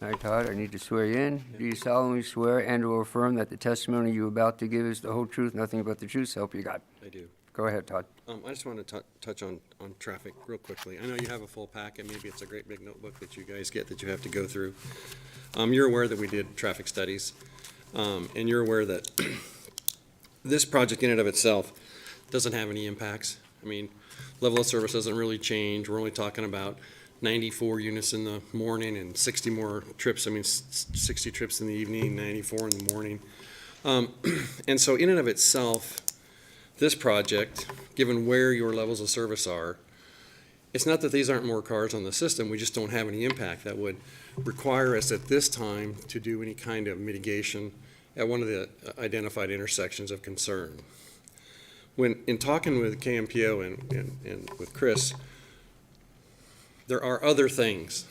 All right, Todd, I need to swear you in. Do you solemnly swear and/or affirm that the testimony you're about to give is the whole truth, nothing but the truth, so help you God? I do. Go ahead, Todd. I just want to touch on traffic real quickly. I know you have a full packet. Maybe it's a great big notebook that you guys get that you have to go through. You're aware that we did traffic studies, and you're aware that this project in and of itself doesn't have any impacts. I mean, level of service doesn't really change. We're only talking about 94 units in the morning and 60 more trips. I mean, 60 trips in the evening, 94 in the morning. And so in and of itself, this project, given where your levels of service are, It's not that these aren't more cars on the system, we just don't have any impact that would require us at this time to do any kind of mitigation at one of the identified intersections of concern. When, in talking with KMPO and with Chris, there are other things.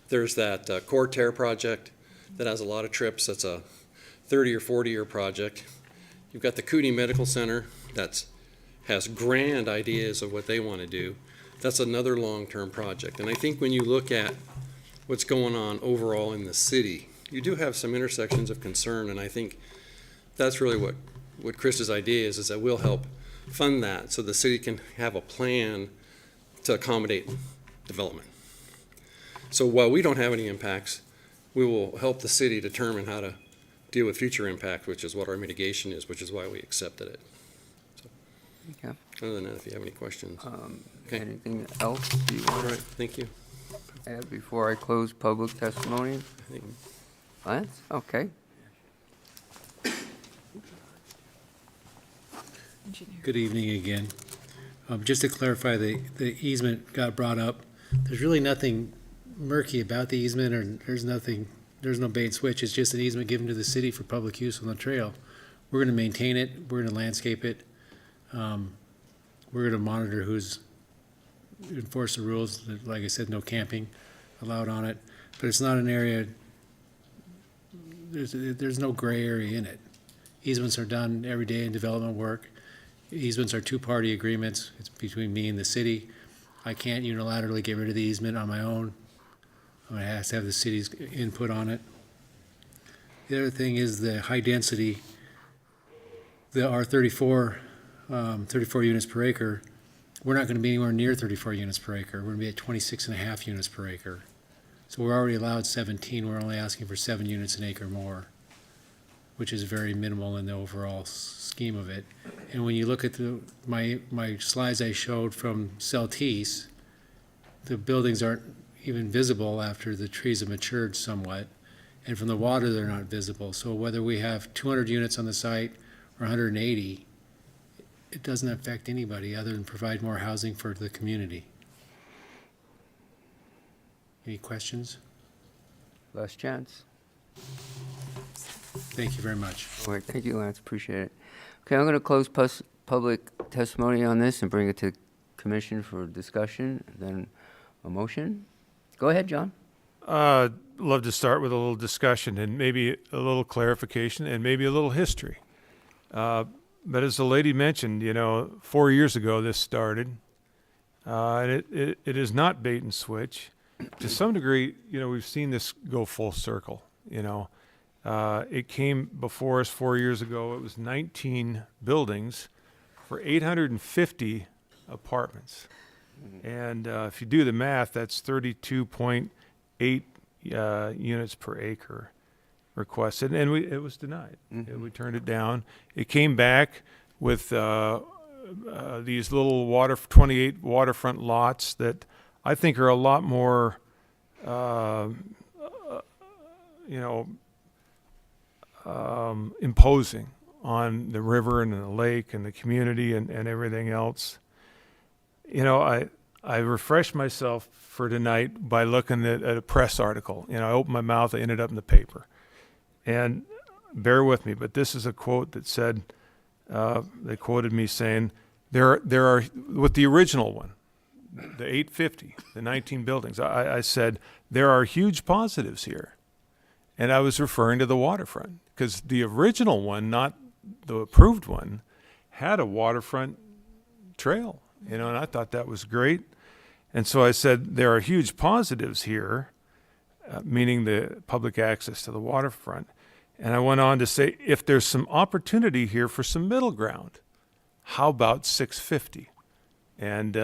There's that Coeur project that has a lot of trips. That's a 30 or 40-year project. You've got the Cooney Medical Center that has grand ideas of what they want to do. That's another long-term project. And I think when you look at what's going on overall in the city, you do have some intersections of concern, and I think that's really what Chris's idea is that we'll help fund that so the city can have a plan to accommodate development. So while we don't have any impacts, we will help the city determine how to deal with future impact, which is what our mitigation is, which is why we accepted it. So, Okay. other than that, if you have any questions. Okay. Anything else you All want right, thank you. to add before I close public testimony? I think- Lance? Okay. Good evening again. Just to clarify, the easement got brought up. There's really nothing murky about the easement, or there's no bait and switch. It's just an easement given to the city for public use on the trail. We're going to maintain it. We're going to landscape it. We're going to monitor enforce the rules. Like I said, no camping allowed on it. But it's not an area, there's no gray area in it. Easements are done every day in development work. Easements are two-party agreements. It's between me and the city. I can't unilaterally get rid of the easement on my own. I have to have the city's input on it. The other thing is the high density, the R34, 34 units per acre. We're not going to be anywhere near 34 units per acre. We're going to be at 26 and a half units per acre. So we're already allowed 17. We're only asking for 7 units an acre more, which is very minimal in the overall scheme of it. And when you look at my slides I showed from Celtice, the buildings aren't even visible after the trees have matured somewhat. And from the water, they're not visible. So whether we have 200 units on the site or 180, it doesn't affect anybody other than provide more housing for the community. Any questions? Last chance. Thank you very much. All right, thank you, Lance, appreciate it. Okay, I'm going to close public testimony on this and bring it to commission for discussion, then a motion. Go ahead, John. Love to start with a little discussion and maybe a little clarification and maybe a little history. But as the lady mentioned, 4 years ago this started, and it is not bait and switch. To some degree, we've seen this go full circle, It came before us 4 years ago. It was 19 buildings for 850 apartments. And if you do the math, that's 32.8 units per acre requested. And it was denied. We turned it down. It came back with these little 28 waterfront lots that I think are a lot more, imposing on the river and the lake and the community and everything else. I refreshed myself for tonight by looking at a press article. I opened my mouth, I ended up in the paper. And bear with me, but this is a quote that said, they quoted me saying, there are, with the original one, the 850, the 19 buildings, I said, there are huge positives here. And I was referring to the waterfront, because the original one, not the approved one, had a waterfront trail, and I thought that was great. And so I said, there are huge positives here, meaning the public access to the waterfront. And I went on to say, if there's some opportunity here for some middle ground, how about 650? And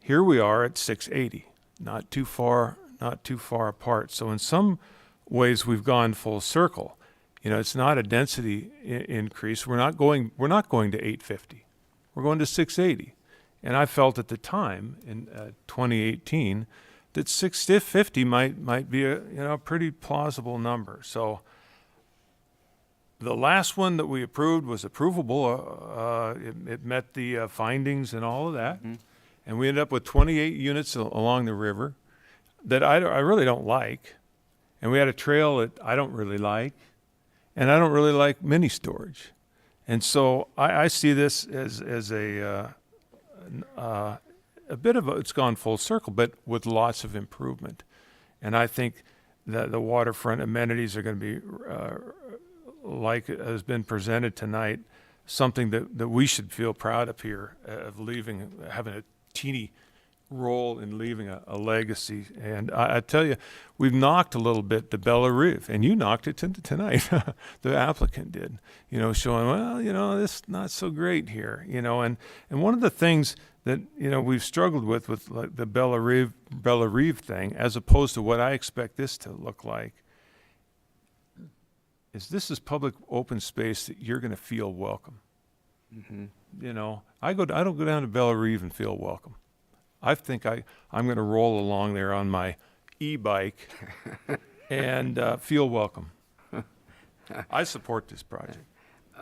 here we are at 680, not too far apart. So in some ways, we've gone full circle. It's not a density increase. We're not going to 850. We're going to 680. And I felt at the time in 2018 that 650 might be a pretty plausible number. So the last one that we approved was approvable. It met the findings and all of that. And we ended up with 28 units along the river that I really don't like. And we had a trail that I don't really like. And I don't really like mini storage. And so I see this as a bit of it's gone full circle, but with lots of improvement. And I think that the waterfront amenities are going to be, like has been presented tonight, something that we should feel proud of here, of having a teeny role in leaving a legacy. And I tell you, we've knocked a little bit the Bella Rive, and you knocked it tonight. The applicant did, showing, well, this is not so great here, and one of the things that, we've struggled with like the Bella Rive thing, as opposed to what I expect this to look like, is this is public open space that you're going to feel welcome. Mm-hmm. I don't go down to Bella Rive and feel welcome. I think I'm going to roll along there on my e-bike and feel welcome. I support this project.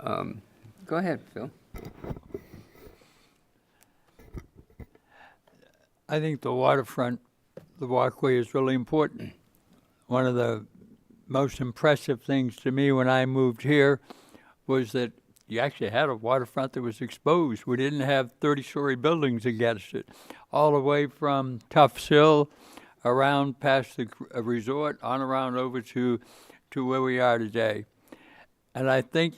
Go ahead, Phil. I think the waterfront, the walkway is really important. One of the most impressive things to me when I moved here was that you actually had a waterfront that was exposed. We didn't have 30-story buildings against it. All the way from Tufts Hill, around past the resort, on around over to where we are today. And I think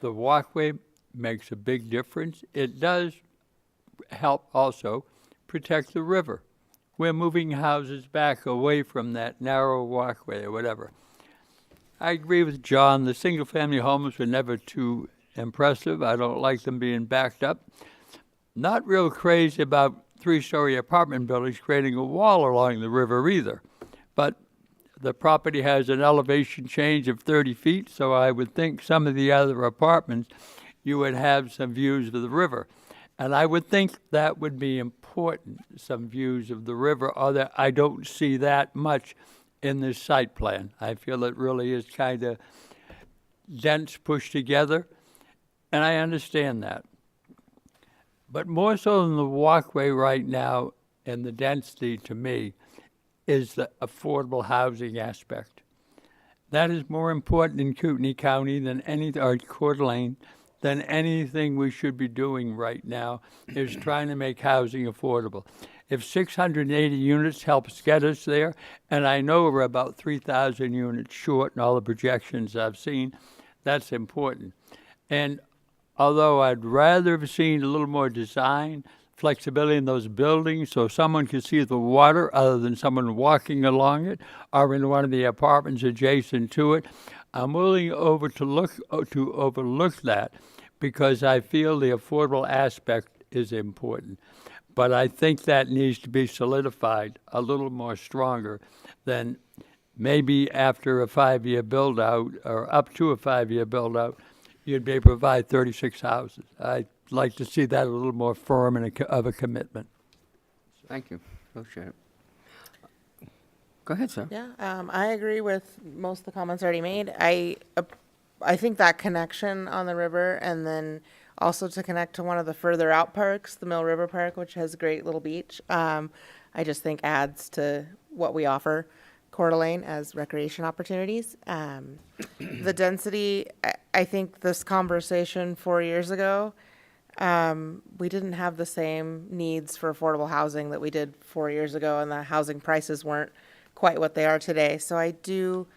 the walkway makes a big difference. It does help also protect the river. We're moving houses back away from that narrow walkway or whatever. I agree with John. The single-family homes were never too impressive. I don't like them being backed up. Not real crazy about 3-story apartment buildings creating a wall along the river either. But the property has an elevation change of 30 feet, so I would think some of the other apartments, you would have some views of the river. And I would think that would be important, some views of the river, although I don't see that much in this site plan. I feel it really is kind of dense, pushed together, and I understand that. But more so than the walkway right now and the density, to me, is the affordable housing aspect. That is more important in Kootenai County than or Coeur d'Alene, than anything we should be doing right now, is trying to make housing affordable. If 680 units helps get us there, and I know we're about 3,000 units short in all the projections I've seen, that's important. And although I'd rather have seen a little more design, flexibility in those buildings so someone could see the water other than someone walking along it or in one of the apartments adjacent to it, I'm willing to overlook that because I feel the affordable aspect is important. But I think that needs to be solidified a little more stronger than maybe after a 5-year build-out or up to a 5-year build-out, you'd be able to provide 36 houses. I'd like to see that a little more firm and of a commitment. Thank you. Appreciate it. Go ahead, sir. Yeah, I agree with most of the comments already made. I think that connection on the river, and then also to connect to one of the further out parks, the Mill River Park, which has a great little beach, I just think adds to what we offer Coeur d'Alene as recreation opportunities. The density, I think this conversation 4 years ago, we didn't have the same needs for affordable housing that we did 4 years ago, and the housing prices weren't quite what they are today. So I do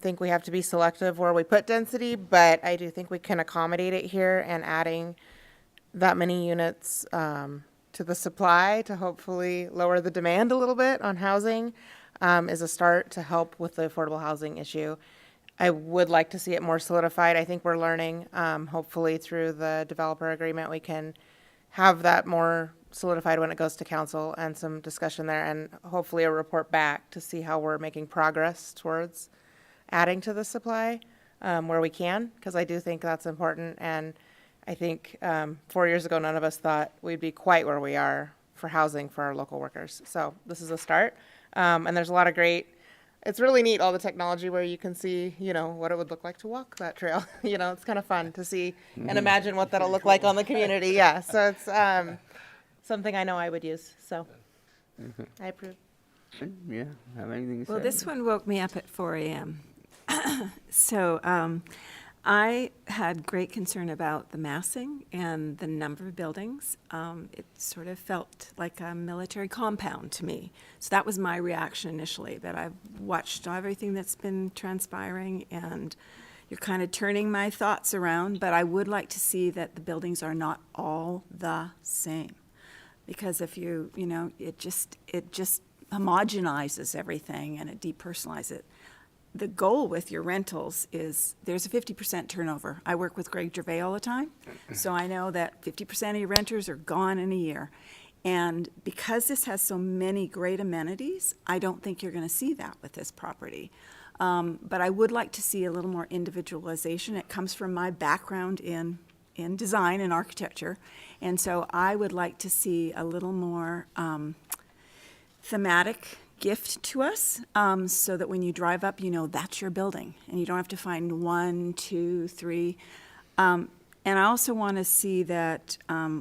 think we have to be selective where we put density, but I do think we can accommodate it here, and adding that many units to the supply to hopefully lower the demand a little bit on housing is a start to help with the affordable housing issue. I would like to see it more solidified. I think we're learning, hopefully through the developer agreement, we can have that more solidified when it goes to council and some discussion there, and hopefully a report back to see how we're making progress towards adding to the supply where we can, because I do think that's important. And I think 4 years ago, none of us thought we'd be quite where we are for housing for our local workers. So this is a start. And there's a lot of great, it's really neat, all the technology where you can see, what it would look like to walk that trail. It's kind of fun to see and imagine what that'll look like on the community. Yeah. So it's, something I know I would use, so I approve. Yeah, have anything to say? Well, this one woke me up at 4 a.m. So I had great concern about the massing and the number of buildings. It sort of felt like a military compound to me. So that was my reaction initially, but I've watched everything that's been transpiring, and you're kind of turning my thoughts around, but I would like to see that the buildings are not all the same. Because if you know, it just homogenizes everything and it depersonalizes it. The goal with your rentals is there's a 50% turnover. I work with Greg Gervais all the time, so I know that 50% of your renters are gone in a year. And because this has so many great amenities, I don't think you're going to see that with this property. But I would like to see a little more individualization. It comes from my background in design and architecture, and so I would like to see a little more thematic gift to us, so that when you drive up, you know that's your building, and you don't have to find 1, 2, 3. And I also want to see that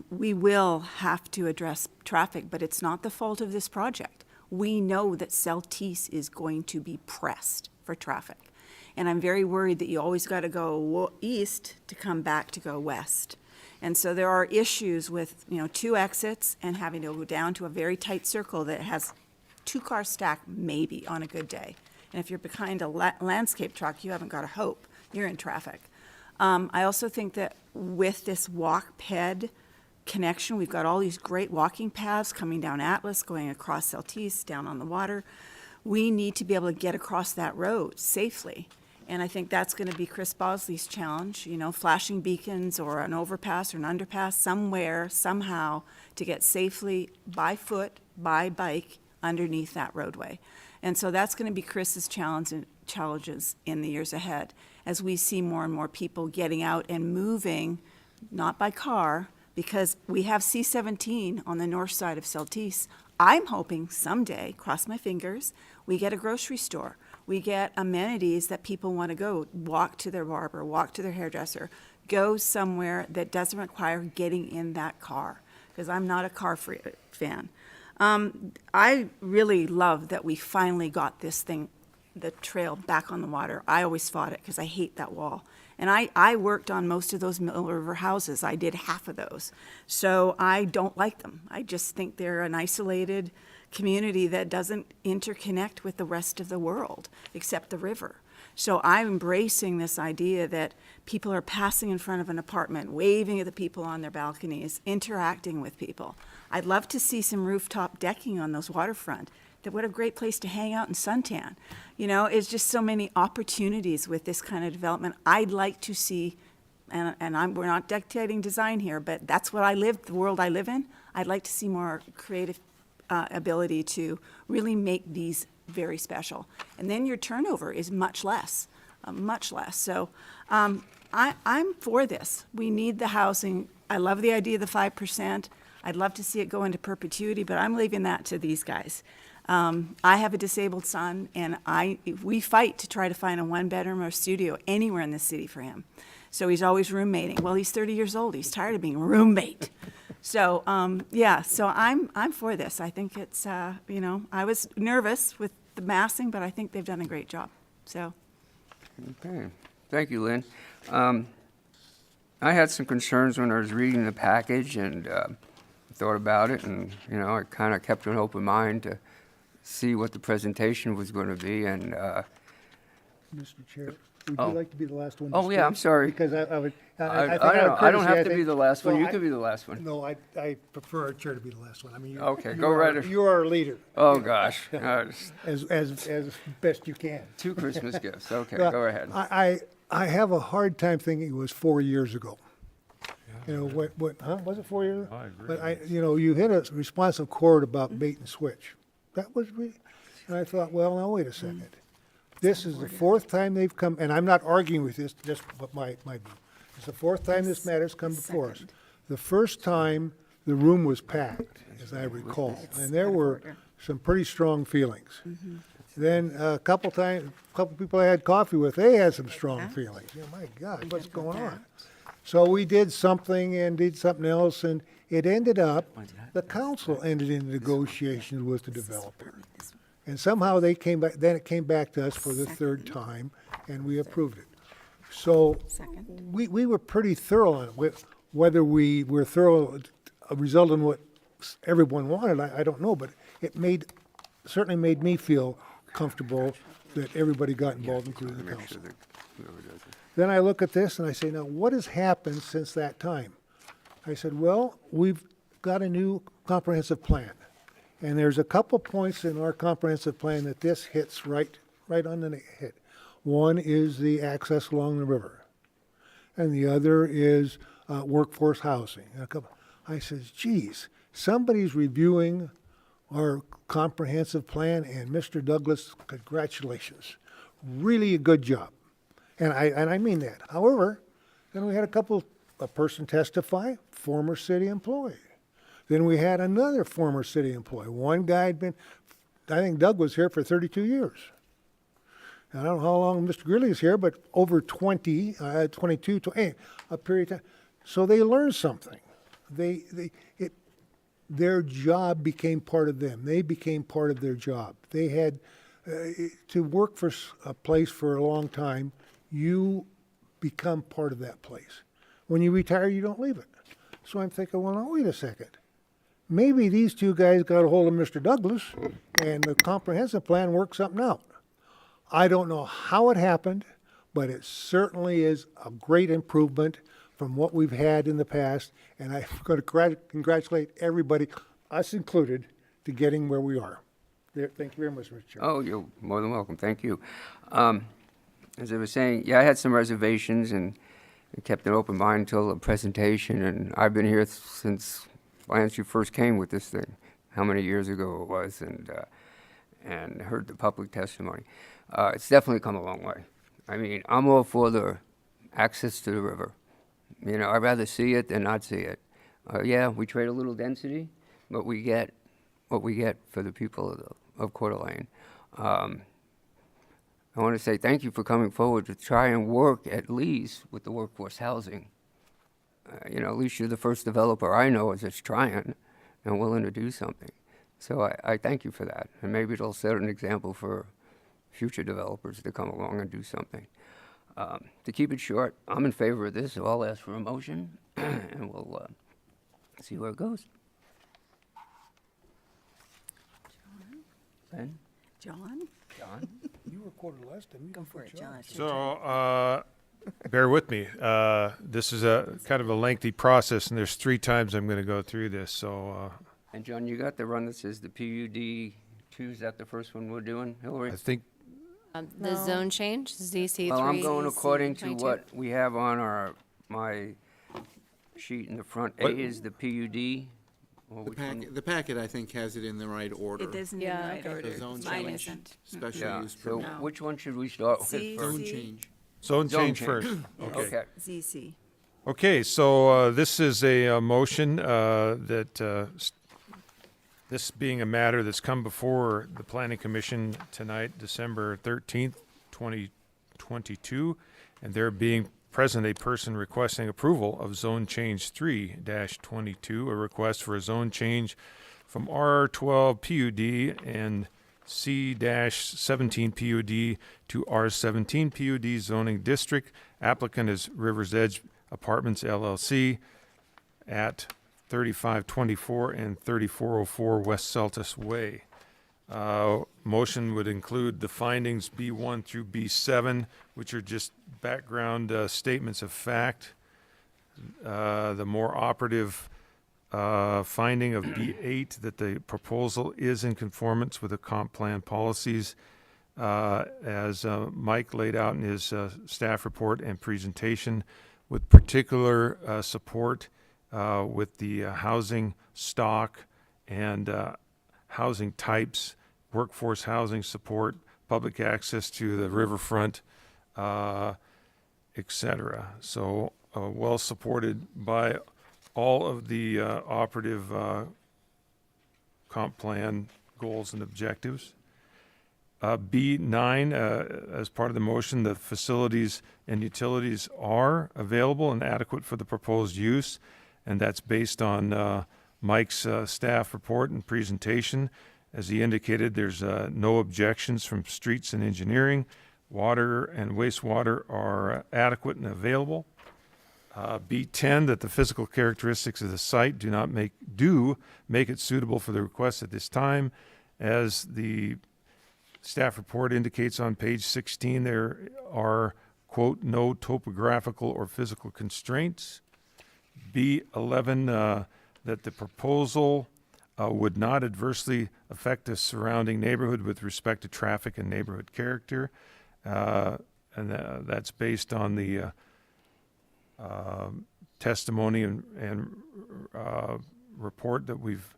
we will have to address traffic, but it's not the fault of this project. We know that Celtice is going to be pressed for traffic, and I'm very worried that you always got to go east to come back to go west. And so there are issues with 2 exits and having to go down to a very tight circle that has 2 cars stacked maybe on a good day. And if you're behind a landscape truck, you haven't got a hope. You're in traffic. I also think that with this walk-ped connection, we've got all these great walking paths coming down Atlas, going across Celtice, down on the water. We need to be able to get across that road safely. And I think that's going to be Chris Bosley's challenge, flashing beacons or an overpass or an underpass somewhere, somehow, to get safely by foot, by bike, underneath that roadway. And so that's going to be Chris's challenges in the years ahead, as we see more and more people getting out and moving, not by car, because we have C-17 on the north side of Celtice. I'm hoping someday, cross my fingers, we get a grocery store. We get amenities that people want to go, walk to their barber, walk to their hairdresser, go somewhere that doesn't require getting in that car, because I'm not a car fan. I really love that we finally got this thing, the trail, back on the water. I always fought it because I hate that wall. And I worked on most of those Mill River houses. I did half of those. So I don't like them. I just think they're an isolated community that doesn't interconnect with the rest of the world, except the river. So I'm embracing this idea that people are passing in front of an apartment, waving at the people on their balconies, interacting with people. I'd love to see some rooftop decking on those waterfront. What a great place to hang out and suntan. It's just so many opportunities with this kind of development. I'd like to see, and we're not dictating design here, but that's what the world I live in. I'd like to see more creative ability to really make these very special. And then your turnover is much less. So I'm for this. We need the housing. I love the idea of the 5%. I'd love to see it go into perpetuity, but I'm leaving that to these guys. I have a disabled son, and we fight to try to find a 1-bedroom or studio anywhere in the city for him. So he's always roommating. Well, he's 30 years old. He's tired of being a roommate. So, so I'm for this. I think it's, I was nervous with the massing, but I think they've done a great job. So. Okay. Thank you, Lynn. I had some concerns when I was reading the package and thought about it, and, I kind of kept an open mind to see what the presentation was going to be, and Mr. Chair, would Oh. you like to be the last one to Oh, yeah, I'm speak? sorry. Because I would, I think don't out know. of I don't courtesy, have to be think- the last one. well, You could be the last one. No, I prefer our chair to be the last one. I mean, Okay, you go are- right ahead. You are our leader. Oh, gosh. As best you can. 2 Christmas gifts. Okay, Well, go ahead. I have a hard time thinking it was 4 years ago. Was it 4 years? I agree. But you hit a responsive chord about bait and switch. That was and I thought, well, now wait a second. This is the 4th time they've come, and I'm not arguing with this, just what my view. It's the 4th time this matter's come before us. The first time, the room was packed, as I recall, and there were some pretty strong feelings. Then a couple people I had coffee with, they had some strong feelings. My God, what's going on? So we did something and did something else, and it ended up, the council ended in negotiations with the developer. And somehow they came back, then it came back to us for the third time, and we approved it. So we were pretty thorough on it. Whether we were thorough, a result in what everyone wanted, I don't know, but it certainly made me feel comfortable that everybody got involved, including the council. Then I look at this and I say, now, what has happened since that time? I said, well, we've got a new comprehensive plan. And there's a couple points in our comprehensive plan that this hits right on the hit. One is the access along the river. And the other is workforce housing. I says, geez, somebody's reviewing our comprehensive plan, and Mr. Douglas, congratulations. Really a good job. And I mean that. However, then we had a person testify, former city employee. Then we had another former city employee. One guy had been, I think Doug was here for 32 years. I don't know how long Mr. Greeley is here, but over 22, a period of time. So they learned something. Their job became part of them. They became part of their job. They had to work for a place for a long time. You become part of that place. When you retire, you don't leave it. So I'm thinking, well, now wait a second. Maybe these two guys got a hold of Mr. Douglas and the comprehensive plan worked something out. I don't know how it happened, but it certainly is a great improvement from what we've had in the past. And I'm going to congratulate everybody, us included, to getting where we are. Thank you very much, Mr. Chair. Oh, you're more than welcome. Thank you. As I was saying, I had some reservations and kept an open mind until the presentation. And I've been here since Lance, you first came with this thing, how many years ago it was, and heard the public testimony. It's definitely come a long way. I mean, I'm all for the access to the river. You know, I'd rather see it than not see it. Yeah, we trade a little density, but we get what we get for the people of Coeur d'Alene. I want to say thank you for coming forward to try and work at least with the workforce housing. You know, at least you're the first developer I know that's trying and willing to do something. So I thank you for that. And maybe it'll set an example for future developers to come along and do something. To keep it short, I'm in favor of this, so I'll ask for a motion, and we'll see where it goes. Ben? John? John? You were quarter less than me. Go for it, John. So, bear with me. This is a kind of a lengthy process, and there's 3 times I'm going to go through this. So, And John, you got the run that says the PUD 2, is that the first one we're doing, Hillary? I think The zone change, ZC3. Well, I'm going according to 22. what we have on my sheet in the front. A is the PUD. Or which one? The packet, I think, has it in the right order. It isn't in the Yeah, right okay. order. The zone Mine change, isn't. special Yeah, use so permit. which one should we start with C, first? Zone C. change. zone change change. first. Okay. Okay. ZC. Okay, so this is a motion this being a matter that's come before the Planning Commission tonight, December 13th, 2022, and there being present a person requesting approval of Zone Change 3-22, a request for a zone change from R12 PUD and C-17 PUD to R17 PUD zoning district. Applicant is River's Edge Apartments LLC at 3524 and 3404 West Celtis Way. Motion would include the findings B1 through B7, which are just background statements of fact. The more operative finding of B8, that the proposal is in conformance with the comp plan policies, as Mike laid out in his staff report and presentation, with particular support with the housing stock and housing types, workforce housing support, public access to the riverfront, et cetera. So well supported by all of the operative comp plan goals and objectives. B9, as part of the motion, the facilities and utilities are available and adequate for the proposed use. and that's based on Mike's staff report and presentation. As he indicated, there's no objections from streets and engineering. Water and wastewater are adequate and available. B10, that the physical characteristics of the site do make it suitable for the request at this time. As the staff report indicates on page 16, there are, quote, no topographical or physical constraints. B11, that the proposal would not adversely affect the surrounding neighborhood with respect to traffic and neighborhood character. That's based on the testimony and report that we've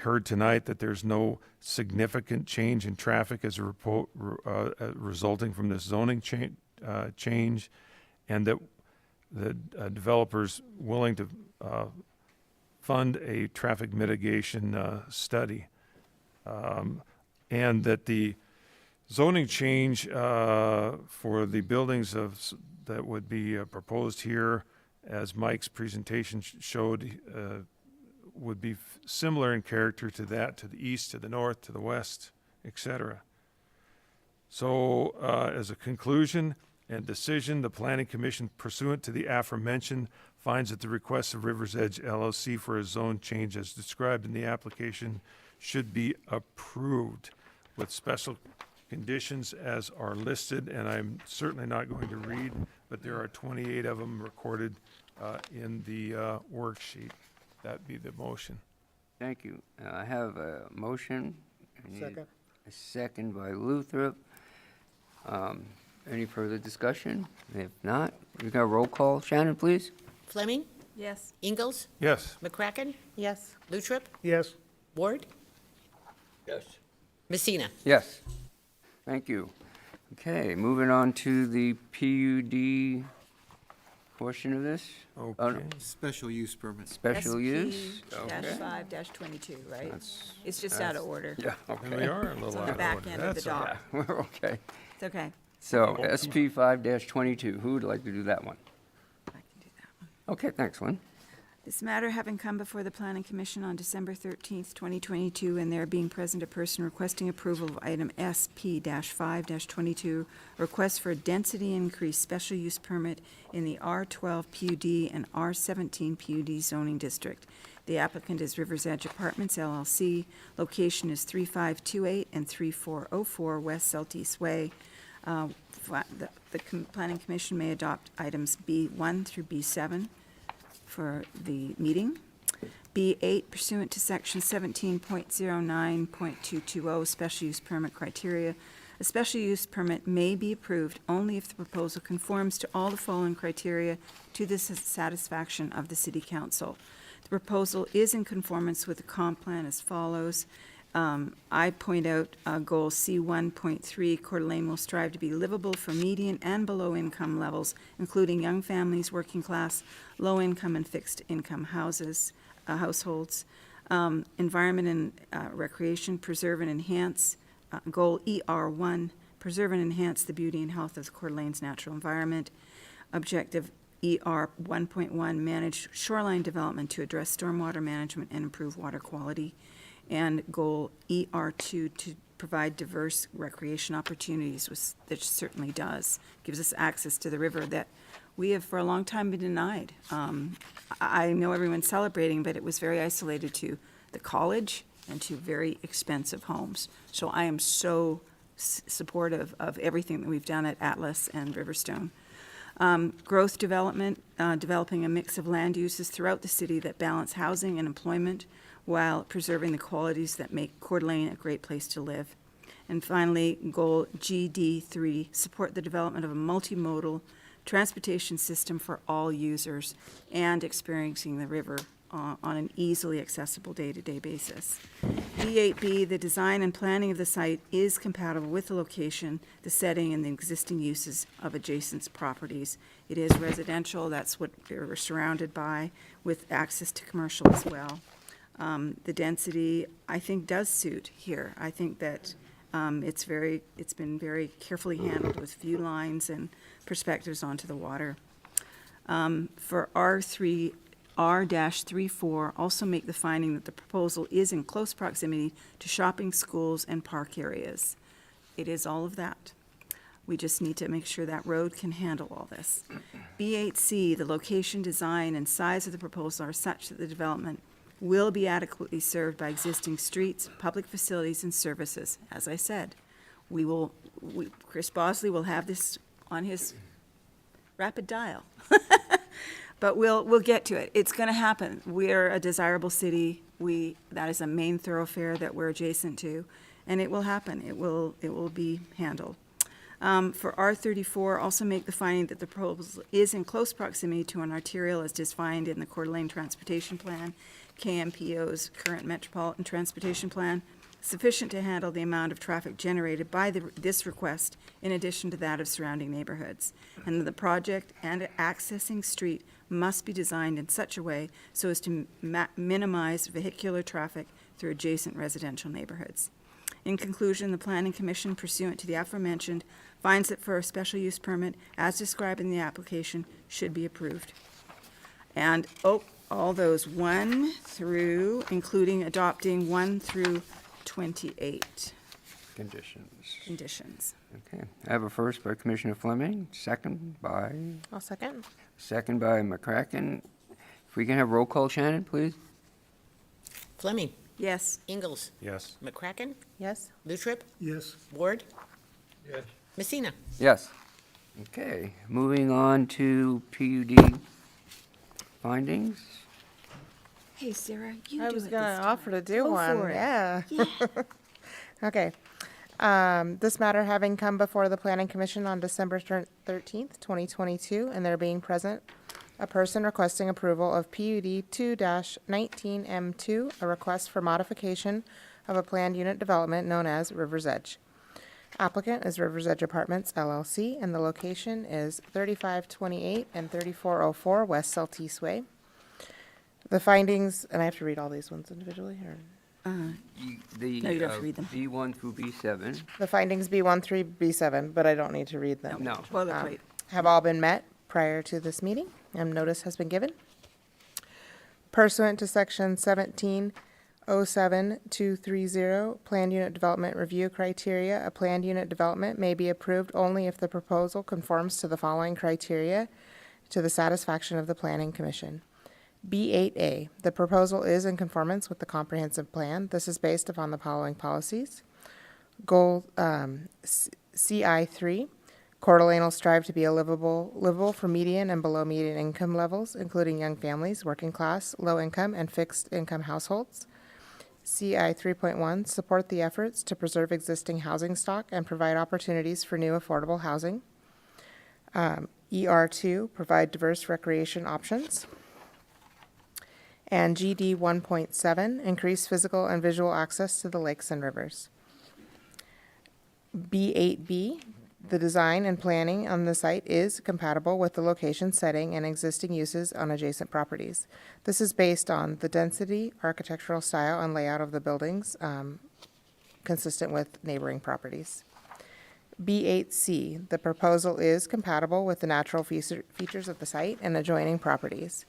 heard tonight, that there's no significant change in traffic as a resulting from this zoning change, and that the developer's willing to fund a traffic mitigation study, and that the zoning change for the buildings that would be proposed here, as Mike's presentation showed, would be similar in character to that to the east, to the north, to the west, etc. So as a conclusion and decision, the Planning Commission, pursuant to the aforementioned, finds that the request of River's Edge LLC for a zone change as described in the application should be approved with special conditions as are listed, and I'm certainly not going to read, but there are 28 of them recorded in the worksheet. That'd be the motion. Thank you. I have a motion. I need Second. A second by Luther. Any further discussion? If not, we got a roll call. Shannon, please. Fleming? Yes. Ingalls? Yes. McCracken? Yes. Luttrip? Yes. Ward? Yes. Messina? Yes. Thank you. Okay, moving on to the PUD portion of this. Okay. Special use permit. Special use. Dash Okay. 5-22, right? That's- It's just out of order. Yeah, And okay. we are a little It's out on the of back order. end of the That's all dock. right. We're okay. It's okay. So SP 5-22, who would like to do that one? I can do that one. Okay, thanks, Lynn. This matter having come before the Planning Commission on December 13th, 2022, and there being present a person requesting approval of item SP-5-22, request for a density increase special use permit in the R12 PUD and R17 PUD zoning district. The applicant is River's Edge Apartments LLC. Location is 3528 and 3404 West Celtice Way. The Planning Commission may adopt items B1 through B7 for the meeting. B8, pursuant to section 17.09.220 special use permit criteria, a special use permit may be approved only if the proposal conforms to all the following criteria to the satisfaction of the City Council. The proposal is in conformance with the comp plan as follows. I point out goal C1.3, Coeur d'Alene will strive to be livable for median and below income levels, including young families, working class, low income and fixed income households. Environment and recreation, preserve and enhance. Goal ER1, preserve and enhance the beauty and health of Coeur d'Alene's natural environment. Objective ER 1.1, manage shoreline development to address stormwater management and improve water quality. And goal ER2, to provide diverse recreation opportunities, which certainly does. Gives us access to the river that we have for a long time been denied. I know everyone's celebrating, but it was very isolated to the college and to very expensive homes. So I am so supportive of everything that we've done at Atlas and Riverstone. Growth development, developing a mix of land uses throughout the city that balance housing and employment while preserving the qualities that make Coeur d'Alene a great place to live. And finally, goal GD3, support the development of a multimodal transportation system for all users and experiencing the river on an easily accessible day-to-day basis. B8B, the design and planning of the site is compatible with the location, the setting, and the existing uses of adjacent properties. It is residential, that's what we're surrounded by, with access to commercial as well. The density, I think, does suit here. I think that it's been very carefully handled with view lines and perspectives onto the water. For R3 R-34 also make the finding that the proposal is in close proximity to shopping, schools, and park areas. It is all of that. We just need to make sure that road can handle all this. B8C, the location, design, and size of the proposal are such that the development will be adequately served by existing streets, public facilities, and services. As I said, Chris Bosley will have this on his rapid dial. But we'll get to it. It's going to happen. We're a desirable city. That is a main thoroughfare that we're adjacent to, and it will happen. It will be handled. For R34, also make the finding that the proposal is in close proximity to an arterial as defined in the Coeur d'Alene Transportation Plan, KMPO's current Metropolitan Transportation Plan, sufficient to handle the amount of traffic generated by this request in addition to that of surrounding neighborhoods. And the project and accessing street must be designed in such a way so as to minimize vehicular traffic through adjacent residential neighborhoods. In conclusion, the Planning Commission, pursuant to the aforementioned, finds that for a special use permit, as described in the application, should be approved. And, all those 1 through, including adopting 1 through 28 conditions. Okay, I have a first by Commissioner Fleming, second by? I'll second. Second by McCracken. If we can have roll call, Shannon, please? Fleming. Yes. Ingalls. Yes. McCracken. Yes? Lutrip. Yes. Ward. Yes. Messina. Yes. Okay, moving on to PUD findings. Hey, Sarah, you I do was it gonna this time. offer to do Go one, for it. yeah. Yeah. Okay. This matter having come before the Planning Commission on December 13th, 2022, and there being present a person requesting approval of PUD 2-19M2, a request for modification of a planned unit development known as River's Edge. Applicant is River's Edge Apartments LLC, and the location is 3528 and 3404 West Saltese Way. The findings, and I have to read all these ones individually, or? No, you don't have to read them. B1 through B7. The findings B1 through B7, but I don't need to read them. No. Boilerplate. Have all been met prior to this meeting, and notice has been given. Pursuant to section 1707-230, planned unit development review criteria, a planned unit development may be approved only if the proposal conforms to the following criteria to the satisfaction of the Planning Commission. B8A, the proposal is in conformance with the comprehensive plan. This is based upon the following policies. Goal CI3, Coeur d'Alene will strive to be a livable for median and below median income levels, including young families, working class, low income, and fixed income households. CI 3.1, support the efforts to preserve existing housing stock and provide opportunities for new affordable housing. ER2, provide diverse recreation options. And GD 1.7, increase physical and visual access to the lakes and rivers. B8B, the design and planning on the site is compatible with the location, setting, and existing uses on adjacent properties. This is based on the density, architectural style, and layout of the buildings, consistent with neighboring properties. B8C, the proposal is compatible with the natural features of the site and adjoining properties.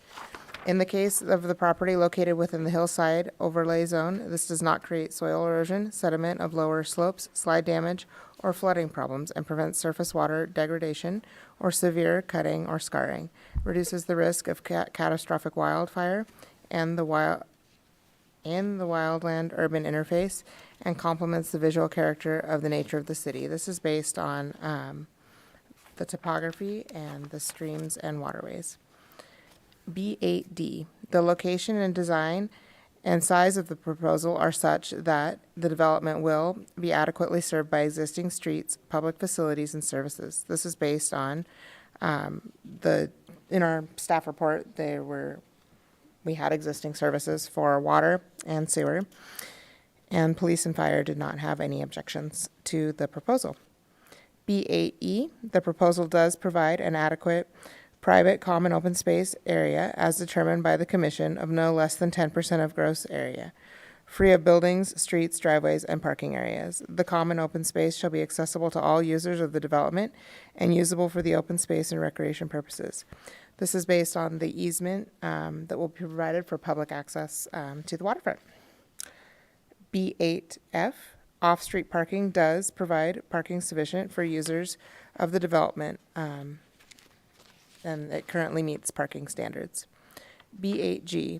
In the case of the property located within the hillside overlay zone, this does not create soil erosion, sediment of lower slopes, slide damage, or flooding problems, and prevents surface water degradation or severe cutting or scarring, reduces the risk of catastrophic wildfire and the wildland-urban interface, and complements the visual character of the nature of the city. This is based on the topography and the streams and waterways. B8D, the location and design and size of the proposal are such that the development will be adequately served by existing streets, public facilities, and services. This is based on in our staff report, we had existing services for water and sewer, and police and fire did not have any objections to the proposal. B8E, the proposal does provide an adequate private common open space area as determined by the commission of no less than 10% of gross area, free of buildings, streets, driveways, and parking areas. The common open space shall be accessible to all users of the development and usable for the open space and recreation purposes. This is based on the easement that will be provided for public access to the waterfront. B8F, off-street parking does provide parking sufficient for users of the development, and it currently meets parking standards. B8G,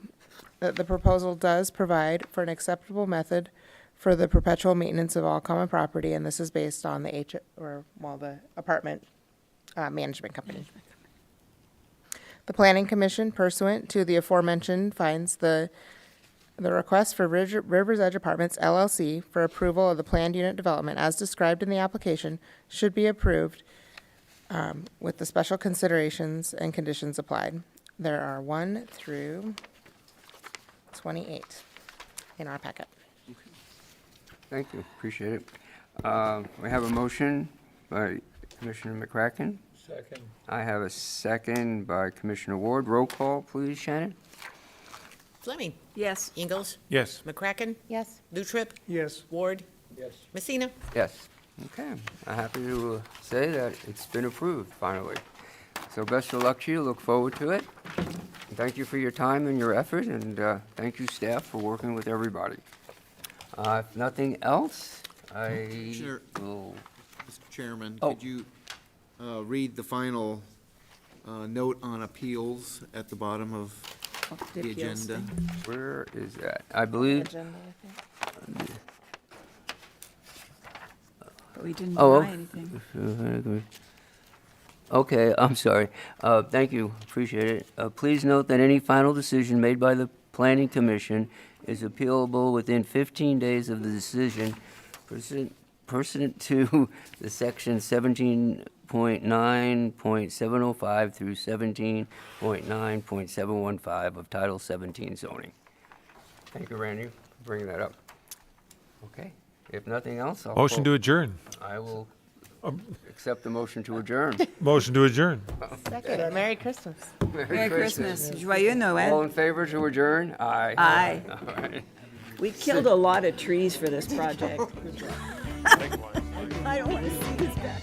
the proposal does provide for an acceptable method for the perpetual maintenance of all common property, and this is based on the the apartment management company. The Planning Commission, pursuant to the aforementioned, finds the request for River's Edge Apartments LLC for approval of the planned unit development as described in the application should be approved with the special considerations and conditions applied. There are 1 through 28 in our packet. Thank you, appreciate it. We have a motion by Commissioner McCracken. Second. I have a second by Commissioner Ward. Roll call, please, Shannon. Fleming. Yes. Ingalls. Yes. McCracken. Yes. Lutrip. Yes. Ward. Yes. Messina. Yes. Okay, I'm happy to say that it's been approved finally. So best of luck to you, look forward to it. Thank you for your time and your effort, and thank you, staff, for working with everybody. If nothing else, I Sure. will, Mr. Chairman, Oh. could you read the final note on appeals at the bottom of the agenda? where is that? I believe, But we didn't Oh, deny anything. okay, I'm sorry. Thank you, appreciate it. Please note that any final decision made by the Planning Commission is appealable within 15 days of the decision pursuant to the section 17.9.705 through 17.9.715 of Title 17 zoning. Thank you, Randy, for bringing that up. Okay, if nothing else, I'll... Motion to adjourn. I will accept the motion to adjourn. Motion to adjourn. Second, Merry Christmas. Merry Christmas. Joyeux Noël. All in favor to adjourn? Aye. Aye. All right. We killed a lot of trees for this project. I don't want to see this back.